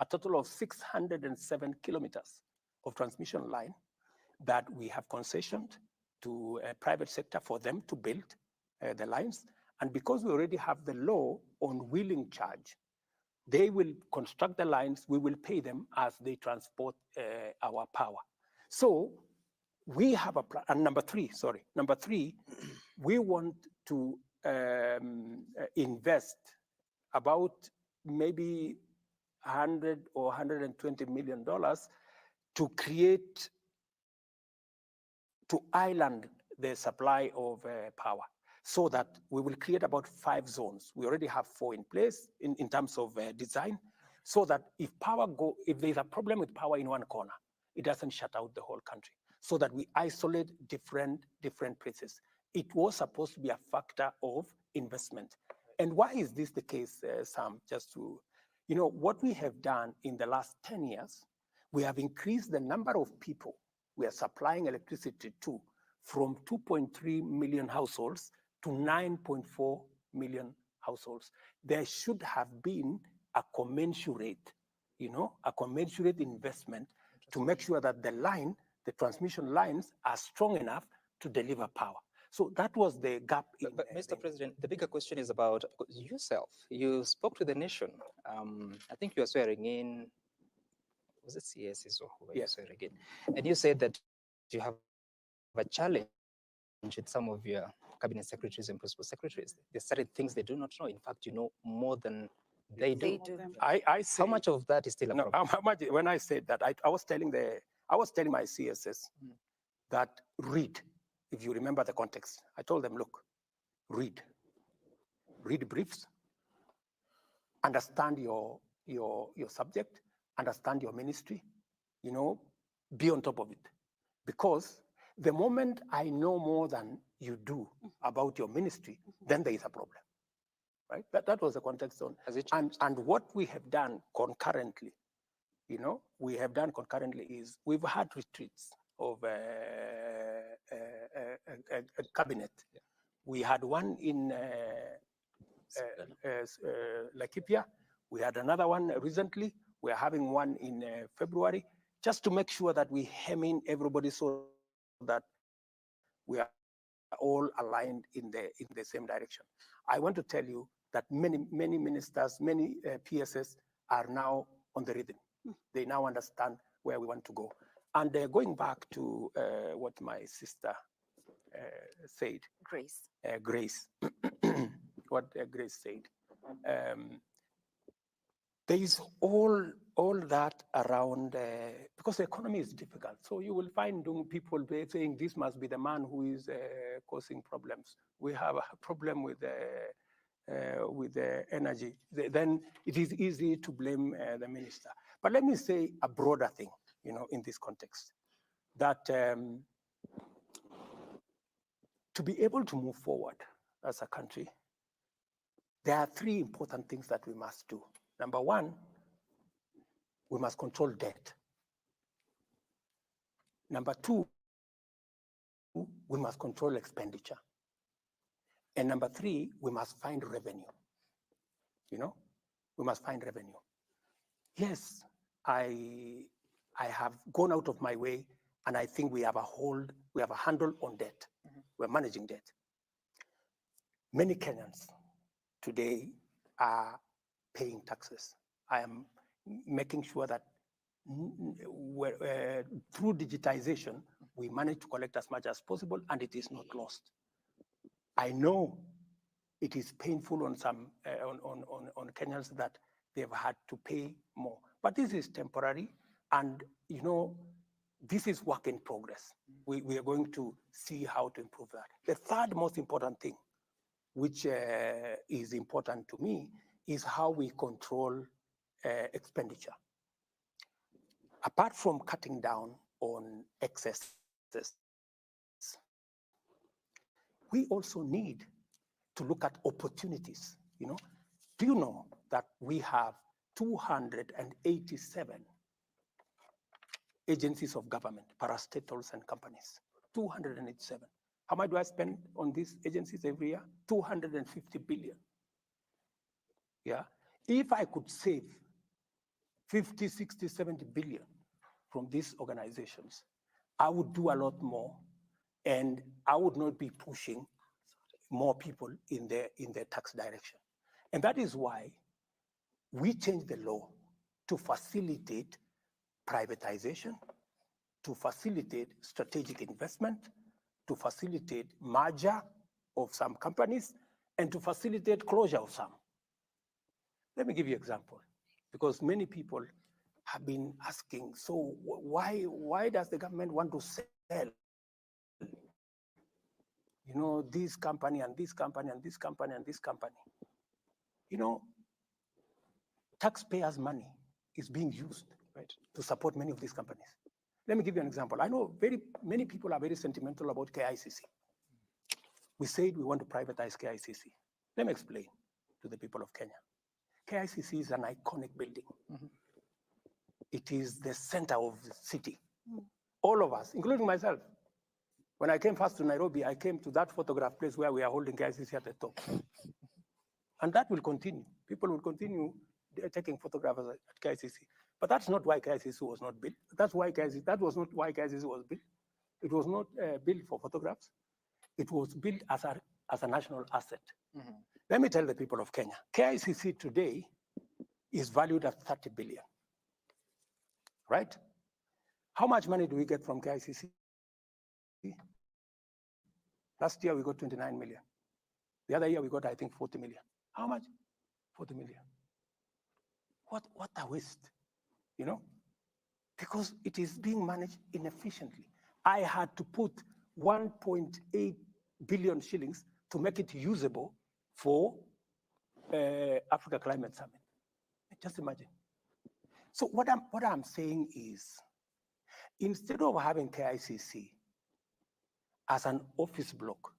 a total of 607 kilometers of transmission line that we have concessioned to a private sector for them to build the lines. And because we already have the law on wheeling charge, they will construct the lines, we will pay them as they transport our power. So we have a plan. And number three, we want to invest about maybe $100 or $120 million to create, to island the supply of power, so that we will create about 5 zones. We already have 4 in place in terms of design, so that if there's a problem with power in one corner, it doesn't shut out the whole country, so that we isolate different places. It was supposed to be a factor of investment. And why is this the case, Sam? Just to, what we have done in the last 10 years, we have increased the number of people we are supplying electricity to from 2.3 million households to 9.4 million households. There should have been a commensurate investment to make sure that the transmission lines are strong enough to deliver power. So that was the gap. But Mr. President, the bigger question is about yourself. You spoke to the nation. I think you are swearing in, was it CSs or who you swearing in? And you said that you have a challenge with some of your cabinet secretaries and principal secretaries. There's certain things they do not know. In fact, you know more than they do. I say, how much of that is still a problem? How much, when I said that, I was telling my CSS that read, if you remember the context. I told them, look, read briefs, understand your subject, understand your ministry, you know, be on top of it. Because the moment I know more than you do about your ministry, then there is a problem, right? That was the context on. And what we have done concurrently, you know, is we've had retreats of a cabinet. Yeah. We had one in Laikipia. We had another one recently. We're having one in February, just to make sure that we hem in everybody so that we are all aligned in the same direction. I want to tell you that many ministers, many PSS are now on the rhythm. They now understand where we want to go. And going back to what my sister said. Grace. Grace. What Grace said. There is all that around, because the economy is difficult. So you will find people saying this must be the man who is causing problems. We have a problem with the energy. Then it is easy to blame the minister. But let me say a broader thing, you know, in this context, that to be able to move forward as a country, there are three important things that we must do. Number one, we must control debt. Number two, we must control expenditure. And number three, we must find revenue. You know, we must find revenue. Yes, I have gone out of my way, and I think we have a handle on debt. We're managing debt. Many Kenyans today are paying taxes. I am making sure that through digitization, we manage to collect as much as possible, and it is not lost. I know it is painful on some on Kenyans that they've had to pay more, but this is temporary, and you know, this is work in progress. We are going to see how to improve that. The third most important thing, which is important to me, is how we control expenditure. Apart from cutting down on excesses, we also need to look at opportunities. You know, do you know that we have 287 agencies of government, parastatals and companies? 287. How much do I spend on these agencies every year? 250 billion. Yeah. If I could save 50, 60, 70 billion from these organizations, I would do a lot more, and I would not be pushing more people in the tax direction. And that is why we changed the law to facilitate privatization, to facilitate strategic investment, to facilitate merger of some companies, and to facilitate closure of some. Let me give you an example, because many people have been asking, so why does the government want to sell, you know, this company and this company and this company and this company? You know, taxpayers' money is being used, right, to support many of these companies. Let me give you an example. I know many people are very sentimental about KICC. We said we want to privatize KICC. Let me explain to the people of Kenya. KICC is an iconic building. It is the center of the city. All of us, including myself. When I came first to Nairobi, I came to that photograph place where we are holding KICC at the top. And that will continue. People will continue taking photographs at KICC. But that's not why KICC was not built. That was not why KICC was built. It was not built for photographs. It was built as a national asset. Let me tell the people of Kenya, KICC today is valued at 30 billion, right? How much money do we get from KICC? Last year we got 29 million. The other year we got, I think, 40 million. How much? 40 million. What a waste, you know? Because it is being managed inefficiently. I had to put 1.8 billion shillings to make it usable for Africa Climate Summit. Just imagine. So what I'm saying is, instead of having KICC as an office block,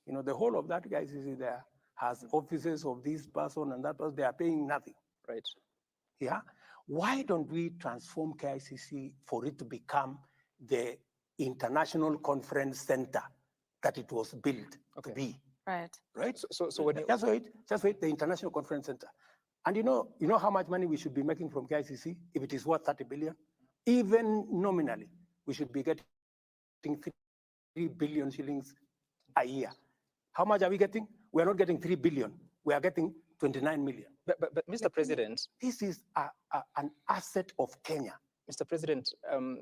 you know, the whole of that KICC there has offices of this person and that person, they are paying nothing. Right. Yeah. Why don't we transform KICC for it to become the international conference center that it was built to be? Right. Right. So when you... just wait, the international conference center. And you know how much money we should be making from KICC if it is worth 30 billion? Even nominally, we should be getting 3 billion shillings a year. How much are we getting? We are not getting 3 billion. We are getting 29 million. But Mr. President, this is an asset of Kenya. Mr. President,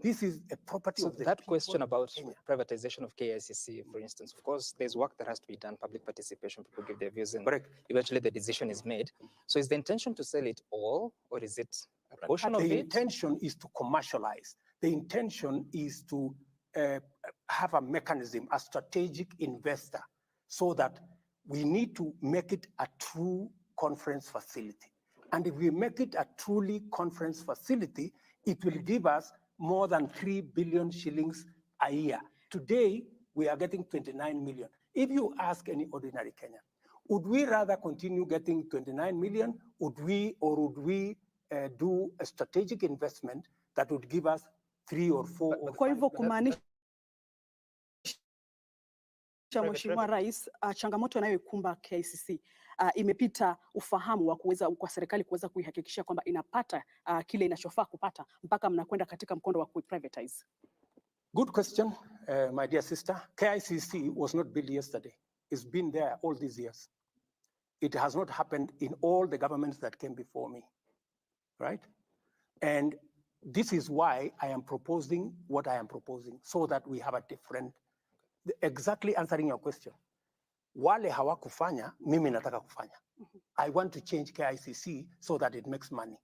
this is a property of the that question about Kenya. privatization of KICC, for instance, of course, there's work that has to be done, public participation, people give their views, and eventually the decision is made. So is the intention to sell it all, or is it a portion of it? The intention is to commercialize. The intention is to have a mechanism, a strategic investor, so that we need to make it a true conference facility. And if we make it a truly conference facility, it will give us more than 3 billion shillings a year. Today, we are getting 29 million. If you ask any ordinary Kenyan, would we rather continue getting 29 million? Would we do a strategic investment that would give us 3 or 4 or 5? Kwa hivyo kumaanisha Mheshimiwa Rais, changamoto inayoikumba KICC imepita ufahamu wa kuweza kwa serikali kuweza kuihakikisha kwamba inapata kile inachofaa kupata mpaka mnakwenda katika mkondo wa kuprivatize. Good question, my dear sister. KICC was not built yesterday. It's been there all these years. It has not happened in all the governments that came before me, right? And this is why I am proposing what I am proposing, so that we have a different, exactly answering your question. Wale hawakufanya, mimi nataka kufanya. I want to change KICC so that it makes money.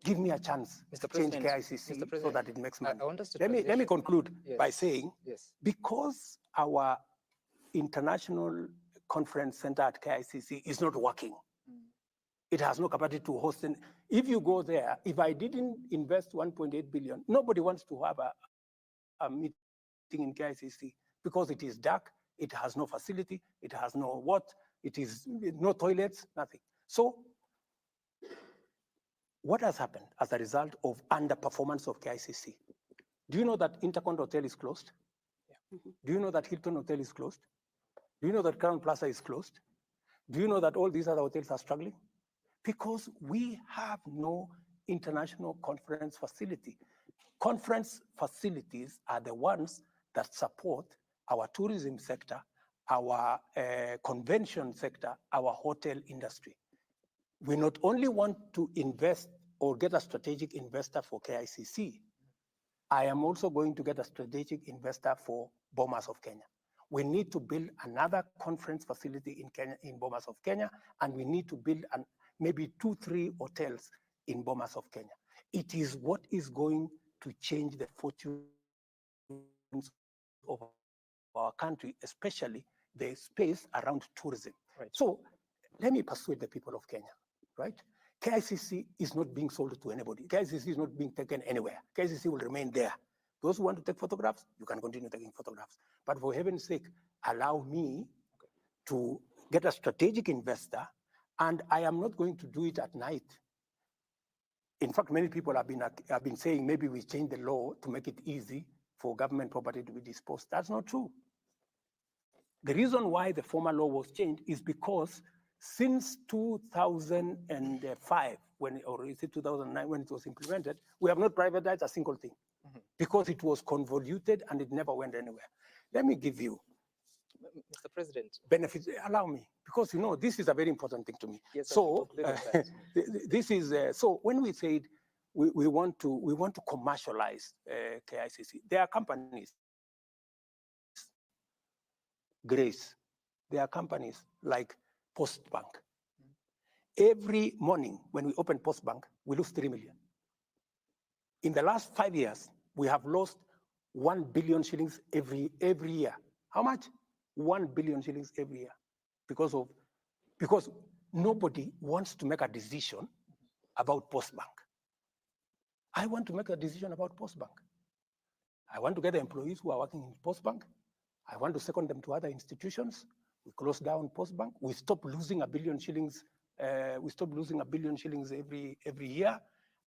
Give me a chance to change KICC so that it makes money. Let me conclude by saying, because our international conference center at KICC is not working, it has no capacity to host. If you go there, if I didn't invest 1.8 billion, nobody wants to have a meeting in KICC because it is dark, it has no facility, it has no it is no toilets, nothing. So what has happened as a result of underperformance of KICC? Do you know that Intercont Hotel is closed? Yeah. Do you know that Hilton Hotel is closed? Do you know that Crown Plaza is closed? Do you know that all these other hotels are struggling? Because we have no international conference facility. Conference facilities are the ones that support our tourism sector, our convention sector, our hotel industry. We not only want to invest or get a strategic investor for KICC, I am also going to get a strategic investor for Bomas of Kenya. We need to build another conference facility in Kenya, in Bomas of Kenya, and we need to build maybe 2-3 hotels in Bomas of Kenya. It is what is going to change the fortunes of our country, especially the space around tourism. Right. So let me persuade the people of Kenya, right? KICC is not being sold to anybody. KICC is not being taken anywhere. KICC will remain there. Those who want to take photographs, you can continue taking photographs. But for heaven's sake, allow me to get a strategic investor, and I am not going to do it at night. In fact, many people have been saying maybe we change the law to make it easy for government property to be disposed. That's not true. The reason why the former law was changed is because since 2005, or is it 2009 when it was implemented, we have not privatized a single thing because it was convoluted and it never went anywhere. Let me give you, Mr. President, benefits. Allow me, because you know this is a very important thing to me. Yes, so this is so when we said we want to commercialize KICC, there are companies Grace. There are companies like Postbank. Every morning when we open Postbank, we lose 3 million. In the last 5 years, we have lost 1 billion shillings every year. How much? 1 billion shillings every year. Because nobody wants to make a decision about Postbank. I want to make a decision about Postbank. I want to get the employees who are working in Postbank. I want to second them to other institutions. We close down Postbank. We stop losing 1 billion shillings. We stop losing 1 billion shillings every year,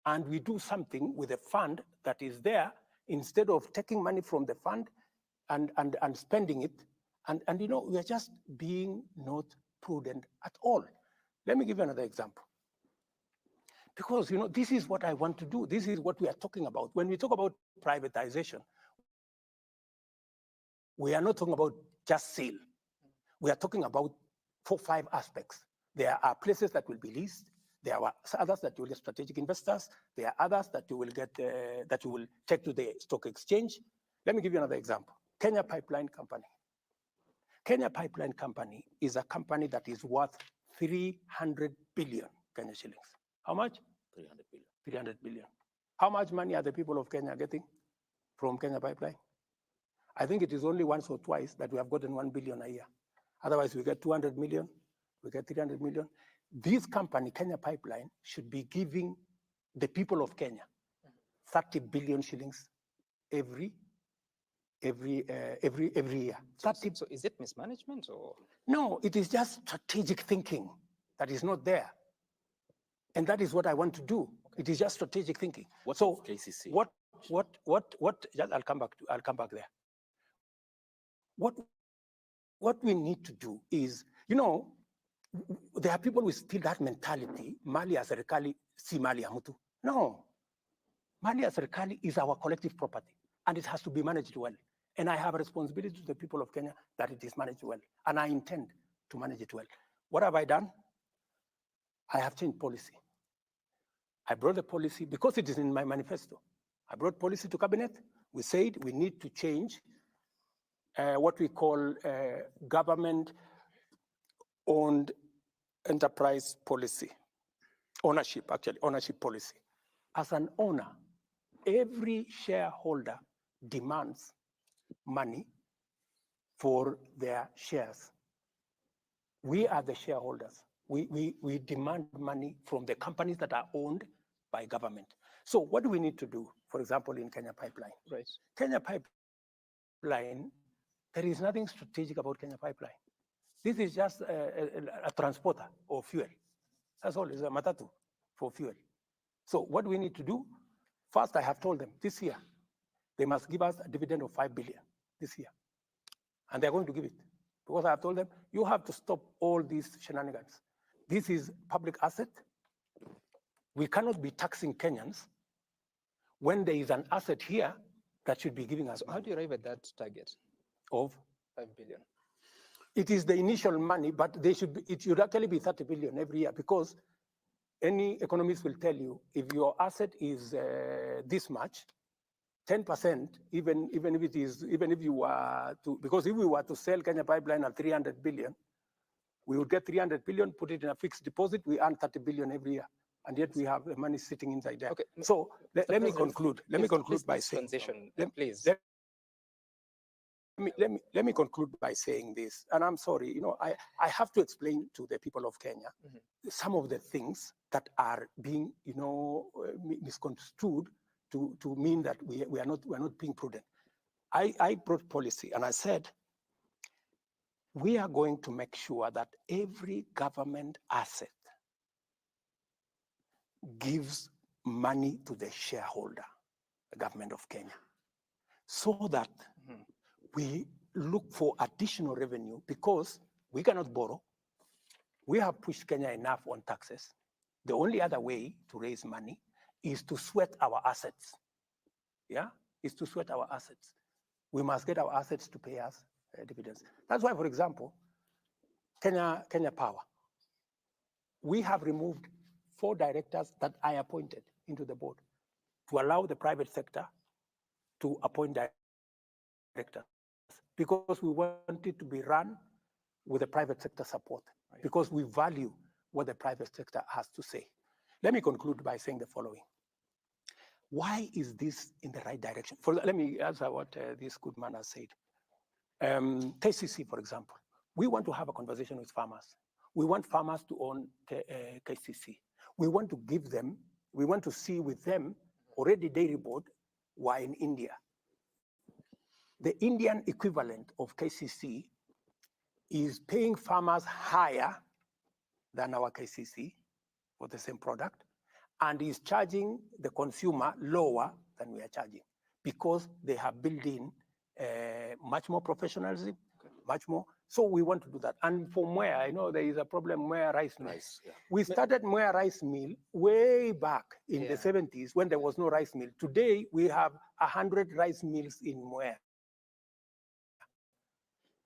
and we do something with the fund that is there instead of taking money from the fund and spending it. And you know, we are just being not prudent at all. Let me give you another example. Because you know, this is what I want to do. This is what we are talking about. When we talk about privatization, we are not talking about just sale. We are talking about 4 or 5 aspects. There are places that will be leased. There are others that you will get strategic investors. There are others that you will get that you will take to the stock exchange. Let me give you another example. Kenya Pipeline Company. Kenya Pipeline Company is a company that is worth 300 billion Kenya shillings. How much? 300 billion. 300 billion. How much money are the people of Kenya getting from Kenya Pipeline? I think it is only once or twice that we have gotten 1 billion a year. Otherwise, we get 200 million, we get 300 million. This company, Kenya Pipeline, should be giving the people of Kenya 30 billion shillings every year. So is it mismanagement or? No, it is just strategic thinking that is not there. And that is what I want to do. Okay. It is just strategic thinking. What's so KCC? I'll come back there. What we need to do is, you know, there are people with still that mentality, mali ya serikali si mali ya mtu. No, mali ya serikali is our collective property and it has to be managed well. And I have a responsibility to the people of Kenya that it is managed well. And I intend to manage it well. What have I done? I have changed policy. I brought the policy, because it is in my manifesto. I brought policy to cabinet. We said we need to change what we call government-owned enterprise policy. Ownership policy. As an owner, every shareholder demands money for their shares. We are the shareholders. We demand money from the companies that are owned by government. So what do we need to do? For example, in Kenya Pipeline. Right. Kenya Pipeline, there is nothing strategic about Kenya Pipeline. This is just a transporter of fuel. That's all, it's a matatu for fuel. So what do we need to do? First, I have told them this year, they must give us a dividend of 5 billion this year. And they're going to give it. Because I have told them, you have to stop all these shenanigans. This is public asset. We cannot be taxing Kenyans when there is an asset here that should be giving us. So how do you arrive at that target of 5 billion? It is the initial money, but it should actually be 30 billion every year, because any economist will tell you if your asset is this much, 10%, even if you were to, because if we were to sell Kenya Pipeline at 300 billion, we would get 300 billion, put it in a fixed deposit, we earn 30 billion every year. And yet we have the money sitting inside there. Okay. So let me conclude. Let me conclude by saying, please. Let me conclude by saying this, and I'm sorry, you know, I have to explain to the people of Kenya some of the things that are being, you know, misconstrued to mean that we are not being prudent. I brought policy and I said, we are going to make sure that every government asset gives money to the shareholder, the government of Kenya, so that we look for additional revenue, because we cannot borrow. We have pushed Kenya enough on taxes. The only other way to raise money is to sweat our assets. Yeah, is to sweat our assets. We must get our assets to pay us dividends. That's why, for example, Kenya Power, we have removed 4 directors that I appointed into the board to allow the private sector to appoint directors. because we want it to be run with the private sector support, because we value what the private sector has to say. Let me conclude by saying the following. Why is this in the right direction? Let me answer what this good man has said. KCC, for example, we want to have a conversation with farmers. We want farmers to own KCC. We want to give them, we want to see with them already dairy board were in India. The Indian equivalent of KCC is paying farmers higher than our KCC for the same product, and is charging the consumer lower than we are charging, because they have built in much more professionalism, much more. So we want to do that. And for Mwea, I know there is a problem, Mwea rice mill. Yeah. We started Mwea rice mill way back in the 70s when there was no rice mill. Today, we have 100 rice mills in Mwea.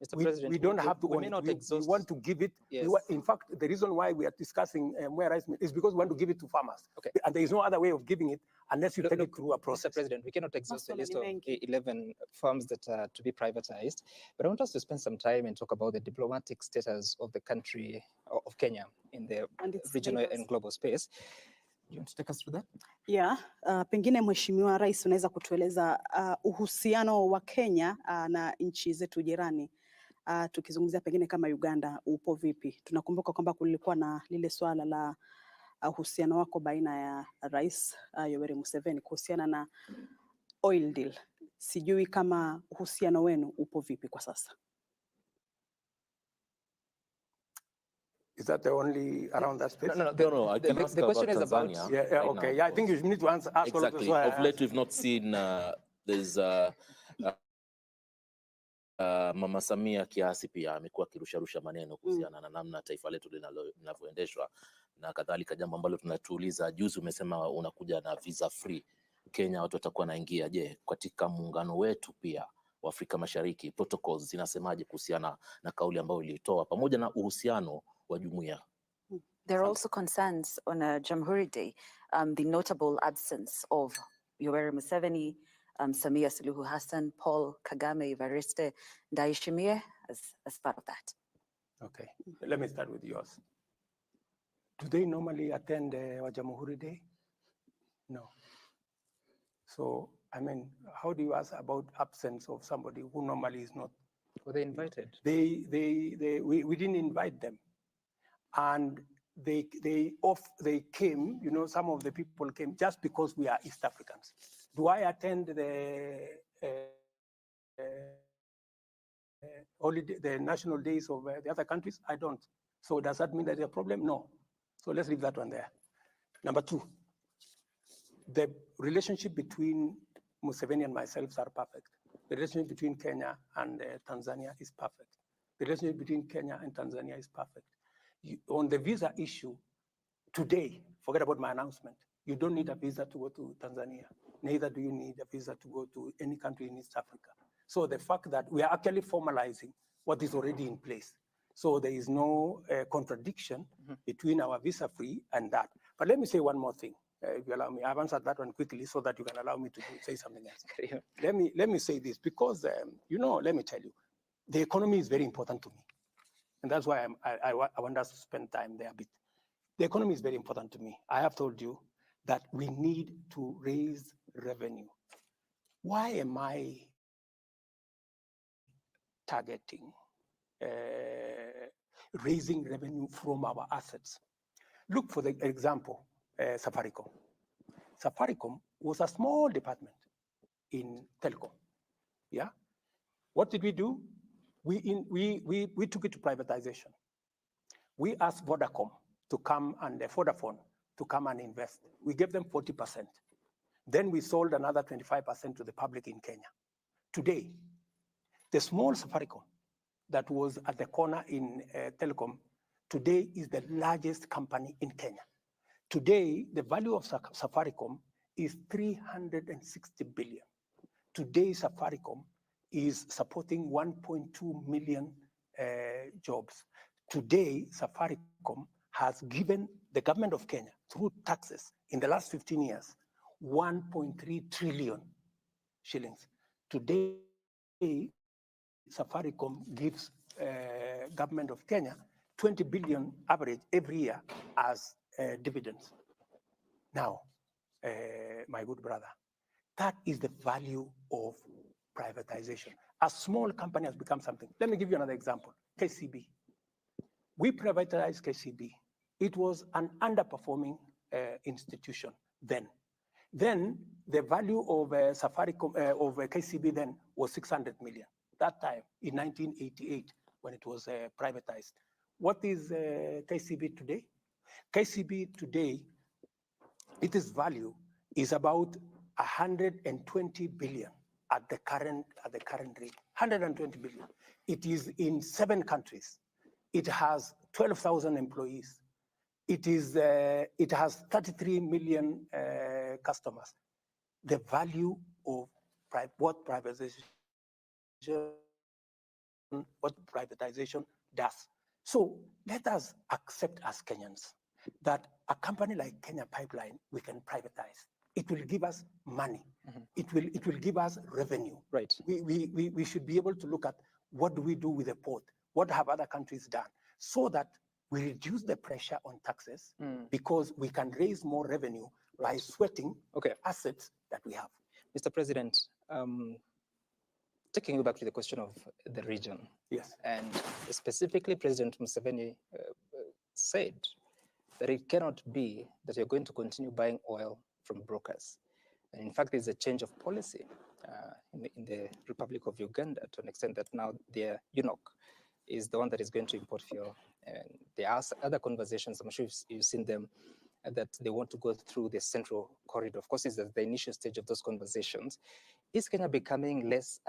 Mr. President, we don't have to we own it. We want to give it. Yes. In fact, the reason why we are discussing Mwea rice mill is because we want to give it to farmers. Okay. And there is no other way of giving it unless you take it through a process. Mr. President, we cannot exhaust the list of 11 farms that are to be privatized, but I want us to spend some time and talk about the diplomatic status of the country of Kenya in the regional and global space. Do you want to take us through that? Yeah, pengine Mheshimiwa Rais unaweza kutueleza uhusiano wa Kenya na nchi zetu jirani. Tukizungumzia pengine kama Uganda upo vipi? Tunakumbuka kwamba kulikuwa na lile swala la uhusiano wako baina ya Rais Yoweri Museveni kuhusiana na oil deal. Sijui kama uhusiano wenu upo vipi kwa sasa. Is that the only around that space? No. I can ask the question about is about Tanzania. Yeah, right okay. now, Yeah, I think you need to ask exactly. all of Of late, we've not seen there's Mama Samia kiasi pia amekuwa akirusharusha maneno kuhusiana na namna taifa letu linavyoendeshwa na kadhalika, jambo ambalo tunatuuliza. Juzi umesema unakuja na visa free Kenya, watu watakuwa naingia. Je, katika muungano wetu pia wa Afrika Mashariki protocols zinasemaje kuhusiana na kauli ambayo ilitoa pamoja na uhusiano wa jumuiya? There are also concerns on a Jamhuri Day, the notable absence of Yoweri Museveni, Samia Suluhu Hassan, Paul Kagame, Evariste Ndayishimiye as part of that. Okay, let me start with yours. Do they normally attend Jamhuri Day? No. So, I mean, how do you ask about absence of somebody who normally is not? Were they invited? We didn't invite them. And they came, you know, some of the people came just because we are East Africans. Do I attend the national days of the other countries? I don't. So does that mean there's a problem? No. So let's leave that one there. Number two, the relationship between Museveni and myself are perfect. The relationship between Kenya and Tanzania is perfect. The relationship between Kenya and Tanzania is perfect. On the visa issue, today, forget about my announcement, you don't need a visa to go to Tanzania. Neither do you need a visa to go to any country in East Africa. So the fact that we are actually formalizing what is already in place. So there is no contradiction between our visa-free and that. But let me say one more thing, if you allow me. I've answered that one quickly so that you can allow me to say something else. Let me say this, because, you know, let me tell you, the economy is very important to me. And that's why I want us to spend time there a bit. The economy is very important to me. I have told you that we need to raise revenue. Why am I targeting raising revenue from our assets? Look, for the example, Safaricom. Safaricom was a small department in telecom. Yeah? What did we do? We took it to privatization. We asked Vodacom to come and Vodafone to come and invest. We gave them 40%. Then we sold another 25% to the public in Kenya. Today, the small Safaricom that was at the corner in telecom, today is the largest company in Kenya. Today, the value of Safaricom is 360 billion. Today, Safaricom is supporting 1.2 million jobs. Today, Safaricom has given the government of Kenya, through taxes, in the last 15 years, 1.3 trillion shillings. Today, Safaricom gives government of Kenya 20 billion average every year as dividends. Now, my good brother, that is the value of privatization. A small company has become something. Let me give you another example, KCB. We privatized KCB. It was an underperforming institution then. Then the value of Safaricom, of KCB then was 600 million. That time in 1988 when it was privatized. What is KCB today? KCB today, its value is about 120 billion at the current rate. 120 billion. It is in 7 countries. It has 12,000 employees. It has 33 million customers. The value of what privatization does. So let us accept as Kenyans that a company like Kenya Pipeline, we can privatize. It will give us money. It will give us revenue. Right. We should be able to look at what do we do with the port? What have other countries done? So that we reduce the pressure on taxes because we can raise more revenue by sweating assets that we have. Mr. President, taking you back to the question of the region. Yes. And specifically, President Museveni said that it cannot be that you're going to continue buying oil from brokers. And in fact, there's a change of policy in the Republic of Uganda to an extent that now their UNOC is the one that is going to import fuel. And there are other conversations, I'm sure you've seen them, that they want to go through the central corridor. Of course, it's at the initial stage of those conversations. Is Kenya becoming less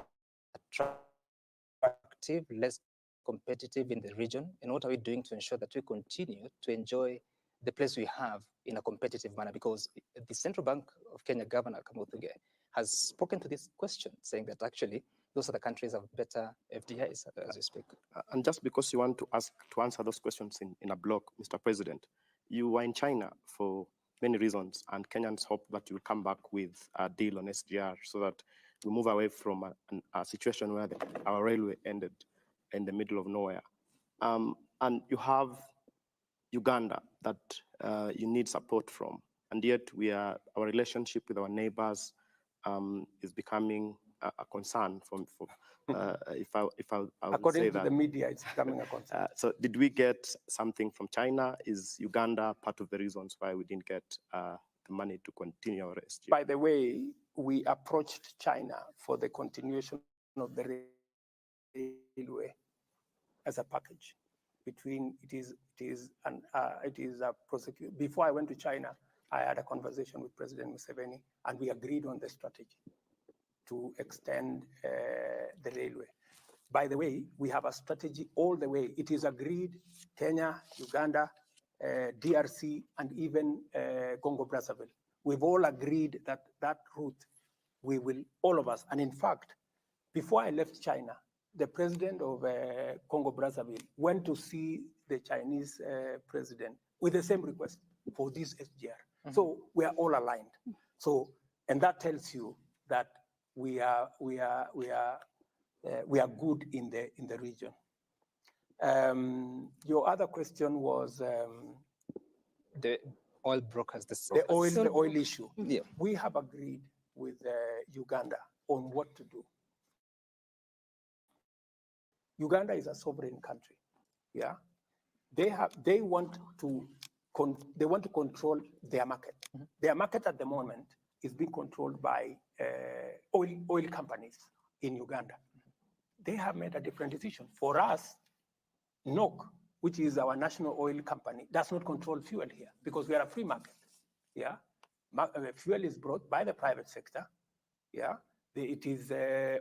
attractive, less competitive in the region? And what are we doing to ensure that we continue to enjoy the place we have in a competitive manner? Because the Central Bank of Kenya Governor Kamuthuge has spoken to this question, saying that actually those are the countries have better FDIs as we speak. And just because you want to answer those questions in a block, Mr. President, you were in China for many reasons, and Kenyans hope that you'll come back with a deal on SGR so that we move away from a situation where our railway ended in the middle of nowhere. And you have Uganda that you need support from, and yet our relationship with our neighbors is becoming a concern if I would according say to that. the media, it's becoming a concern. So did we get something from China? Is Uganda part of the reasons why we didn't get the money to continue our SGR? By the way, we approached China for the continuation of the railway as a package. It is a prosecution. Before I went to China, I had a conversation with President Museveni, and we agreed on the strategy to extend the railway. By the way, we have a strategy all the way. It is agreed, Kenya, Uganda, DRC, and even Congo Brazzaville. We've all agreed that that route, we will, all of us, and in fact, before I left China, the president of Congo Brazzaville went to see the Chinese president with the same request for this SGR. So we are all aligned. So, and that tells you that we are good in the region. Your other question was the oil brokers. The oil issue. Yeah. We have agreed with Uganda on what to do. Uganda is a sovereign country. Yeah, they want to control their market. Their market at the moment is being controlled by oil companies in Uganda. They have made a different decision. For us, NOC, which is our national oil company, does not control fuel here because we are a free market. Yeah, fuel is brought by the private sector. Yeah, it is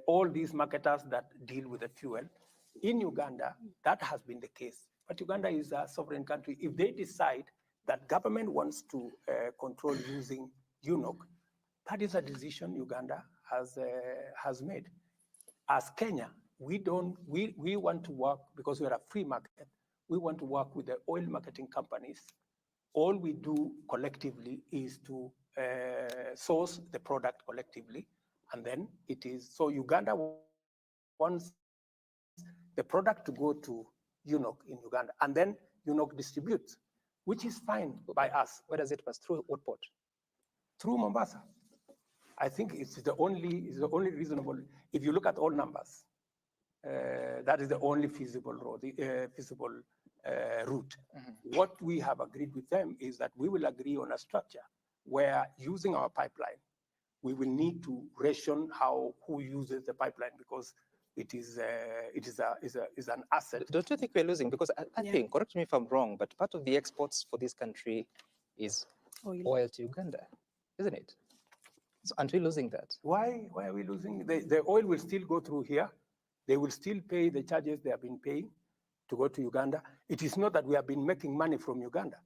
all these marketers that deal with the fuel. In Uganda, that has been the case. But Uganda is a sovereign country. If they decide that government wants to control using UNOC, that is a decision Uganda has made. As Kenya, we want to work, because we are a free market, we want to work with the oil marketing companies. All we do collectively is to source the product collectively, and then it is, so Uganda wants the product to go to UNOC in Uganda, and then UNOC distributes, which is fine by us. Where does it pass? Through what port? Through Mombasa. I think it's the only reasonable. If you look at all numbers, that is the only feasible road, feasible route. What we have agreed with them is that we will agree on a structure where, using our pipeline, we will need to ration who uses the pipeline, because it is an asset. Don't you think we're losing? Because I think, correct me if I'm wrong, but part of the exports for this country is oil to Uganda, isn't it? So aren't we losing that? Why are we losing? The oil will still go through here. They will still pay the charges they have been paying to go to Uganda. It is not that we have been making money from Uganda.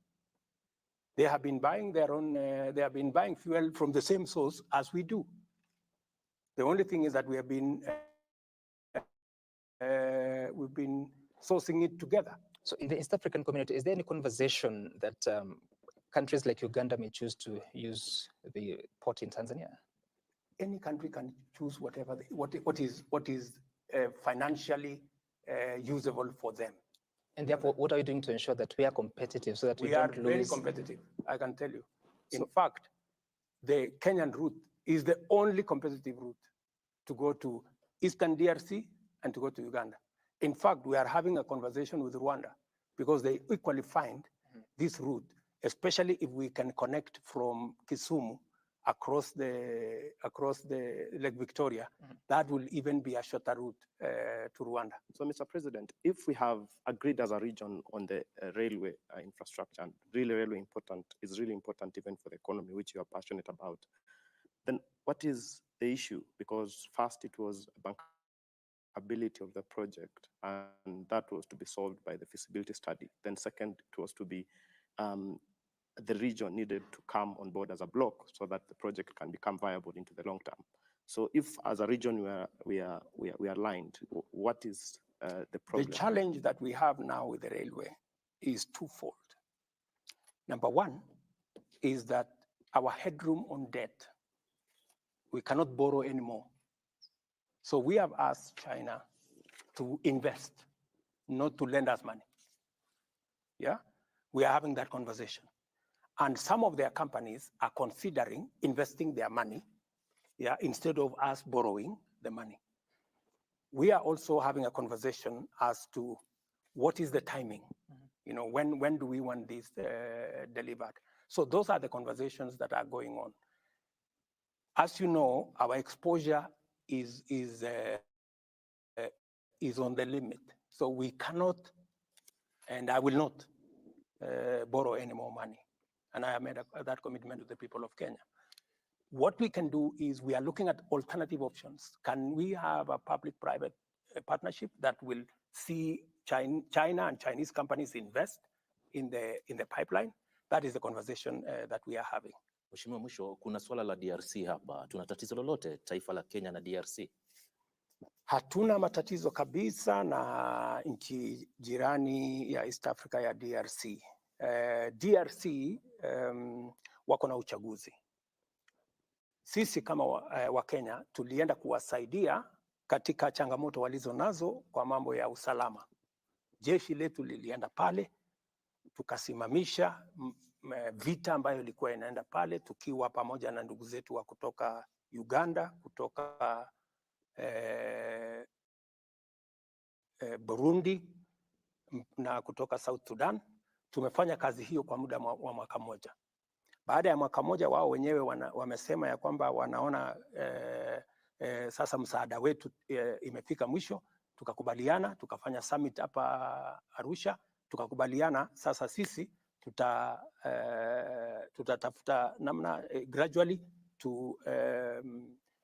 They have been buying their own, they have been buying fuel from the same source as we do. The only thing is that we have been, we've been sourcing it together. So in the East African community, is there any conversation that countries like Uganda may choose to use the port in Tanzania? Any country can choose whatever what is financially usable for them. And therefore, what are you doing to ensure that we are competitive so that we are don't lose? very competitive, I can tell you. In fact, the Kenyan route is the only competitive route to go to Eastern DRC and to go to Uganda. In fact, we are having a conversation with Rwanda because they equally find this route, especially if we can connect from Kisumu across the Lake Victoria. That will even be a shorter route to Rwanda. So, Mr. President, if we have agreed as a region on the railway infrastructure, and really important, is really important even for the economy, which you are passionate about, then what is the issue? Because first it was bankability of the project, and that was to be solved by the feasibility study. Then second, it was to be the region needed to come on board as a block so that the project can become viable into the long term. So if as a region we are aligned, what is the problem? The challenge that we have now with the railway is twofold. Number one is that our headroom on debt, we cannot borrow anymore. So we have asked China to invest, not to lend us money. Yeah, we are having that conversation. And some of their companies are considering investing their money, yeah, instead of us borrowing the money. We are also having a conversation as to what is the timing. You know, when do we want this delivered? So those are the conversations that are going on. As you know, our exposure is on the limit. So we cannot, and I will not borrow any more money. And I have made that commitment to the people of Kenya. What we can do is we are looking at alternative options. Can we have a public-private partnership that will see China and Chinese companies invest in the pipeline? That is the conversation that we are having. Mheshimiwa, mwisho, kuna swala la DRC hapa. Tuna tatizo lolote taifa la Kenya na DRC? Hatuna matatizo kabisa na nchi jirani ya East Africa ya DRC. DRC wako na uchaguzi. Sisi kama wa Kenya tulienda kuwasaidia katika changamoto walizo nazo kwa mambo ya usalama. Jeshi letu lilienda pale, tukasimamisha vita ambayo ilikuwa inaenda pale, tukiwa pamoja na ndugu zetu wa kutoka Uganda, kutoka Burundi na kutoka South Sudan. Tumefanya kazi hiyo kwa muda wa mwaka mmoja. Baada ya mwaka mmoja, wao wenyewe wamesema ya kwamba wanaona sasa msaada wetu imefika mwisho. Tukakubaliana, tukafanya summit hapa Arusha, tukakubaliana sasa sisi tutatafuta namna gradually to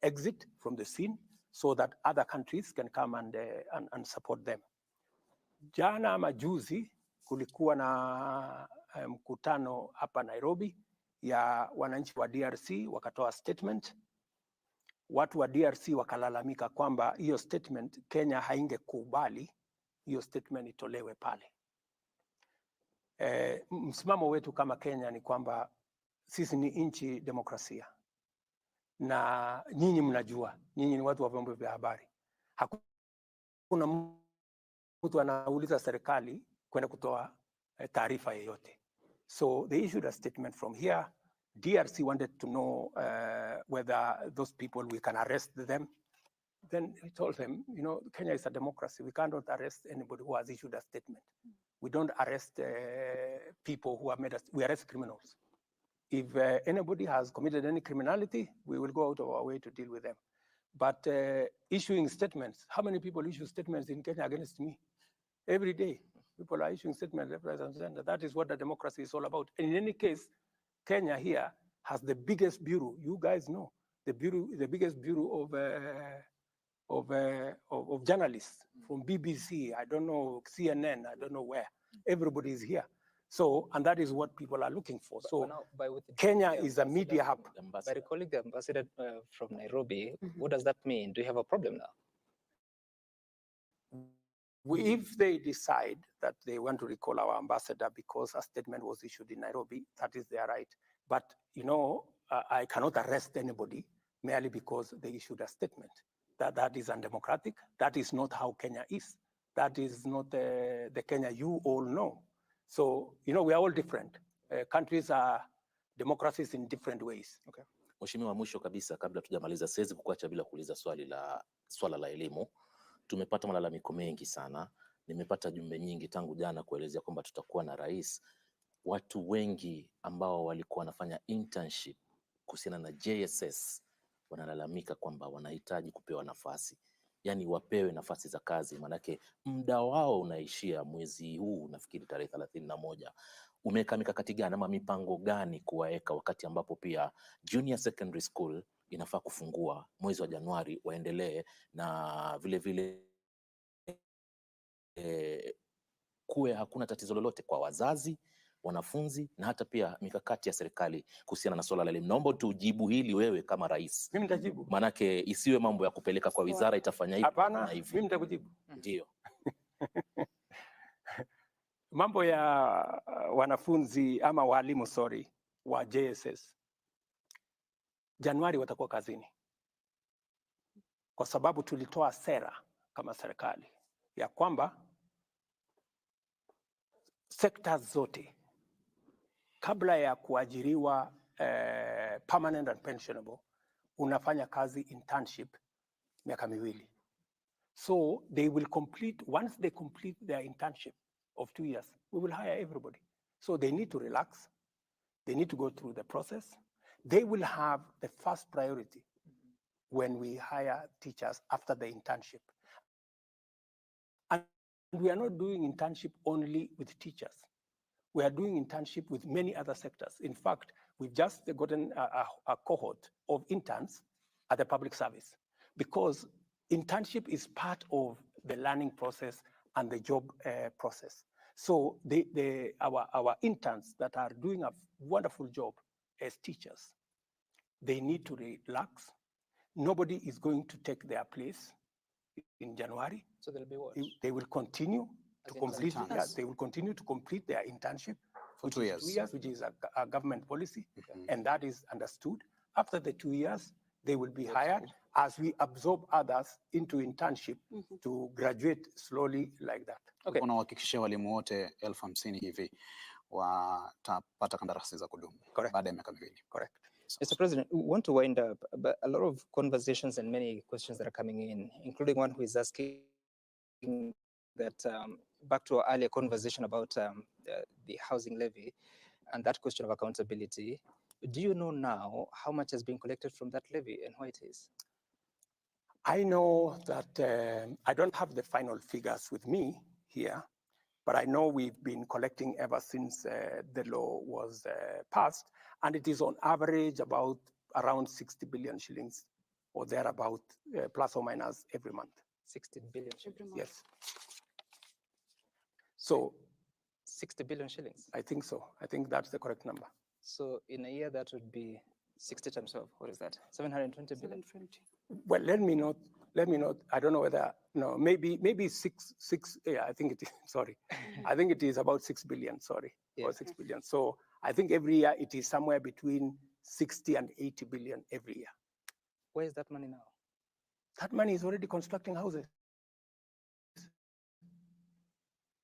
exit from the scene so that other countries can come and support them. Jana majuzi kulikuwa na mkutano hapa Nairobi ya wananchi wa DRC, wakatoa statement. Watu wa DRC wakalalamika kwamba hiyo statement Kenya haingekubali hiyo statement itolewe pale. Msimamo wetu kama Kenya ni kwamba sisi ni nchi demokrasia, na nyinyi mnajua, nyinyi ni watu wa vyombo vya habari, hakuna mtu anauliza serikali kwenda kutoa taarifa yoyote. So they issued a statement from here. DRC wanted to know whether those people, we can arrest them. Then we told them, you know, Kenya is a democracy. We cannot arrest anybody who has issued a statement. We don't arrest people who have made us, we arrest criminals. If anybody has committed any criminality, we will go out of our way to deal with them. But issuing statements, how many people issue statements in Kenya against me? Every day, people are issuing statements left, right, and center. That is what the democracy is all about. And in any case, Kenya here has the biggest bureau. You guys know the biggest bureau of journalists from BBC. I don't know, CNN. I don't know where. Everybody is here. So, and that is what people are looking for. So Kenya is a media hub. By recalling the ambassador from Nairobi, what does that mean? Do you have a problem now? If they decide that they want to recall our ambassador because a statement was issued in Nairobi, that is their right. But, you know, I cannot arrest anybody merely because they issued a statement. That is undemocratic. That is not how Kenya is. That is not the Kenya you all know. So, you know, we are all different. Countries are democracies in different ways. Okay. Mheshimiwa, mwisho kabisa kabla tujamaliza, siwezi kukuacha bila kuuliza swala la elimu. Tumepata malalamiko mengi sana. Nimepata jumbe nyingi tangu jana kuelezea kwamba tutakuwa na rais. Watu wengi ambao walikuwa wanafanya internship kuhusiana na JSS wanalalamika kwamba wanahitaji kupewa nafasi. Yani wapewe nafasi za kazi, manake muda wao unaishia mwezi huu, nafikiri tarehe 31. Umeweka mikakati gani ama mipango gani kuwaeka wakati ambapo pia junior secondary school inafaa kufungua mwezi wa Januari, waendelee na vile vile kuwe hakuna tatizo lolote kwa wazazi, wanafunzi na hata pia mikakati ya serikali kuhusiana na swala la elimu. Naomba tujibu hili wewe kama rais. Mimi nitajibu. Manake isiwe mambo ya kupeleka kwa wizara itafanya hivi. Hapana, mimi nitakujibu. Ndio. Mambo ya wanafunzi ama walimu wa JSS. Januari watakuwa kazini. Kwa sababu tulitoa sera kama serikali ya kwamba sekta zote kabla ya kuajiriwa permanent and pensionable unafanya kazi internship miaka miwili. So they will complete, once they complete their internship of 2 years, we will hire everybody. So they need to relax. They need to go through the process. They will have the first priority when we hire teachers after the internship. And we are not doing internship only with teachers. We are doing internship with many other sectors. In fact, we've just gotten a cohort of interns at the public service because internship is part of the learning process and the job process. So our interns that are doing a wonderful job as teachers, they need to relax. Nobody is going to take their place in January. So they'll be what? They will continue to complete. Yeah, they will continue to complete their internship for 2 years. 2 years, which is a government policy, and that is understood. After the 2 years, they will be hired as we absorb others into internship to graduate slowly like that. Okay. Unahakikishia walimu wote 50,000 hivi watapata kandarasi za kudumu baada ya miaka miwili. Correct. Mr. President, we want to wind up, but a lot of conversations and many questions that are coming in, including one who is asking that back to our earlier conversation about the housing levy and that question of accountability. Do you know now how much has been collected from that levy and why it is? I know that I don't have the final figures with me here, but I know we've been collecting ever since the law was passed, and it is on average about around 60 billion shillings or thereabout, plus or minus every month. 60 billion shillings? Yes. So 60 billion shillings? I think so. I think that's the correct number. So in a year, that would be 60 times 12. What is that? 720 billion? 720. Well, let me not, I don't know whether, no, maybe six, yeah, I think it is, sorry. I think it is about 6 billion, sorry, or 6 billion. So I think every year it is somewhere between 60 and 80 billion every year. Where is that money now? That money is already constructing houses.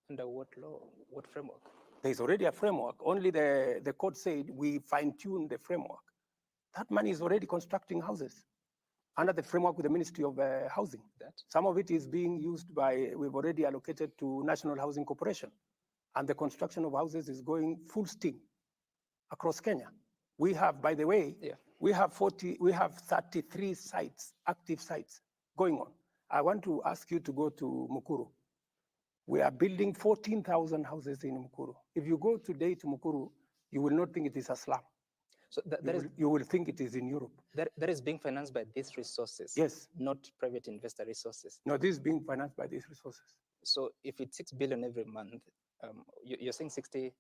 Under what law? What framework? There's already a framework. Only the court said we fine-tune the framework. That money is already constructing houses under the framework with the Ministry of Housing. Some of it is being used by, we've already allocated to National Housing Corporation. And the construction of houses is going full steam across Kenya. We have, by the way, we have 33 sites, active sites going on. I want to ask you to go to Mukuru. We are building 14,000 houses in Mukuru. If you go today to Mukuru, you will not think it is a slum. So you will think it is in Europe. That is being financed by these resources. Yes. Not private investor resources. No, this is being financed by these resources. So if it's 6 billion every month, you're saying 60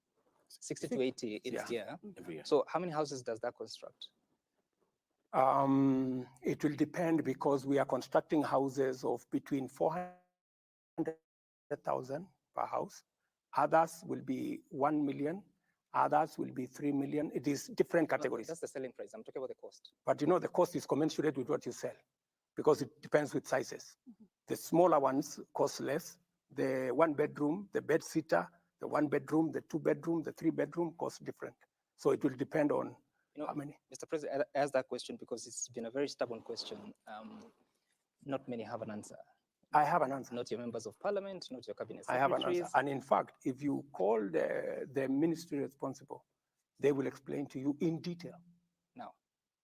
to 80 each year. Every year. So how many houses does that construct? It will depend because we are constructing houses of between 400,000 per house. Others will be 1 million. Others will be 3 million. It is different categories. No, that's the selling price. I'm talking about the cost. But you know, the cost is commensurate with what you sell because it depends with sizes. The smaller ones cost less. The 1 bedroom, the bed sitter, the 1 bedroom, the 2 bedroom, the 3 bedroom cost different. So it will depend on how many. Mr. President, I asked that question because it's been a very stubborn question. Not many have an answer. I have an answer. Not your members of parliament, not your cabinet I have an answer. And in fact, if you call the ministry responsible, they will explain to you in detail. Now?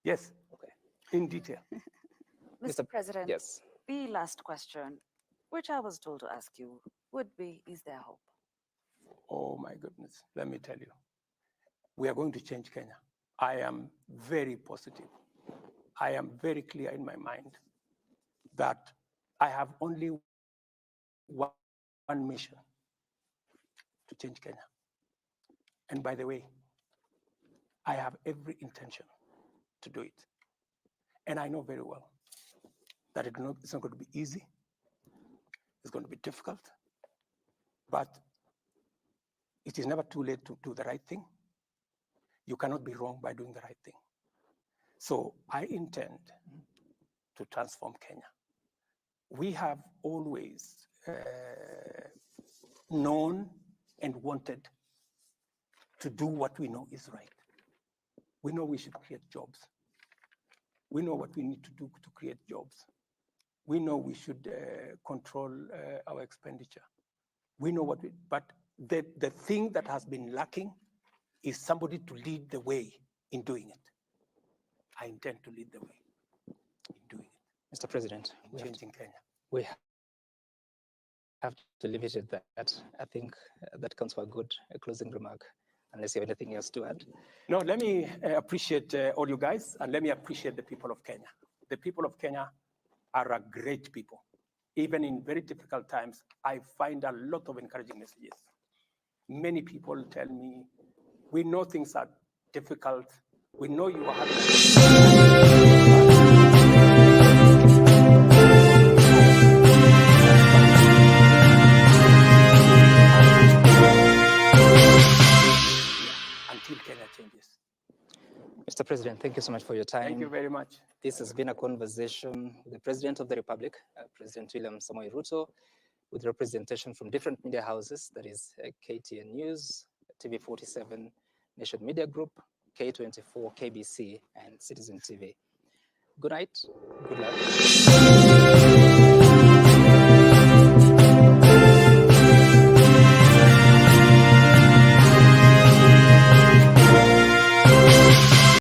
Yes. Okay. In detail. Mr. President, yes. The last question, which I was told to ask you, would be, is there hope? Oh my goodness, let me tell you. We are going to change Kenya. I am very positive. I am very clear in my mind that I have only one mission: to change Kenya. And by the way, I have every intention to do it. And I know very well that it's not going to be easy. It's going to be difficult. But it is never too late to do the right thing. You cannot be wrong by doing the right thing. So I intend to transform Kenya. We have always known and wanted to do what we know is right. We know we should create jobs. We know what we need to do to create jobs. We know we should control our expenditure. We know what but the thing that has been lacking is somebody to lead the way in doing it. I intend to lead the way in doing it. Mr. President, in changing Kenya. We have to leave it at that. I think that counts for a closing remark, unless you have anything else to add. No, let me appreciate all you guys, and let me appreciate the people of Kenya. The people of Kenya are a great people. Even in very difficult times, I find a lot of encouraging messages. Many people tell me, we know things are difficult. We know you are until Kenya changes. Mr. President, thank you so much for your time. Thank you very much. This has been a conversation with the President of the Republic, President Wiliam Ruto, with representation from different media houses, that is KTN News, TV47, Nation Media Group, K24, KBC, and Citizen TV. Good night. Good luck.